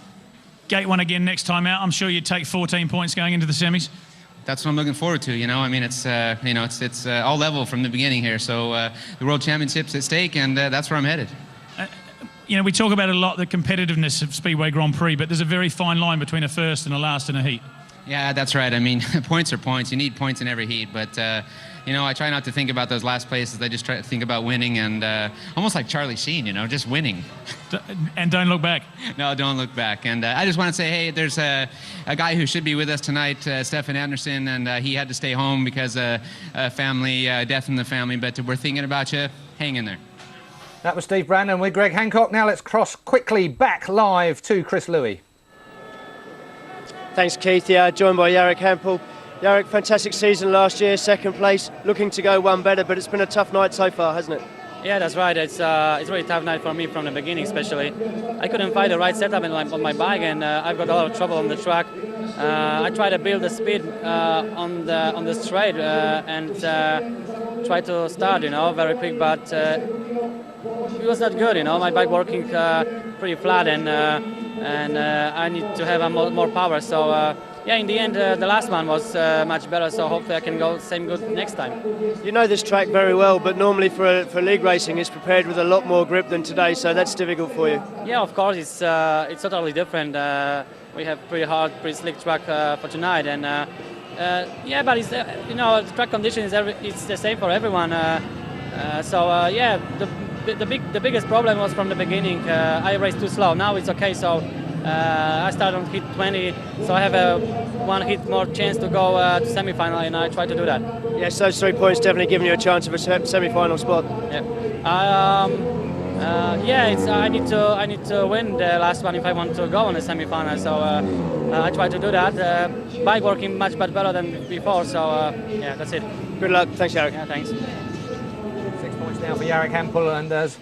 Gate 1 again next time out. I'm sure you'd take 14 points going into the semis. That's what I'm looking forward to. I mean, it's it's all level from the beginning here. So the World Championship's at stake, and that's where I'm headed. We talk about a lot the competitiveness of Speedway Grand Prix, but there's a very fine line between a first and a last in a heat. Yeah, that's right. I mean, points are points. You need points in every heat, but I try not to think about those last places. I just try to think about winning, and almost like Charlie Sheen, just winning. And don't look back. No, don't look back. And I just want to say, hey, there's a guy who should be with us tonight, Stefan Anderson, and he had to stay home because of family, death in the family, but we're thinking about you. Hang in there. That was Steve Brandon with Greg Hancock. Now let's cross quickly back live to Chris Louis. Thanks, Keith. Yeah, joined by Jarek Hampel. Jarek, fantastic season last year, second place, looking to go one better, but it's been a tough night so far, hasn't it? Yeah, that's right. It's a really tough night for me from the beginning, especially. I couldn't find the right setup on my bike, and I've got a lot of trouble on the track. I tried to build the speed on the straight, and tried to start, very quick, but it was not good, My bike working pretty flat, and I need to have more power. So yeah, in the end, the last one was much better. So hopefully I can go same good next time. You know this track very well, but normally for league racing, it's prepared with a lot more grip than today. So that's difficult for you. Yeah, of course, it's totally different. We have pretty hard, pretty slick track for tonight, and yeah, but it's the track condition it's the same for everyone. So yeah, the biggest problem was from the beginning. I raced too slow. Now it's okay. So I started on hit 20, so I have a one hit more chance to go to semi-final, and I try to do that. Yes, those 3 points definitely giving you a chance of a semi-final spot. Yeah. Yeah, I need to win the last one if I want to go on the semi-final. So I try to do that. Bike working much better than before. So yeah, that's it. Good luck. Thanks, Jarek. Yeah, thanks. 6 points now for Jarek Hampel, and there's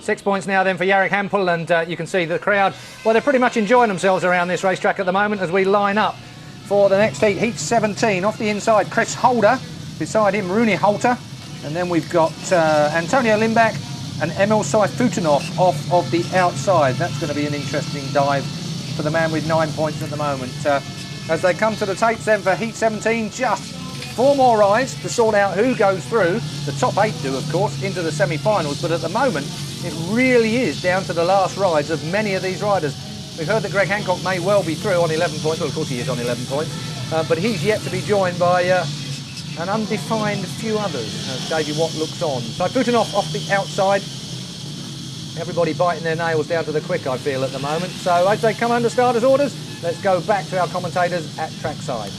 6 points now then for Jarek Hampel, and you can see the crowd, well, they're pretty much enjoying themselves around this racetrack at the moment as we line up for the next heat, heat 17. Off the inside, Chris Holder, beside him Rune Halter, and then we've got Antonio Limbach and Emil Saifutinov off of the outside. That's going to be an interesting dive for the man with 9 points at the moment. As they come to the tapes then for heat 17, just 4 more rides to sort out who goes through. The top 8 do, of course, into the semi-finals, but at the moment it really is down to the last rides of many of these riders. We've heard that Greg Hancock may well be through on 11 points. Well, of course he is on 11 points, but he's yet to be joined by an undefined few others, as Davey Watt looks on. So Saifutinov off the outside. Everybody biting their nails down to the quick, I feel, at the moment. So as they come under starters' orders, let's go back to our commentators at trackside.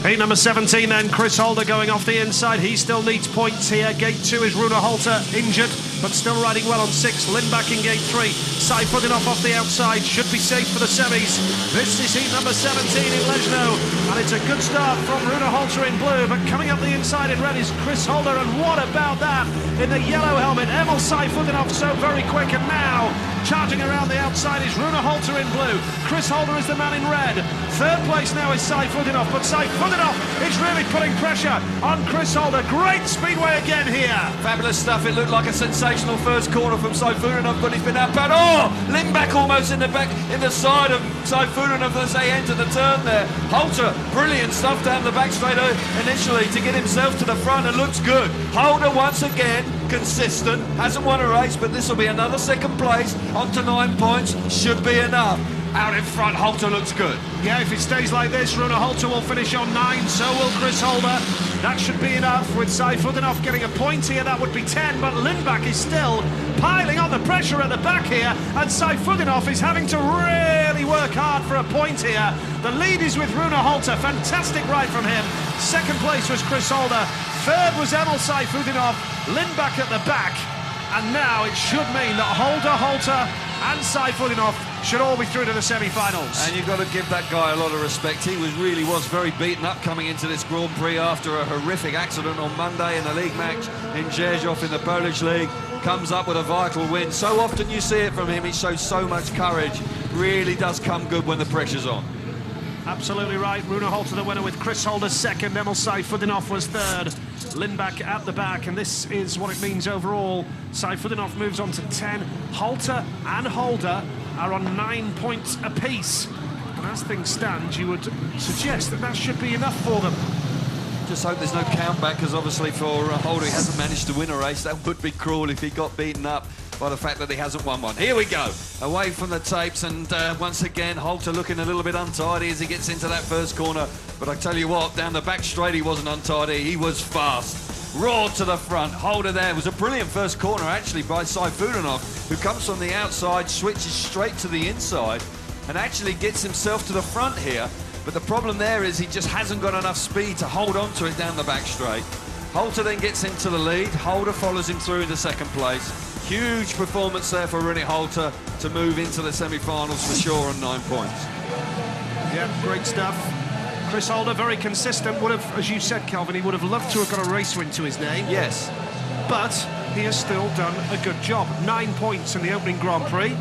Heat number 17 then, Chris Holder going off the inside. He still needs points here. Gate 2 is Rune Halter, injured, but still riding well on 6. Lindback in gate 3. Saifutinov off the outside, should be safe for the semis. This is heat number 17 in Leszno, and it's a good start from Rune Halter in blue, but coming up the inside in red is Chris Holder, and what about that? In the yellow helmet, Emil Saifutinov so very quick, and now charging around the outside is Rune Halter in blue. Chris Holder is the man in red. Third place now is Saifutinov, but Saifutinov is really putting pressure on Chris Holder. Great speedway again here. Fabulous stuff. It looked like a sensational first corner from Saifutinov, but he's been outbound. Oh, Lindback almost in the back, in the side of Saifutinov as they enter the turn there. Halter, brilliant stuff down the back straight initially to get himself to the front, and looks good. Holder once again consistent, hasn't won a race, but this will be another second place. On to 9 points, should be enough. Out in front, Halter looks good. Yeah, if it stays like this, Rune Halter will finish on 9, so will Chris Holder. That should be enough. With Saifutinov getting a point here, that would be 10, but Lindback is still piling on the pressure at the back here, and Saifutinov is having to really work hard for a point here. The lead is with Rune Halter. Fantastic ride from him. Second place was Chris Holder. Third was Emil Saifutinov. Lindback at the back. And now it should mean that Holder, Halter and Saifutinov should all be through to the semi-finals. And you've got to give that guy a lot of respect. He really was very beaten up coming into this Grand Prix after a horrific accident on Monday in the league match in Rzeszów in the Polish League. Comes up with a vital win. So often you see it from him. He shows so much courage. Really does come good when the pressure's on. Absolutely right. Rune Halter the winner with Chris Holder second. Emil Saifutinov was third. Lindback at the back, and this is what it means overall. Saifutinov moves on to 10. Halter and Holder are on 9 points apiece. And as things stand, you would suggest that that should be enough for them. Just hope there's no countback, because obviously for Holder, he hasn't managed to win a race. That would be cruel if he got beaten up by the fact that he hasn't won one. Here we go, away from the tapes, and once again Halter looking a little bit untidy as he gets into that first corner, but I tell you what, down the back straight he wasn't untidy, he was fast, roared to the front. Holder there. It was a brilliant first corner actually by Saifutinov, who comes from the outside, switches straight to the inside and actually gets himself to the front here, but the problem there is he just hasn't got enough speed to hold on to it down the back straight. Halter then gets into the lead. Holder follows him through into second place. Huge performance there for Rune Halter to move into the semi-finals for sure on 9 points. Yeah, great stuff. Chris Holder, very consistent. Would have, as you said, Calvin, he would have loved to have got a race win to his name. Yes. But he has still done a good job. 9 points in the opening Grand Prix.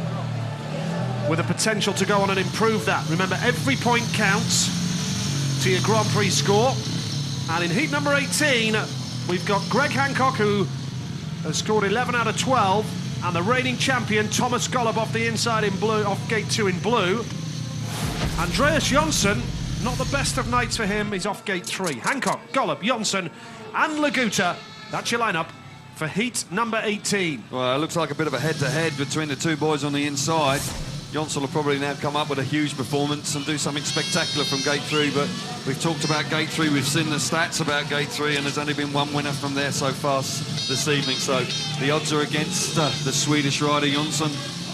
with the potential to go on and improve that. Remember, every point counts to your Grand Prix score. And in heat number 18, we've got Greg Hancock, who has scored 11 out of 12, and the reigning champion, Thomas Golub, off the inside in blue, off gate 2 in blue. Andreas Jonsson, not the best of nights for him, he's off gate 3. Hancock, Golub, Jonsson, and Laguta. That's your lineup for heat number 18. Well, it looks like a bit of a head-to-head between the two boys on the inside. Jonsson will probably now come up with a huge performance and do something spectacular from gate 3, but we've talked about gate 3, we've seen the stats about gate 3, and there's only been one winner from there so far this evening, so the odds are against the Swedish rider Jonsson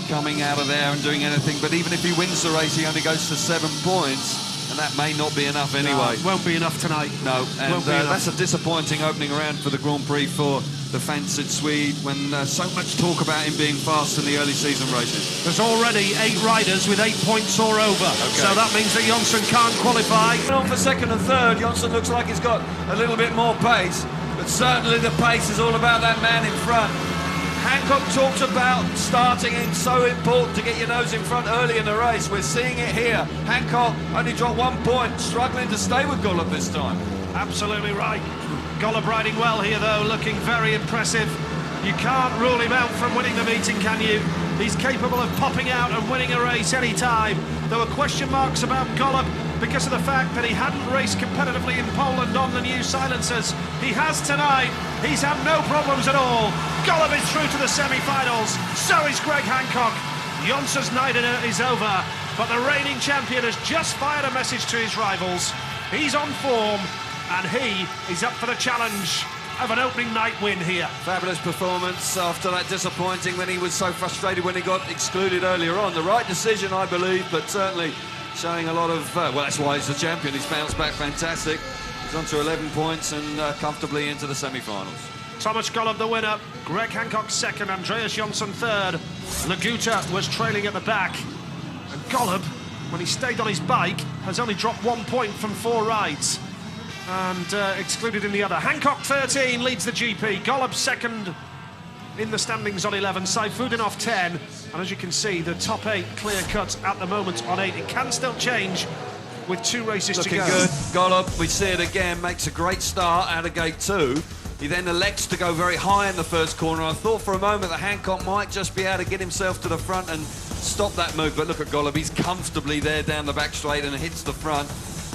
coming out of there and doing anything, but even if he wins the race, he only goes to 7 points, and that may not be enough anyway. No, won't be enough tonight. No, and that's a disappointing opening round for the Grand Prix for the fancied Swede, when so much talk about him being fast in the early season races. There's already 8 riders with 8 points or over, so that means that Jonsson can't qualify. On for second and third, Jonsson looks like he's got a little bit more pace, but certainly the pace is all about that man in front. Hancock talked about starting in so important to get your nose in front early in the race. We're seeing it here. Hancock only dropped 1 point, struggling to stay with Golub this time. Absolutely right. Golub riding well here, though, looking very impressive. You can't rule him out from winning the meeting, can you? He's capable of popping out and winning a race any time. There were question marks about Golub because of the fact that he hadn't raced competitively in Poland on the new silencers. He has tonight. He's had no problems at all. Golub is through to the semi-finals. So is Greg Hancock. Jonsson's night is over, but the reigning champion has just fired a message to his rivals. He's on form, and he is up for the challenge of an opening night win here. Fabulous performance after that disappointing when he was so frustrated when he got excluded earlier on. The right decision, I believe, but certainly showing a lot of, well, that's why he's the champion. He's bounced back fantastic. He's on to 11 points and comfortably into the semi-finals. Thomas Golub the winner, Greg Hancock second, Andreas Jonsson third. Laguta was trailing at the back. And Golub, when he stayed on his bike, has only dropped 1 point from 4 rides. And excluded in the other. Hancock 13 leads the GP. Golub second in the standings on 11. Saifudinov 10. And as you can see, the top 8 clear cut at the moment on 8. It can still change with 2 races to go. Looking good. Golub, we see it again, makes a great start out of gate 2. He then elects to go very high in the first corner. I thought for a moment that Hancock might just be able to get himself to the front and stop that move. But look at Golub, he's comfortably there down the back straight and hits the front.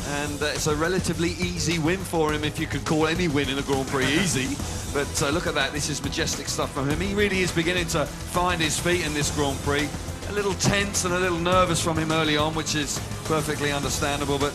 And it's a relatively easy win for him, if you could call any win in a Grand Prix easy. But look at that, this is majestic stuff from him. He really is beginning to find his feet in this Grand Prix. A little tense and a little nervous from him early on, which is perfectly understandable. But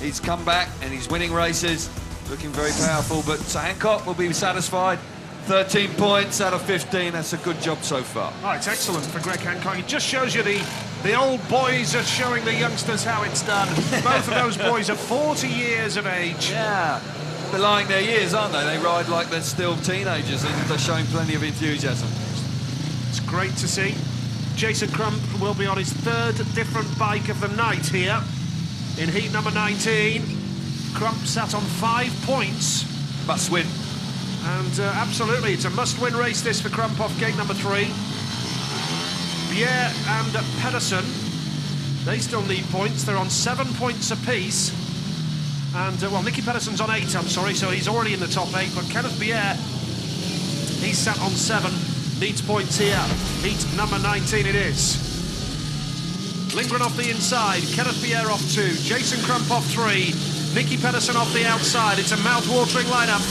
he's come back and he's winning races, looking very powerful. But Hancock will be satisfied. 13 points out of 15, that's a good job so far. Oh, it's excellent for Greg Hancock. It just shows you the old boys are showing the youngsters how it's done. Both of those boys are 40 years of age. Yeah, belying their years, aren't they? They ride like they're still teenagers and they're showing plenty of enthusiasm. It's great to see. Jason Crump will be on his 3rd different bike of the night here in heat number 19. Crump sat on 5 points. Must win. And absolutely, it's a must-win race this for Crump off gate number 3. Pierre and Pedersen, they still need points. They're on 7 points apiece. And, well, Nicky Pedersen's on 8, I'm sorry, so he's already in the top 8. But Kenneth Pierre, he's sat on 7, needs points here. Heat number 19 it is. Lindgren off the inside, Kenneth Pierre off 2, Jason Crump off 3, Nicky Pedersen off the outside. It's a mouth-watering lineup.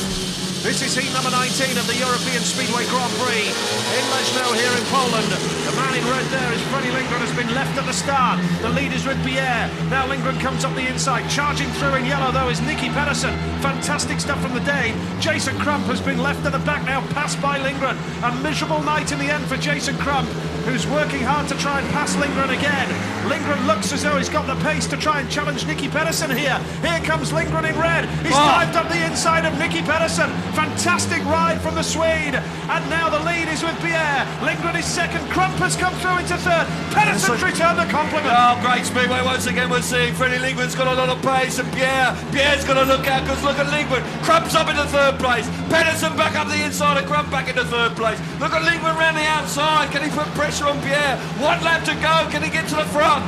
This is heat number 19 of the European Speedway Grand Prix in Leszno here in Poland. The man in red there is Freddie Lindgren, has been left at the start. The lead is with Pierre. Now Lindgren comes up the inside. Charging through in yellow though is Nicky Pedersen. Fantastic stuff from the Dane. Jason Crump has been left at the back now, passed by Lindgren. A miserable night in the end for Jason Crump, who's working hard to try and pass Lindgren again. Lindgren looks as though he's got the pace to try and challenge Nicky Pedersen here. Here comes Lindgren in red. He's dived up the inside of Nicky Pedersen. Fantastic ride from the Swede. And now the lead is with Pierre. Lindgren is second. Crump has come through into third. Pedersen's returned the compliment. Oh, great speedway once again. We're seeing Freddie Lindgren's got a lot of pace, and Pierre's got to look out, because look at Lindgren. Crump's up into third place. Pedersen back up the inside, and Crump back into third place. Look at Lindgren round the outside. Can he put pressure on Pierre? 1 lap to go. Can he get to the front?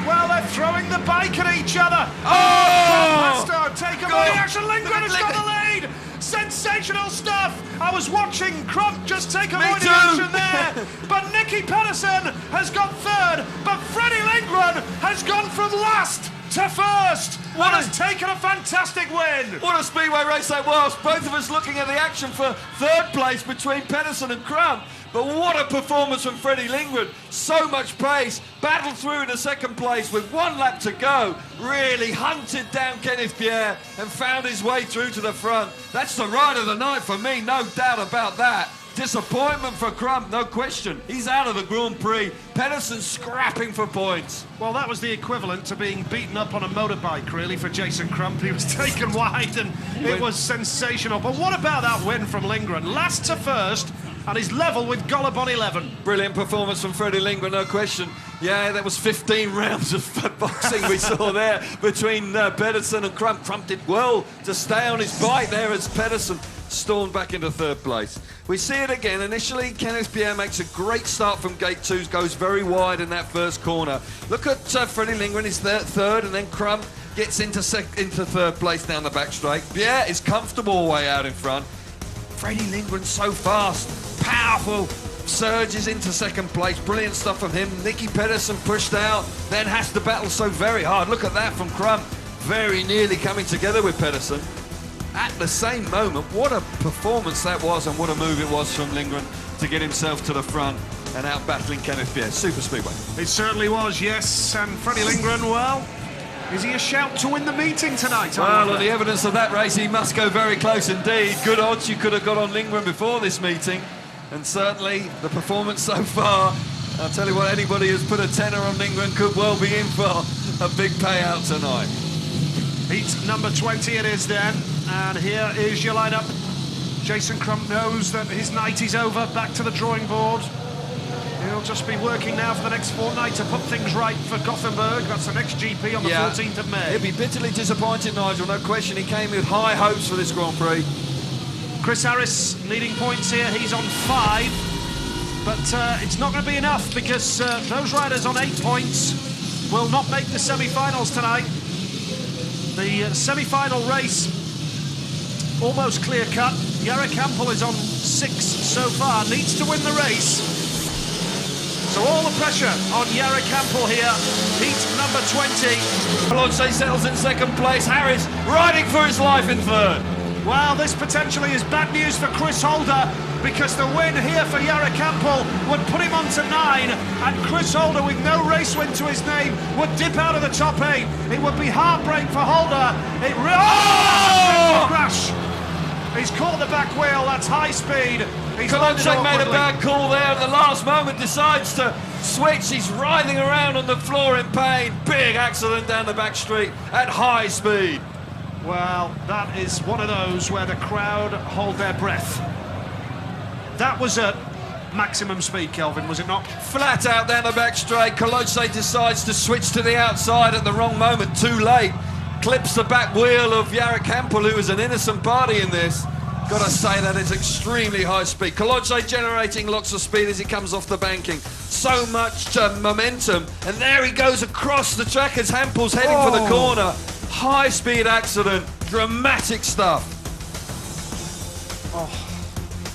Well, they're throwing the bike at each other. Take a body action. Lindgren has got the lead. Sensational stuff. I was watching Crump just take a body action there. But Nicky Pedersen has got third. But Freddie Lindgren has gone from last to first. What has taken a fantastic win. What a speedway race that was. Both of us looking at the action for third place between Pedersen and Crump. But what a performance from Freddie Lindgren. So much pace. Battled through to second place with 1 lap to go. Really hunted down Kenneth Pierre and found his way through to the front. That's the ride of the night for me, no doubt about that. Disappointment for Crump, no question. He's out of the Grand Prix. Pedersen scrapping for points. Well, that was the equivalent to being beaten up on a motorbike, really, for Jason Crump. He was taken wide, and it was sensational. But what about that win from Lindgren? Last to first, and he's level with Golub on 11. Brilliant performance from Freddie Lindgren, no question. Yeah, that was 15 rounds of boxing we saw there between Pedersen and Crump. Crump did well to stay on his bike there as Pedersen stormed back into third place. We see it again. Initially, Kenneth Pierre makes a great start from gate 2, goes very wide in that first corner. Look at Freddie Lindgren, he's third, and then Crump gets into third place down the back straight. Pierre is comfortable way out in front. Freddie Lindgren so fast, powerful, surges into second place. Brilliant stuff from him. Nicky Pedersen pushed out, then has to battle so very hard. Look at that from Crump, very nearly coming together with Pedersen. At the same moment, what a performance that was, and what a move it was from Lindgren to get himself to the front and out battling Kenneth Pierre. Super speedway. It certainly was, yes. And Freddie Lindgren, well, is he a shout to win the meeting tonight? Well, on the evidence of that race, he must go very close indeed. Good odds you could have got on Lindgren before this meeting. And certainly the performance so far, I'll tell you what, anybody who's put a tenner on Lindgren could well be in for a big payout tonight. Heat number 20 it is then, and here is your lineup. Jason Crump knows that his night is over, back to the drawing board. He'll just be working now for the next fortnight to put things right for Gothenburg. That's the next GP on the 14th of May. He'll be bitterly disappointed, Nigel, no question. He came with high hopes for this Grand Prix. Chris Harris leading points here, he's on 5. But it's not going to be enough, because those riders on 8 points will not make the semi-finals tonight. The semi-final race, almost clear-cut. Jarek Hampel is on 6 so far, needs to win the race. So all the pressure on Jarek Hampel here, heat number 20. Colodze settles in second place, Harris riding for his life in third. Well, this potentially is bad news for Chris Holder, because the win here for Jarek Hampel would put him on to 9, and Chris Holder, with no race win to his name, would dip out of the top 8. It would be heartbreak for Holder. Crash! He's caught the back wheel, that's high speed. Colodze made a bad call there at the last moment, decides to switch. He's writhing around on the floor in pain. Big accident down the back street at high speed. Well, that is one of those where the crowd hold their breath. That was at maximum speed, Kelvin, was it not? Flat out down the back straight. Colodze decides to switch to the outside at the wrong moment, too late. Clips the back wheel of Jarek Hampel, who is an innocent party in this. Got to say that it's extremely high speed. Colodze generating lots of speed as he comes off the banking. So much momentum. And there he goes across the track as Hampel's heading for the corner. High speed accident. Dramatic stuff.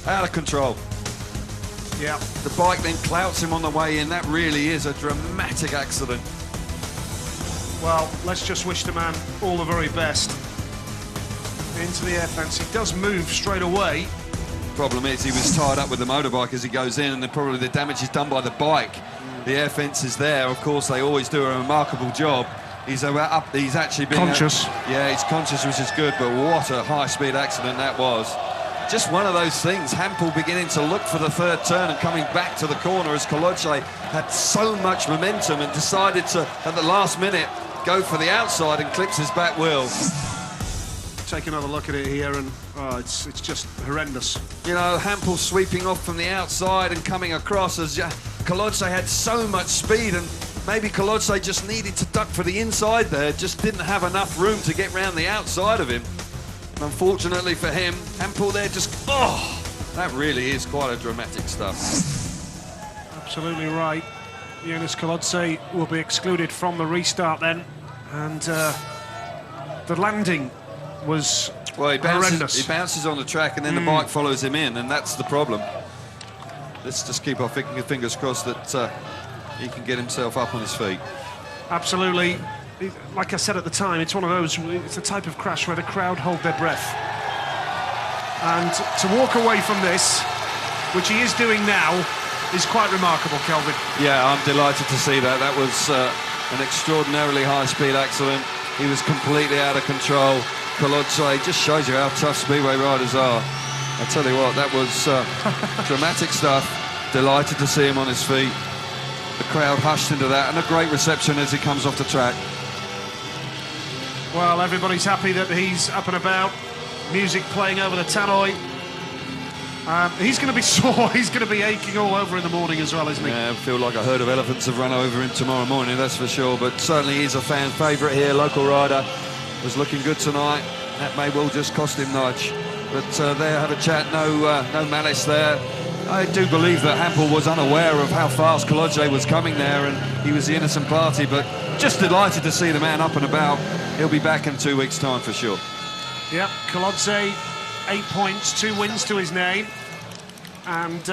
Out of control. Yeah. The bike then clouts him on the way in. That really is a dramatic accident. Well, let's just wish the man all the very best. Into the air fence. He does move straight away. Problem is, he was tied up with the motorbike as he goes in, and then probably the damage is done by the bike. The air fence is there. Of course, they always do a remarkable job. He's actually been conscious. Yeah, he's conscious, which is good, but what a high-speed accident that was. Just one of those things. Hampel beginning to look for the third turn and coming back to the corner as Colodze had so much momentum and decided to, at the last minute, go for the outside and clips his back wheel. Take another look at it here, and it's just horrendous. You know, Hampel sweeping off from the outside and coming across as Kolodze had so much speed, and maybe Kolodze just needed to duck for the inside there, just didn't have enough room to get round the outside of him. And unfortunately for him, Hampel there just, that really is quite a dramatic stuff. Absolutely right. Jonas Kolodze will be excluded from the restart then, and the landing was horrendous. He bounces on the track and then the bike follows him in, and that's the problem. Let's just keep our fingers crossed that he can get himself up on his feet. Absolutely. Like I said at the time, it's one of those, it's a type of crash where the crowd hold their breath. And to walk away from this, which he is doing now, is quite remarkable, Kelvin. Yeah, I'm delighted to see that. That was an extraordinarily high-speed accident. He was completely out of control. Kolodze just shows you how tough speedway riders are. I tell you what, that was dramatic stuff. Delighted to see him on his feet. The crowd hushed into that, and a great reception as he comes off the track. Well, everybody's happy that he's up and about. Music playing over the tannoy. He's going to be sore. He's going to be aching all over in the morning as well, isn't he? Yeah, I feel like a herd of elephants have run over him tomorrow morning, that's for sure. But certainly he's a fan favourite here. Local rider was looking good tonight. That may well just cost him Nudge. But there, have a chat. No malice there. I do believe that Hampel was unaware of how fast Kolodze was coming there, and he was the innocent party. But just delighted to see the man up and about. He'll be back in 2 weeks' time for sure. Yep, Kolodze, 8 points, 2 wins to his name, and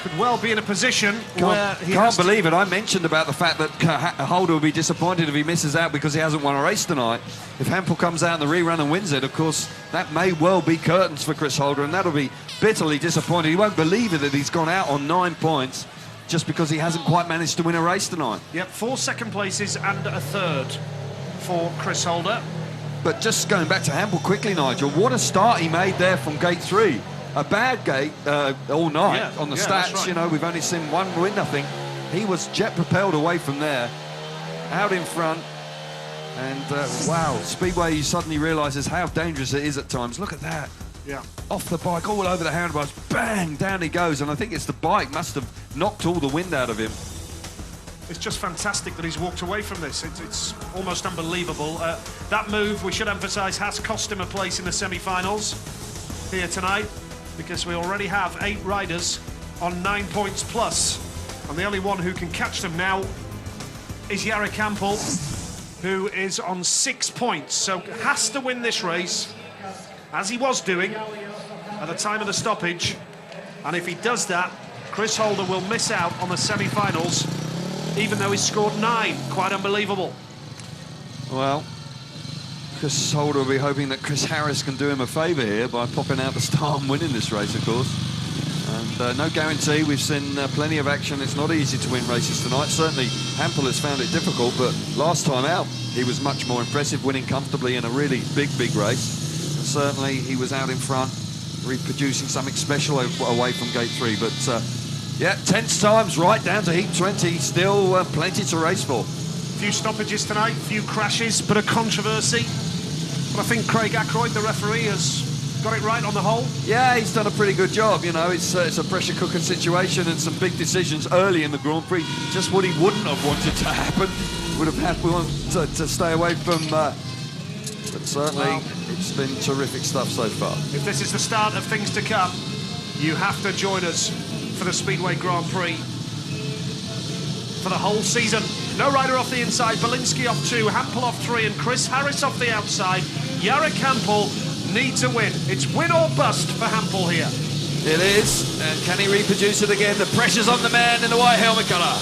could well be in a position where he can't believe it. I mentioned about the fact that Holder will be disappointed if he misses out because he hasn't won a race tonight. If Hampel comes out in the rerun and wins it, of course, that may well be curtains for Chris Holder, and that'll be bitterly disappointing. He won't believe it that he's gone out on 9 points just because he hasn't quite managed to win a race tonight. Yep, 4 second places and a third for Chris Holder. But just going back to Hampel quickly, Nigel, what a start he made there from gate 3. A bad gate all night on the stats. Right. You know, we've only seen one win, I think. He was jet propelled away from there, out in front, and wow, Speedway, he suddenly realises how dangerous it is at times. Look at that. Yeah. Off the bike, all over the handlebars, bang, down he goes, and I think it's the bike must have knocked all the wind out of him. It's just fantastic that he's walked away from this. It's almost unbelievable. That move, we should emphasise, has cost him a place in the semi-finals here tonight, because we already have 8 riders on 9 points plus, and the only one who can catch them now is Jarek Hampel, who is on 6 points, so has to win this race, as he was doing at the time of the stoppage, and if he does that, Chris Holder will miss out on the semi-finals, even though he's scored 9. Quite unbelievable. Well, Chris Holder will be hoping that Chris Harris can do him a favour here by popping out the start and winning this race, of course. And no guarantee. We've seen plenty of action. It's not easy to win races tonight. Certainly, Hampel has found it difficult, but last time out, he was much more impressive, winning comfortably in a really big race. And certainly, he was out in front, reproducing something special away from gate 3. But yeah, tense times right down to heat 20. Still plenty to race for. Few stoppages tonight, few crashes, bit of controversy. But I think Craig Ackroyd, the referee, has got it right on the whole. Yeah, he's done a pretty good job. You know, it's a pressure cooker situation and some big decisions early in the Grand Prix. Just what he wouldn't have wanted to happen. Would have had to stay away from. But certainly, it's been terrific stuff so far. If this is the start of things to come, you have to join us for the Speedway Grand Prix for the whole season. No rider off the inside, Belinsky off 2, Hampel off 3, and Chris Harris off the outside. Jarek Hampel needs a win. It's win or bust for Hampel here. It is, and can he reproduce it again? The pressure's on the man in the white helmet colour.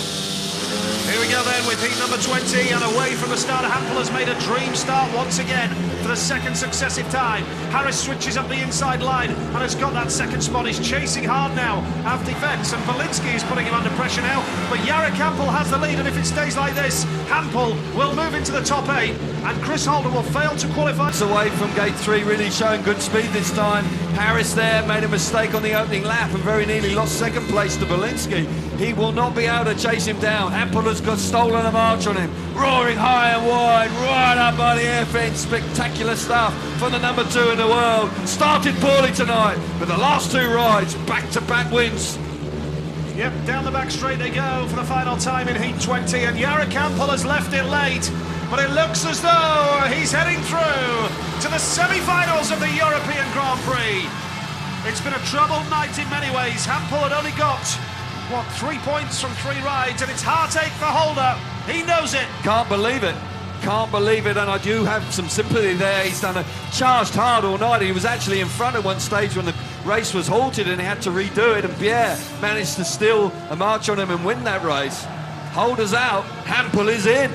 Here we go then with heat number 20, and away from the start, Hampel has made a dream start once again for the second successive time. Harris switches up the inside line and has got that second spot. He's chasing hard now out defence, and Belinsky is putting him under pressure now, but Jarek Hampel has the lead, and if it stays like this, Hampel will move into the top 8 and Chris Holder will fail to qualify. It's away from gate 3, really showing good speed this time. Harris there made a mistake on the opening lap and very nearly lost second place to Belinsky. He will not be able to chase him down. Hampel has got stolen a march on him, roaring high and wide, right up by the air fence. Spectacular stuff from the number 2 in the world. Started poorly tonight, but the last 2 rides, back-to-back wins. Yep, down the back straight they go for the final time in Heat 20, and Jarek Hampel has left it late, but it looks as though he's heading through to the semi-finals of the European Grand Prix. It's been a troubled night in many ways. Hampel had only got, 3 points from 3 rides, and it's heartache for Holder. He knows it. Can't believe it. Can't believe it, and I do have some sympathy there. He's charged hard all night. He was actually in front at one stage when the race was halted and he had to redo it, and Pierre managed to steal a march on him and win that race. Holder's out, Hampel is in.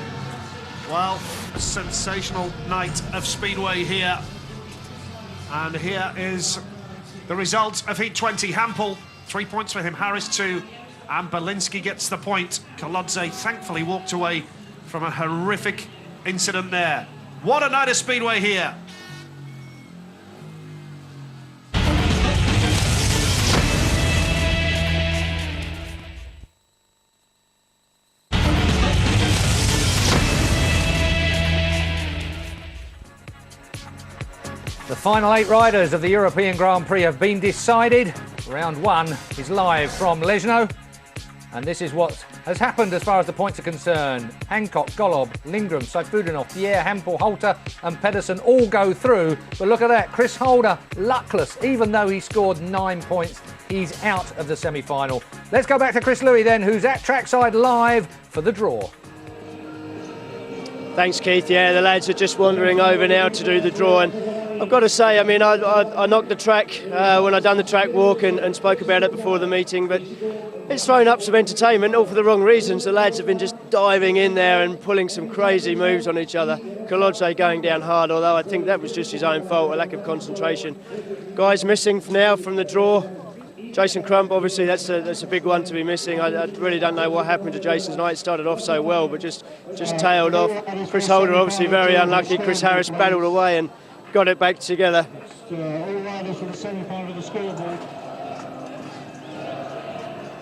Well, a sensational night of speedway here. And here is the result of Heat 20. Hampel, 3 points for him, Harris 2, and Belinsky gets the point. Kolodze thankfully walked away from a horrific incident there. What a night of speedway here. The final 8 riders of the European Grand Prix have been decided. Round 1 is live from Leszno. And this is what has happened as far as the points are concerned. Hancock, Golob, Lindgren, Saifudinov, Pierre, Hampel, Holter and Pedersen all go through. But look at that, Chris Holder, luckless. Even though he scored 9 points, he's out of the semi-final. Let's go back to Chris Louis then, who's at trackside live for the draw. Thanks, Keith. Yeah, the lads are just wandering over now to do the draw. And I've got to say, I mean, I knocked the track when I done the track walk and spoke about it before the meeting, but it's thrown up some entertainment, all for the wrong reasons. The lads have been just diving in there and pulling some crazy moves on each other. Kolodze going down hard, although I think that was just his own fault, a lack of concentration. Guys missing now from the draw. Jason Crump, obviously, that's a big one to be missing. I really don't know what happened to Jason's night. It started off so well, but just tailed off. Chris Holder, obviously, very unlucky. Chris Harris battled away and got it back together. You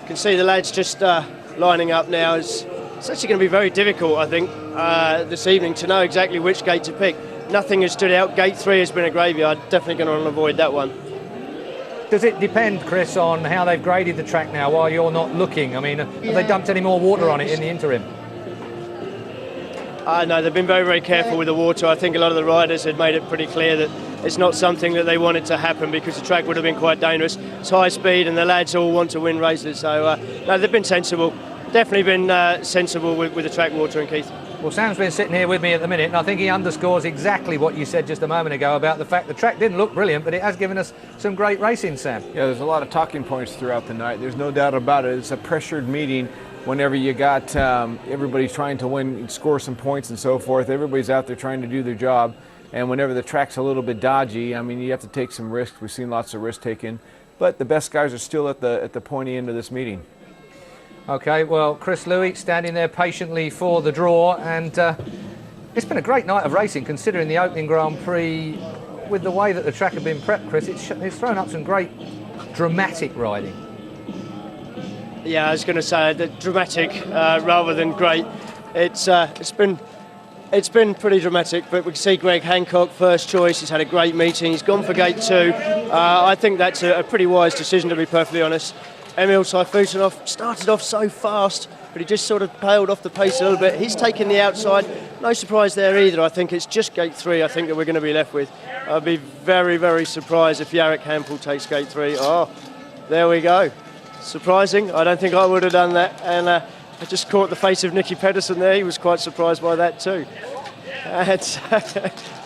can see the lads just lining up now. It's actually going to be very difficult, I think, this evening to know exactly which gate to pick. Nothing has stood out. Gate 3 has been a graveyard. Definitely going to want to avoid that one. Does it depend, Chris, on how they've graded the track now while you're not looking? I mean, have they dumped any more water on it in the interim? No, they've been very, very careful with the water. I think a lot of the riders had made it pretty clear that it's not something that they wanted to happen because the track would have been quite dangerous. It's high speed and the lads all want to win races. So, no, they've been sensible. Definitely been sensible with the track watering, Keith. Well, Sam's been sitting here with me at the minute, and I think he underscores exactly what you said just a moment ago about the fact the track didn't look brilliant, but it has given us some great racing, Sam. Yeah, there's a lot of talking points throughout the night. There's no doubt about it. It's a pressured meeting whenever you got everybody trying to win, score some points and so forth. Everybody's out there trying to do their job, and whenever the track's a little bit dodgy, I mean, you have to take some risks. We've seen lots of risk taken, but the best guys are still at the pointy end of this meeting. Okay, well, Chris Louis standing there patiently for the draw, and it's been a great night of racing considering the opening Grand Prix. With the way that the track had been prepped, Chris, it's thrown up some great dramatic riding. Yeah, I was going to say that dramatic rather than great. It's been pretty dramatic, but we can see Greg Hancock first choice. He's had a great meeting. He's gone for gate 2. I think that's a pretty wise decision, to be perfectly honest. Emil Saifudinov started off so fast, but he just sort of paled off the pace a little bit. He's taken the outside. No surprise there either. I think it's just gate 3 I think that we're going to be left with. I'd be very, very surprised if Jarek Hampel takes gate 3. Oh, there we go. Surprising. I don't think I would have done that. And I just caught the face of Nicky Pedersen there. He was quite surprised by that too.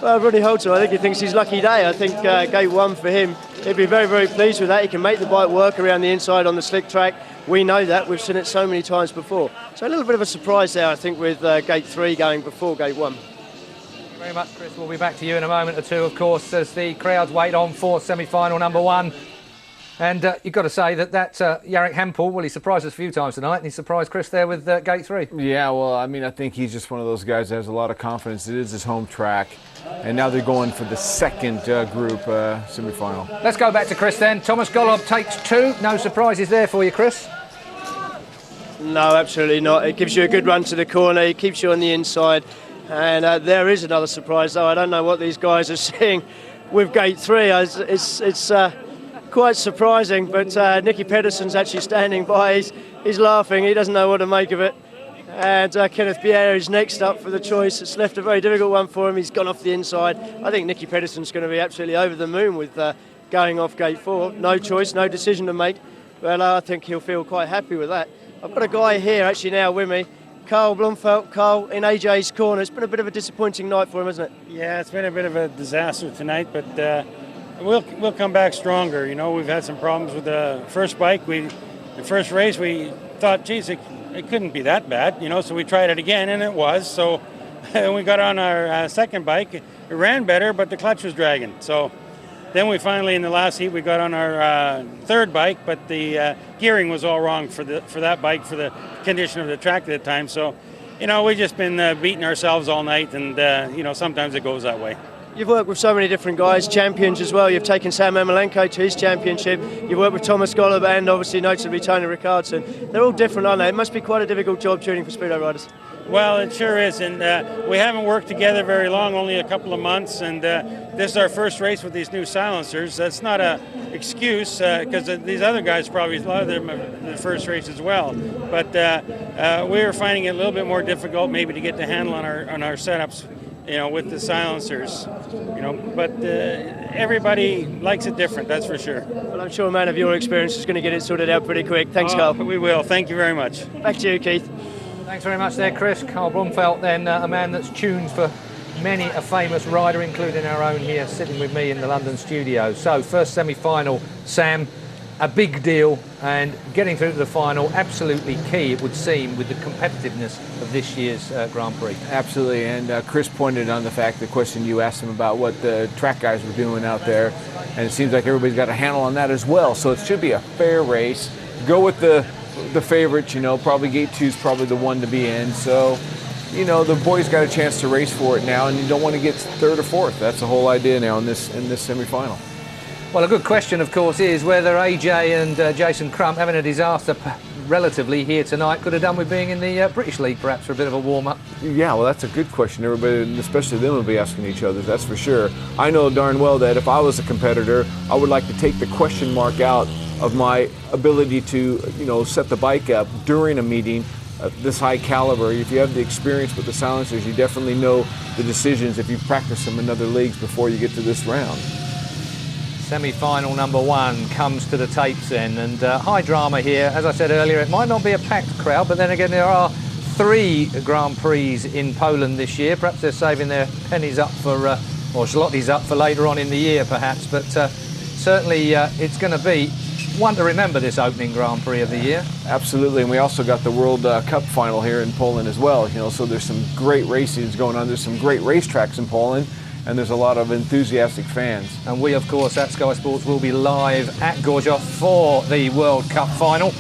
Well, Ronnie Holter, I think he thinks he's lucky day. I think gate 1 for him, he'd be very, very pleased with that. He can make the bike work around the inside on the slick track. We know that. We've seen it so many times before. So a little bit of a surprise there, I think, with gate 3 going before gate 1. Thank you very much, Chris. We'll be back to you in a moment or two, of course, as the crowds wait on for semi-final number 1. And you've got to say that Jarek Hampel, well, he surprised us a few times tonight, and he surprised Chris there with gate 3. Yeah, well, I mean, I think he's just one of those guys that has a lot of confidence. It is his home track. And now they're going for the second group semi-final. Let's go back to Chris then. Thomas Golob takes 2. No surprises there for you, Chris? No, absolutely not. It gives you a good run to the corner. It keeps you on the inside. And there is another surprise, though. I don't know what these guys are seeing with gate 3. It's quite surprising, but Nicky Pedersen's actually standing by. He's laughing. He doesn't know what to make of it. And Kenneth Pierre is next up for the choice. It's left a very difficult one for him. He's gone off the inside. I think Nicky Pedersen's going to be absolutely over the moon with going off gate 4. No choice, no decision to make. Well, I think he'll feel quite happy with that. I've got a guy here actually now with me, Carl Blomfeldt. Carl, in AJ's corner. It's been a bit of a disappointing night for him, hasn't it? Yeah, it's been a bit of a disaster tonight, but we'll come back stronger. You know, we've had some problems with the first bike. The first race we thought, geez, it couldn't be that bad, you know, so we tried it again, and it was. So we got on our second bike. It ran better, but the clutch was dragging. So then we finally, in the last heat, we got on our third bike, but the gearing was all wrong for that bike, for the condition of the track at the time. So, you know, we've just been beating ourselves all night, and, you know, sometimes it goes that way. You've worked with so many different guys, champions as well. You've taken Sam Ermolenko to his championship. You've worked with Thomas Golob and obviously notably Tony Ricardson. They're all different, aren't they? It must be quite a difficult job tuning for speedo riders. Well, it sure is, and we haven't worked together very long, only a couple of months, and this is our first race with these new silencers. That's not an excuse, because these other guys probably, a lot of them are the first race as well. But we were finding it a little bit more difficult maybe to get the handle on our setups, you know, with the silencers, you know, but everybody likes it different, that's for sure. Well, I'm sure a man of your experience is going to get it sorted out pretty quick. Thanks, Carl. We will. Thank you very much. Back to you, Keith. Thanks very much there, Chris. Carl Blomfeldt then, a man that's tuned for many a famous rider, including our own here, sitting with me in the London studio. So, first semi-final, Sam, a big deal, and getting through to the final, absolutely key, it would seem, with the competitiveness of this year's Grand Prix. Absolutely, and Chris pointed on the fact, the question you asked him about what the track guys were doing out there, and it seems like everybody's got a handle on that as well, so it should be a fair race. Go with the favorites, you know, probably gate 2 is probably the one to be in, so, you know, the boys got a chance to race for it now, and you don't want to get third or fourth. That's the whole idea now in this semi-final. Well, a good question, of course, is whether AJ and Jason Crump, having a disaster relatively here tonight, could have done with being in the British League, perhaps, for a bit of a warm-up. Yeah, well, that's a good question. Everybody, and especially them, will be asking each other, that's for sure. I know darn well that if I was a competitor, I would like to take the question mark out of my ability to, you know, set the bike up during a meeting this high caliber. If you have the experience with the silencers, you definitely know the decisions if you've practiced them in other leagues before you get to this round. Semi-final number 1 comes to the tapes then, and high drama here. As I said earlier, it might not be a packed crowd, but then again there are 3 Grand Prix in Poland this year. Perhaps they're saving their pennies up for, or zlotys up for later on in the year perhaps, but certainly it's going to be one to remember, this opening Grand Prix of the year. Absolutely, and we also got the World Cup final here in Poland as well, you know, so there's some great races going on. There's some great racetracks in Poland, and there's a lot of enthusiastic fans. And we, of course, at Sky Sports will be live at Gorzów for the World Cup final.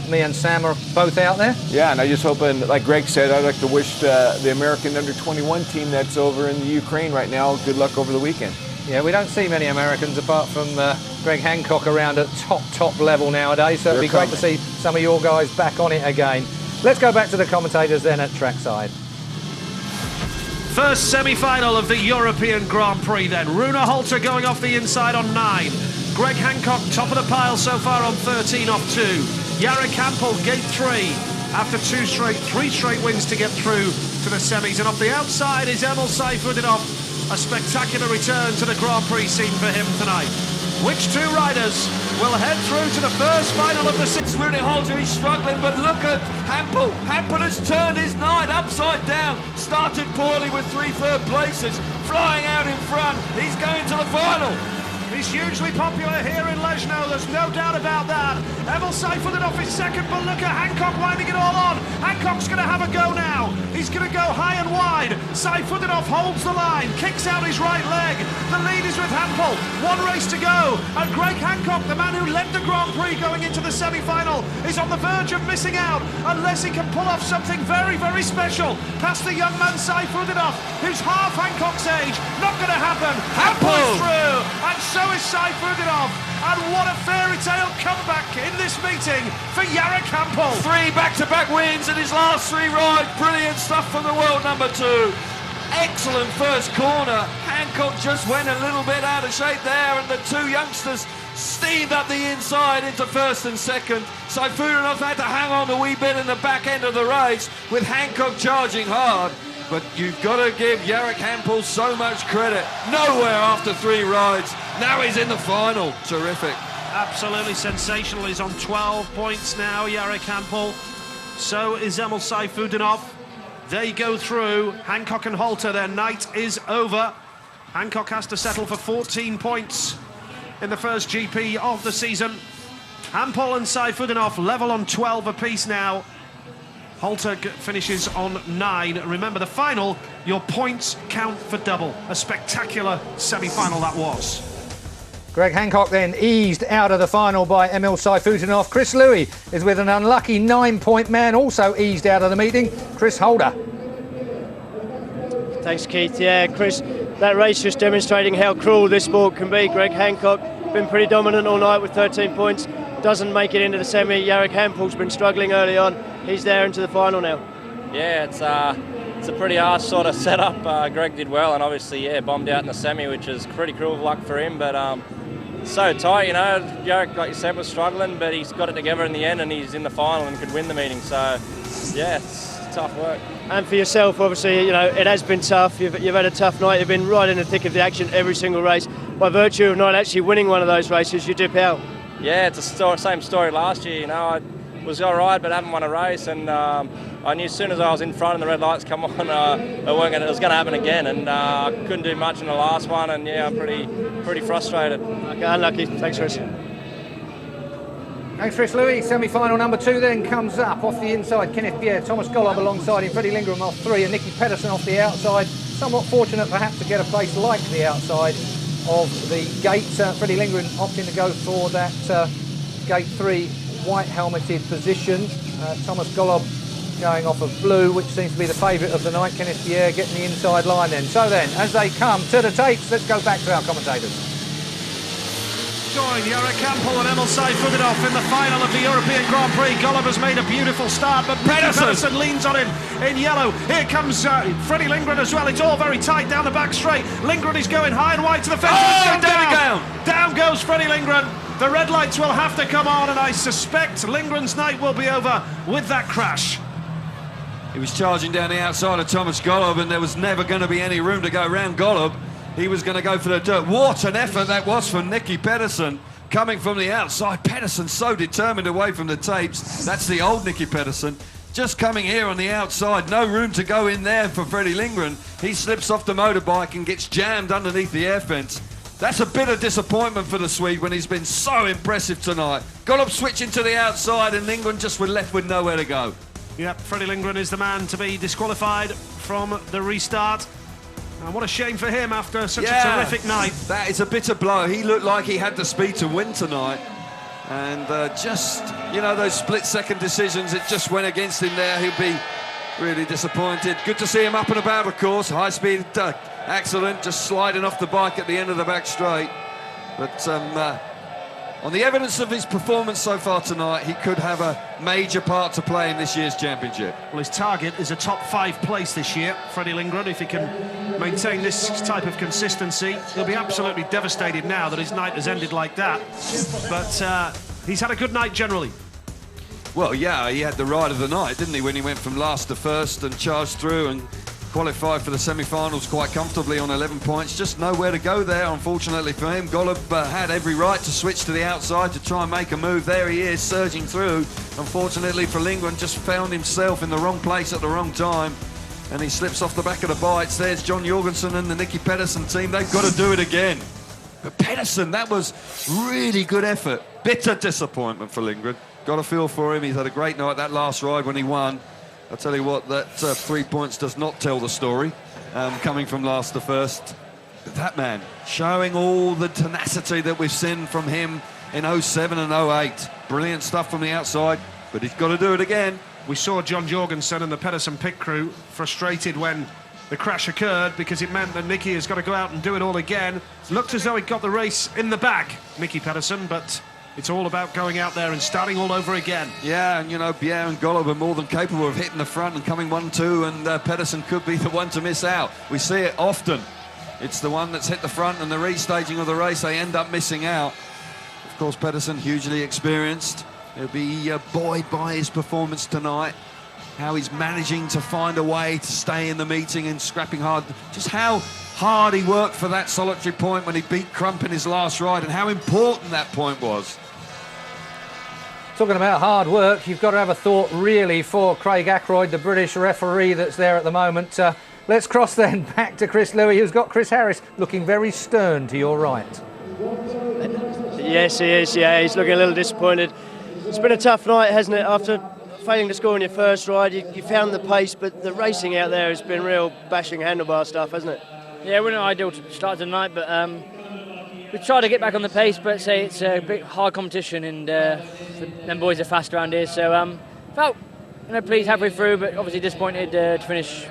Me and Sam are both out there. Yeah, and I just hope, and like Greg said, I'd like to wish the American under-21 team that's over in the Ukraine right now good luck over the weekend. Yeah, we don't see many Americans apart from Greg Hancock around at top level nowadays, so it'd be great to see some of your guys back on it again. Let's go back to the commentators then at trackside. First semi-final of the European Grand Prix then. Rune Holter going off the inside on 9. Greg Hancock top of the pile so far on 13 off 2. Jarek Hampel gate 3 after 3 straight wins to get through to the semis. And off the outside is Emil Seyfudinov. A spectacular return to the Grand Prix scene for him tonight. Which 2 riders will head through to the first final of the season? Rune Holter, he's struggling, but look at Hampel. Hampel has turned his night upside down. Started poorly with 3 third places, flying out in front. He's going to the final. He's hugely popular here in Leszno, there's no doubt about that. Emil Seyfudinov is second, but look at Hancock winding it all on. Hancock's going to have a go now. He's going to go high and wide. Seyfudinov holds the line, kicks out his right leg. The lead is with Hampel. One race to go. And Greg Hancock, the man who led the Grand Prix going into the semi-final, is on the verge of missing out unless he can pull off something very, very special. Past the young man Seyfudinov, who's half Hancock's age. Not going to happen. Hampel is through, and so is Seyfudinov. And what a fairy tale comeback in this meeting for Jarek Hampel. 3 back-to-back wins in his last 3 rides. Brilliant stuff from the world number 2. Excellent first corner. Hancock just went a little bit out of shape there, and the 2 youngsters steamed up the inside into first and second. Seyfudinov had to hang on a wee bit in the back end of the race with Hancock charging hard. But you've got to give Jarek Hampel so much credit. Nowhere after 3 rides. Now he's in the final. Terrific. Absolutely sensational. He's on 12 points now, Jarek Hampel. So is Emil Seyfudinov. They go through. Hancock and Halter, their night is over. Hancock has to settle for 14 points in the first GP of the season. Hampel and Seyfudinov level on 12 apiece now. Halter finishes on 9. Remember, the final, your points count for double. A spectacular semi-final that was. Greg Hancock then eased out of the final by Emil Seyfudinov. Chris Louis is with an unlucky 9-point man, also eased out of the meeting, Chris Holder. Thanks, Keith. Yeah, Chris, that race just demonstrating how cruel this sport can be. Greg Hancock been pretty dominant all night with 13 points. Doesn't make it into the semi. Jarek Hampel's been struggling early on. He's there into the final now. Yeah, it's a pretty harsh sort of setup. Greg did well, and obviously, yeah, bombed out in the semi, which is pretty cruel luck for him. But so tight, you know. Jarek, like you said, was struggling, but he's got it together in the end, and he's in the final and could win the meeting. So, yeah, it's tough work. And for yourself, obviously, you know, it has been tough. You've had a tough night. You've been right in the thick of the action every single race. By virtue of not actually winning one of those races, you dip out. Yeah, it's a same story last year. You know, I was all right, but haven't won a race, and I knew as soon as I was in front and the red lights come on, it was going to happen again, and I couldn't do much in the last one, and yeah, I'm pretty frustrated. Okay, unlucky. Thanks, Chris. Thanks, Chris Louis. Semi-final number 2 then comes up off the inside. Kenneth Bier, Thomas Golob alongside him, Freddie Lindgren off 3, and Nicky Pedersen off the outside. Somewhat fortunate perhaps to get a place like the outside of the gate. Freddie Lindgren opting to go for that gate 3 white helmeted position. Thomas Golob going off of blue, which seems to be the favourite of the night. Kenneth Bier getting the inside line then. So then, as they come to the tapes, let's go back to our commentators. Join Jarek Hampel and Emil Seyfudinov in the final of the European Grand Prix. Golob has made a beautiful start, but Pedersen leans on him in yellow. Here comes Freddie Lindgren as well. It's all very tight down the back straight. Lindgren is going high and wide to the fence. Oh, down. Down goes Freddie Lindgren. The red lights will have to come on, and I suspect Lindgren's night will be over with that crash. He was charging down the outside of Thomas Golob, and there was never going to be any room to go around Golob. He was going to go for the dirt. What an effort that was from Nicky Pedersen coming from the outside. Pedersen so determined away from the tapes. That's the old Nicky Pedersen. Just coming here on the outside. No room to go in there for Freddie Lindgren. He slips off the motorbike and gets jammed underneath the air fence. That's a bit of disappointment for the Swede when he's been so impressive tonight. Golob switching to the outside, and Lindgren just was left with nowhere to go. Yep, Freddie Lindgren is the man to be disqualified from the restart. And what a shame for him after such a terrific night. That is a bitter blow. He looked like he had the speed to win tonight. And just, you know, those split-second decisions, it just went against him there. He'll be really disappointed. Good to see him up and about, of course. High-speed accident, just sliding off the bike at the end of the back straight. But on the evidence of his performance so far tonight, he could have a major part to play in this year's championship. Well, his target is a top 5 place this year, Freddie Lindgren. If he can maintain this type of consistency, he'll be absolutely devastated now that his night has ended like that. But he's had a good night generally. Well, yeah, he had the ride of the night, didn't he, when he went from last to first and charged through and qualified for the semi-finals quite comfortably on 11 points. Just nowhere to go there, unfortunately for him. Golob had every right to switch to the outside to try and make a move. There he is, surging through. Unfortunately for Lindgren, just found himself in the wrong place at the wrong time, and he slips off the back of the bikes. There's John Jorgensen and the Nicky Pedersen team. They've got to do it again. But Pedersen, that was really good effort. Bitter disappointment for Lindgren. Got a feel for him. He's had a great night that last ride when he won. I'll tell you what, that 3 points does not tell the story, coming from last to first. But that man, showing all the tenacity that we've seen from him in 07 and 08. Brilliant stuff from the outside, but he's got to do it again. We saw John Jorgensen and the Pedersen pit crew frustrated when the crash occurred because it meant that Nicky has got to go out and do it all again. Looked as though he got the race in the bag, Nicky Pedersen, but it's all about going out there and starting all over again. Yeah, and you know, Pierre and Golub are more than capable of hitting the front and coming 1-2, and Pedersen could be the one to miss out. We see it often. It's the one that's hit the front, and the restaging of the race, they end up missing out. Of course, Pedersen, hugely experienced. He'll be buoyed by his performance tonight. How he's managing to find a way to stay in the meeting and scrapping hard. Just how hard he worked for that solitary point when he beat Crump in his last ride, and how important that point was. Talking about hard work, you've got to have a thought really for Craig Ackroyd, the British referee that's there at the moment. Let's cross then back to Chris Louis, who's got Chris Harris looking very stern to your right. Yes, he is. Yeah, he's looking a little disappointed. It's been a tough night, hasn't it? After failing to score in your first ride, you found the pace, but the racing out there has been real bashing handlebar stuff, hasn't it? Yeah, it wasn't an ideal start to the night, but we tried to get back on the pace, but say it's a bit hard competition, and them boys are fast around here, so felt pleased halfway through, but obviously disappointed to finish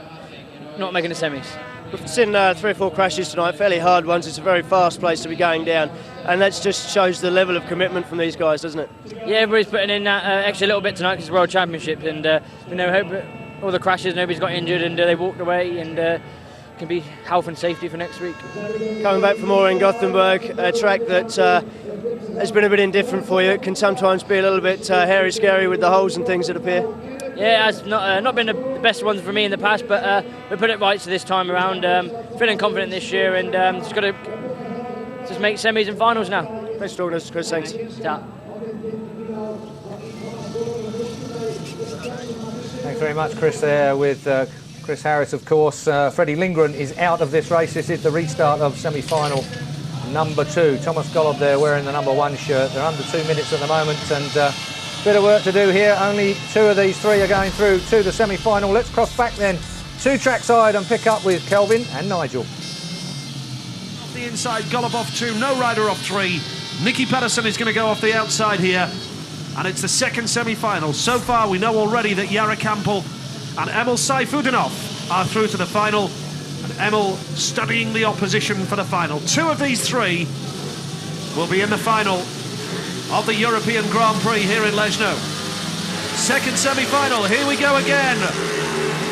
not making the semis. We've seen 3 or 4 crashes tonight, fairly hard ones. It's a very fast place to be going down, and that just shows the level of commitment from these guys, doesn't it? Yeah, everybody's putting in that extra little bit tonight because it's World Championship, and hope that all the crashes, nobody's got injured, and they walked away, and can be health and safety for next week. Coming back from Ore in Gothenburg, a track that has been a bit indifferent for you. It can sometimes be a little bit hairy scary with the holes and things that appear. Yeah, it's not been the best ones for me in the past, but we put it right this time around. Feeling confident this year, and just got to just make semis and finals now. Thanks for talking to us, Chris. Thanks. Ta. Thanks very much, Chris, there with Chris Harris, of course. Freddie Lindgren is out of this race. This is the restart of semi-final number 2. Thomas Golub there wearing the number 1 shirt. They're under 2 minutes at the moment, and bit of work to do here. Only 2 of these 3 are going through to the semi-final. Let's cross back then to trackside and pick up with Kelvin and Nigel. Off the inside, Golub off 2, no rider off 3. Nicky Pedersen is going to go off the outside here, and it's the second semi-final. So far, we know already that Jari Kampel and Emil Saifutinov are through to the final, and Emil studying the opposition for the final. 2 of these 3 will be in the final of the European Grand Prix here in Leszno. Second semi-final, here we go again.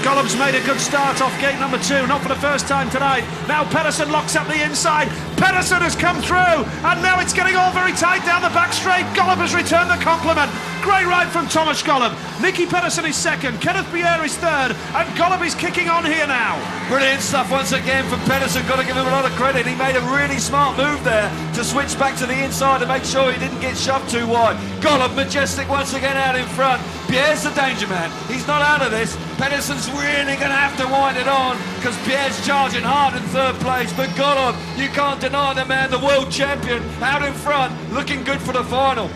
Golub's made a good start off gate number 2, not for the first time tonight. Now Pedersen locks up the inside. Pedersen has come through, and now it's getting all very tight down the back straight. Golub has returned the compliment. Great ride from Thomas Golub. Nicky Pedersen is second, Kenneth Pierre is third, and Golub is kicking on here now. Brilliant stuff once again from Pedersen. Got to give him a lot of credit. He made a really smart move there to switch back to the inside to make sure he didn't get shoved too wide. Golub majestic once again out in front. Pierre's the danger man. He's not out of this. Pedersen's really going to have to wind it on because Pierre's charging hard in 3rd place. But Golub, you can't deny the man, the world champion, out in front, looking good for the final.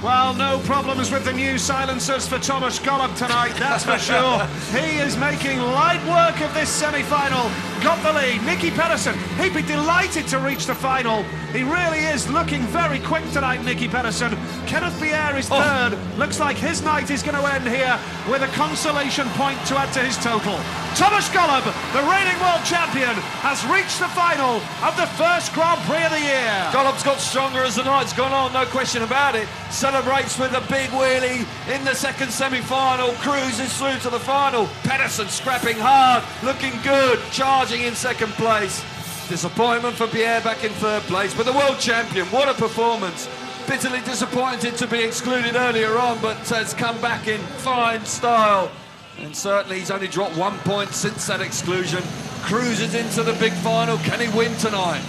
Well, no problems with the new silencers for Thomas Golub tonight, that's for sure. He is making light work of this semi-final. Got the lead. Nicky Pedersen, he'd be delighted to reach the final. He really is looking very quick tonight, Nicky Pedersen. Kenneth Pierre is third. Looks like his night is going to end here with a consolation point to add to his total. Thomas Golub, the reigning world champion, has reached the final of the first Grand Prix of the year. Golub's got stronger as the night's gone on, no question about it. Celebrates with a big wheelie in the second semi-final, cruises through to the final. Pedersen scrapping hard, looking good, charging in 2nd place. Disappointment for Pierre back in 3rd place, but the world champion, what a performance. Bitterly disappointed to be excluded earlier on, but has come back in fine style. And certainly he's only dropped 1 point since that exclusion. Cruises into the big final. Can he win tonight?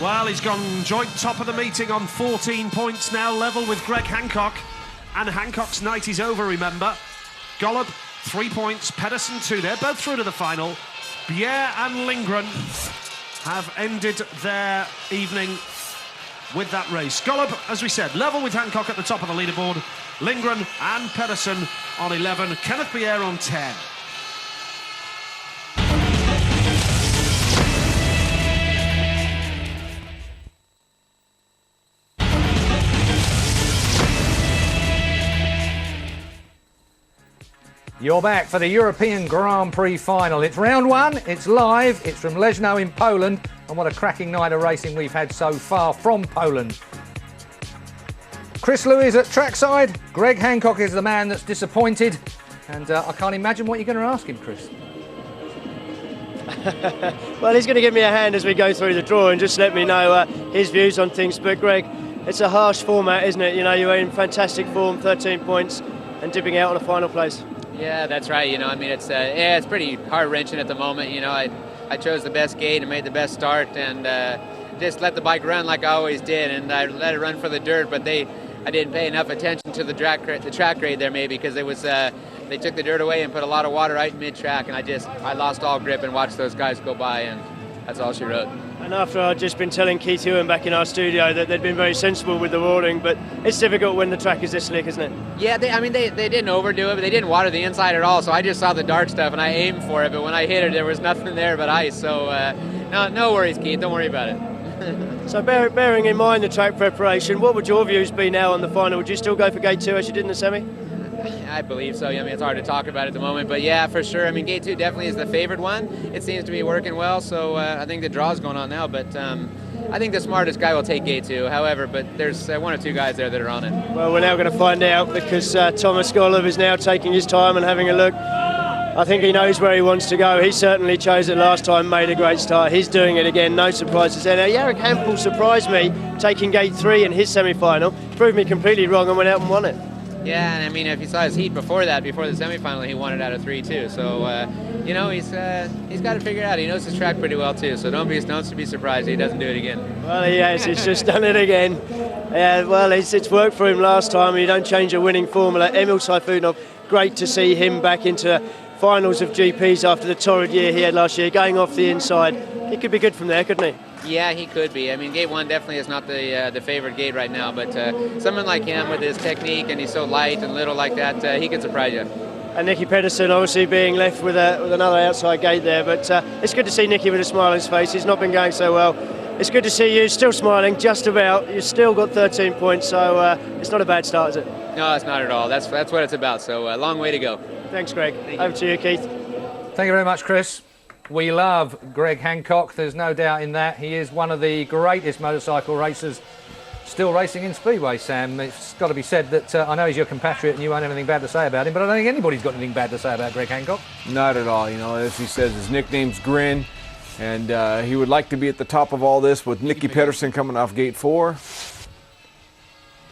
Well, he's gone joint top of the meeting on 14 points now, level with Greg Hancock. And Hancock's night is over, remember. Golub, 3 points. Pedersen, 2. They're both through to the final. Pierre and Lindgren have ended their evening with that race. Golub, as we said, level with Hancock at the top of the leaderboard. Lindgren and Pedersen on 11. Kenneth Pierre on 10. You're back for the European Grand Prix final. It's round one, it's live, it's from Leszno in Poland, and what a cracking night of racing we've had so far from Poland. Chris Lewis at trackside, Greg Hancock is the man that's disappointed, and I can't imagine what you're going to ask him, Chris. Well, he's going to give me a hand as we go through the draw and just let me know his views on things. But Greg, it's a harsh format, isn't it? You know, you're in fantastic form, 13 points, and dipping out on a final place. Yeah, that's right. You know, I mean, it's pretty heart-wrenching at the moment. You know, I chose the best gate and made the best start, and just let the bike run like I always did, and I let it run for the dirt. But I didn't pay enough attention to the track grade there, maybe, because it was they took the dirt away and put a lot of water out in mid-track, and I lost all grip and watched those guys go by, and that's all she wrote. And after I'd just been telling Keith Ewan back in our studio that they'd been very sensible with the warning, but it's difficult when the track is this slick, isn't it? Yeah, they didn't overdo it, but they didn't water the inside at all, so I just saw the dark stuff and I aimed for it, but when I hit it, there was nothing there but ice, so no worries, Keith, don't worry about it. So bearing in mind the track preparation, what would your views be now on the final? Would you still go for gate 2 as you did in the semi? I believe so. I mean, it's hard to talk about at the moment, but yeah, for sure. I mean, gate 2 definitely is the favored one. It seems to be working well, so I think the draw's going on now, but I think the smartest guy will take gate 2, however, but there's one or two guys there that are on it. Well, we're now going to find out, because Thomas Golub is now taking his time and having a look. I think he knows where he wants to go. He certainly chose it last time, made a great start. He's doing it again, no surprises there. Now, Jarek Hampel surprised me taking gate 3 in his semi-final, proved me completely wrong and went out and won it. Yeah, and I mean, if you saw his heat before that, before the semi-final, he won it out of 3 too. So, you know, he's got it figured out. He knows his track pretty well too. So don't be surprised he doesn't do it again. Well, he has. He's just done it again. Yeah, well, it's worked for him last time. You don't change a winning formula. Emil Sayfutdinov, great to see him back into finals of GPs after the torrid year he had last year, going off the inside. He could be good from there, couldn't he? Yeah, he could be. I mean, gate 1 definitely is not the favorite gate right now, but someone like him with his technique, and he's so light and little like that, he could surprise you. And Nicky Pedersen obviously being left with another outside gate there, but it's good to see Nicky with a smile on his face. He's not been going so well. It's good to see you still smiling, just about. You've still got 13 points, so it's not a bad start, is it? No, it's not at all. That's what it's about, so a long way to go. Thanks, Greg. Over to you, Keith. Thank you very much, Chris. We love Greg Hancock, there's no doubt in that. He is one of the greatest motorcycle racers still racing in Speedway, Sam. It's got to be said that I know he's your compatriot and you won't have anything bad to say about him, but I don't think anybody's got anything bad to say about Greg Hancock. Not at all. You know, as he says, his nickname's Grin, and he would like to be at the top of all this with Nicky Pedersen coming off gate 4.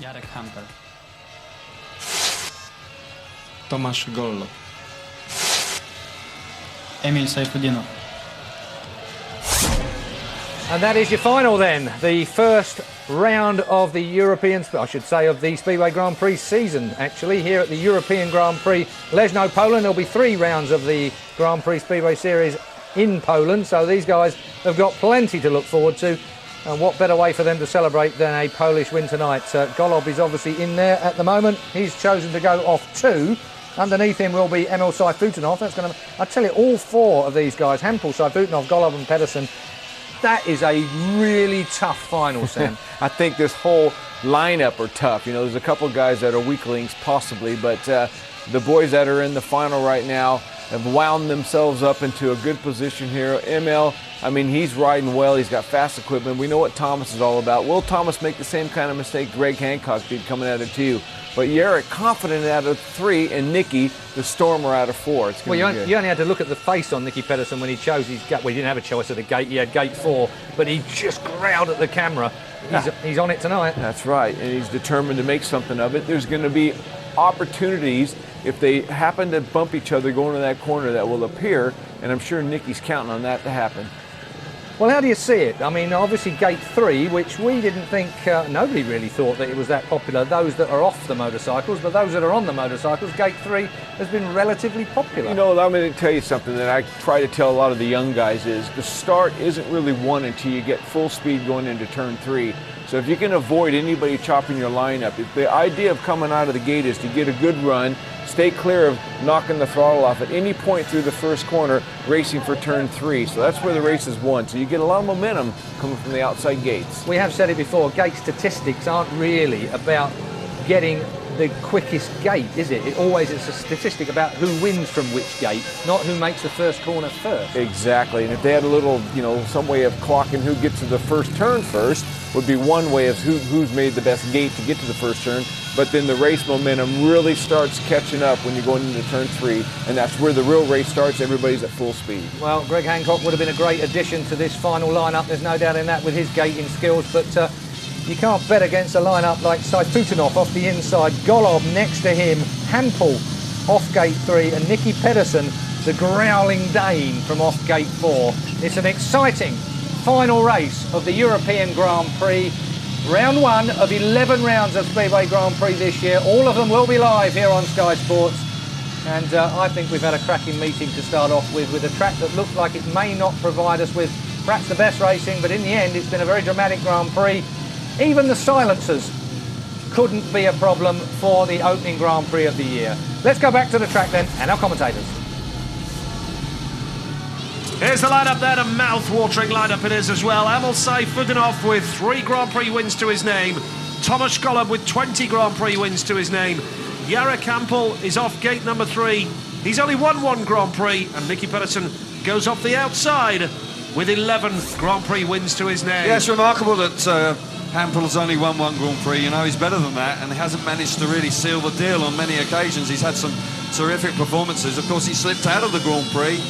Jarek Hampel. Tomasz Gollo. Emil Sayfutdinov. And that is your final then. The first round of the European, I should say, of the Speedway Grand Prix season, actually, here at the European Grand Prix Leszno, Poland. There'll be 3 rounds of the Grand Prix Speedway Series in Poland, so these guys have got plenty to look forward to. And what better way for them to celebrate than a Polish win tonight? Golub is obviously in there at the moment. He's chosen to go off 2. Underneath him will be Emil Sayfutdinov. That's going to, I tell you, all 4 of these guys, Hampel, Sayfutdinov, Golub and Pedersen, that is a really tough final, Sam. I think this whole lineup are tough. You know, there's a couple of guys that are weak links possibly, but the boys that are in the final right now have wound themselves up into a good position here. Emil, I mean, he's riding well. He's got fast equipment. We know what Thomas is all about. Will Thomas make the same kind of mistake Greg Hancock did coming out of 2? But Jarek confident out of 3, and Nicky, the stormer, out of 4. It's well, you only had to look at the face on Nicky Pedersen when he chose his gate. Well, he didn't have a choice at the gate. He had gate 4, but he just growled at the camera. He's on it tonight. That's right, and he's determined to make something of it. There's going to be opportunities if they happen to bump each other going to that corner that will appear, and I'm sure Nicky's counting on that to happen. Well, how do you see it? I mean, obviously Gate 3, which we didn't think, nobody really thought that it was that popular, those that are off the motorcycles, but those that are on the motorcycles, Gate 3 has been relatively popular. You know, I'm going to tell you something that I try to tell a lot of the young guys is the start isn't really won until you get full speed going into turn 3. So if you can avoid anybody chopping your line up, the idea of coming out of the gate is to get a good run, stay clear of knocking the throttle off at any point through the first corner, racing for turn 3. So that's where the race is won. So you get a lot of momentum coming from the outside gates. We have said it before, gate statistics aren't really about getting the quickest gate, is it? It's a statistic about who wins from which gate, not who makes the first corner first. Exactly, and if they had a little, some way of clocking who gets to the first turn first, would be one way of who's made the best gate to get to the first turn, but then the race momentum really starts catching up when you're going into turn 3, and that's where the real race starts. Everybody's at full speed. Well, Greg Hancock would have been a great addition to this final lineup, there's no doubt in that, with his gating skills, but you can't bet against a lineup like Saifutinov off the inside, Golob next to him, Hampel off gate 3, and Nicky Pedersen, the growling Dane, from off gate 4. It's an exciting final race of the European Grand Prix. Round 1 of 11 rounds of Speedway Grand Prix this year. All of them will be live here on Sky Sports. And I think we've had a cracking meeting to start off with a track that looks like it may not provide us with perhaps the best racing, but in the end it's been a very dramatic Grand Prix. Even the silencers couldn't be a problem for the opening Grand Prix of the year. Let's go back to the track then, and our commentators. Here's the lineup there, a mouth-watering lineup it is as well. Emil Saifutinov with 3 Grand Prix wins to his name. Tomasz Golob with 20 Grand Prix wins to his name. Jarek Hampel is off gate number 3. He's only won 1 Grand Prix, and Nicky Pedersen goes off the outside with 11 Grand Prix wins to his name. Yeah, it's remarkable that Hampel's only won 1 Grand Prix. He's better than that, and he hasn't managed to really seal the deal on many occasions. He's had some terrific performances. Of course, he slipped out of the Grand Prix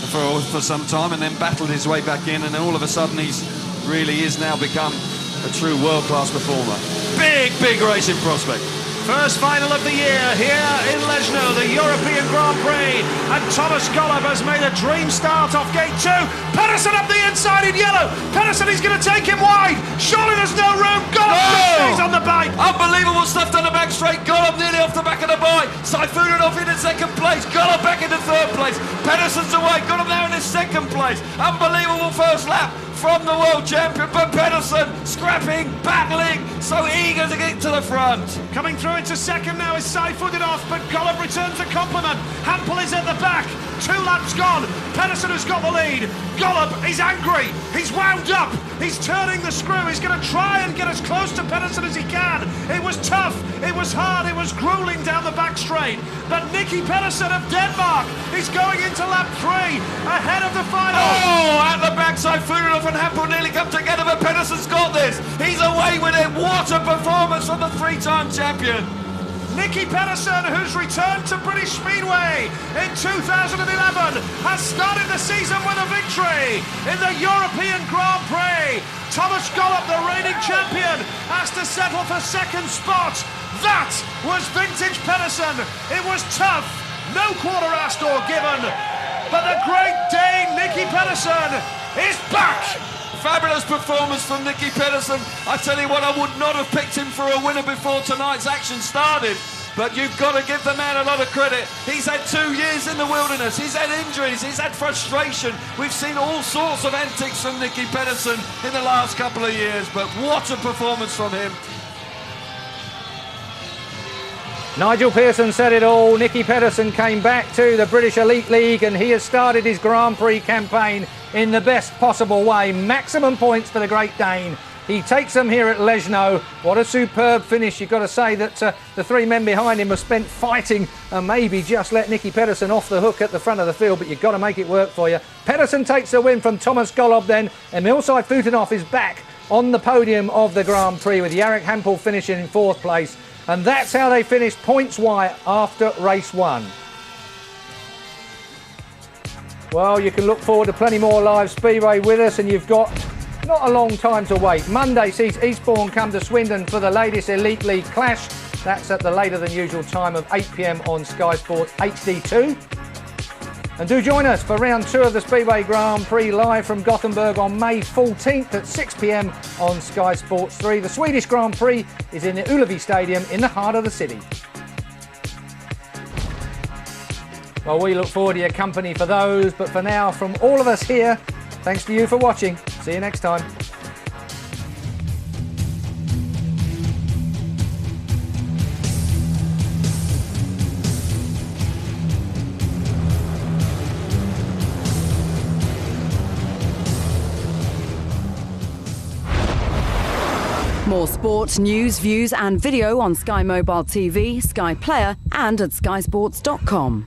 for some time and then battled his way back in, and then all of a sudden he's really is now become a true world-class performer. Big racing prospect. First final of the year here in Leszno, the European Grand Prix, and Tomasz Golob has made a dream start off gate 2. Pedersen up the inside in yellow. Pedersen is going to take him wide. Surely there's no room. Golob stays on the bike. Unbelievable stuff down the back straight. Golob nearly off the back of the bike. Saifutinov in 2nd place. Golob back into 3rd place. Pedersen's away. Golob now in his 2nd place. Unbelievable first lap from the world champion, but Pedersen scrapping, battling, so eager to get to the front. Coming through into 2nd now is Saifutinov, but Golob returns a compliment. Hampel is at the back. 2 laps gone. Pedersen has got the lead. Golob is angry. He's wound up. He's turning the screw. He's going to try and get as close to Pedersen as he can. It was tough. It was hard. It was grueling down the back straight. But Nicky Pedersen of Denmark is going into lap 3 ahead of the final. Oh, at the back, Saifutinov and Hampel nearly come together, but Pedersen's got this. He's away with it. What a performance from the 3-time champion. Nicky Pedersen, who's returned to British Speedway in 2011, has started the season with a victory in the European Grand Prix. Tomasz Golob, the reigning champion, has to settle for 2nd spot. That was vintage Pedersen. It was tough, no quarter asked or given, but the great Dane Nicky Pedersen is back. Fabulous performance from Nicky Pedersen. I tell you what, I would not have picked him for a winner before tonight's action started. But you've got to give the man a lot of credit. He's had 2 years in the wilderness. He's had injuries. He's had frustration. We've seen all sorts of antics from Nicky Pedersen in the last couple of years. But what a performance from him. Nigel Pearson said it all. Nicky Pedersen came back to the British Elite League and he has started his Grand Prix campaign in the best possible way. Maximum points for the Great Dane. He takes them here at Leszno. What a superb finish. You've got to say that the 3 men behind him have spent fighting and maybe just let Nicky Pedersen off the hook at the front of the field, but you've got to make it work for you. Pedersen takes the win from Tomasz Golob then. Emil Saifutinov is back on the podium of the Grand Prix with Jarek Hampel finishing in 4th place. And that's how they finished points-wise after race 1. Well, you can look forward to plenty more live Speedway with us, and you've got not a long time to wait. Monday sees Eastbourne come to Swindon for the latest Elite League clash. That's at the later than usual time of 8 p.m. on Sky Sports HD2. And do join us for round 2 of the Speedway Grand Prix live from Gothenburg on May 14th at 6 p.m. on Sky Sports 3. The Swedish Grand Prix is in the Ullevi Stadium in the heart of the city. Well, we look forward to your company for those, but for now, from all of us here, thanks to you for watching. See you next time. More sports, news, views and video on Sky Mobile TV, Sky Player and at skysports.com.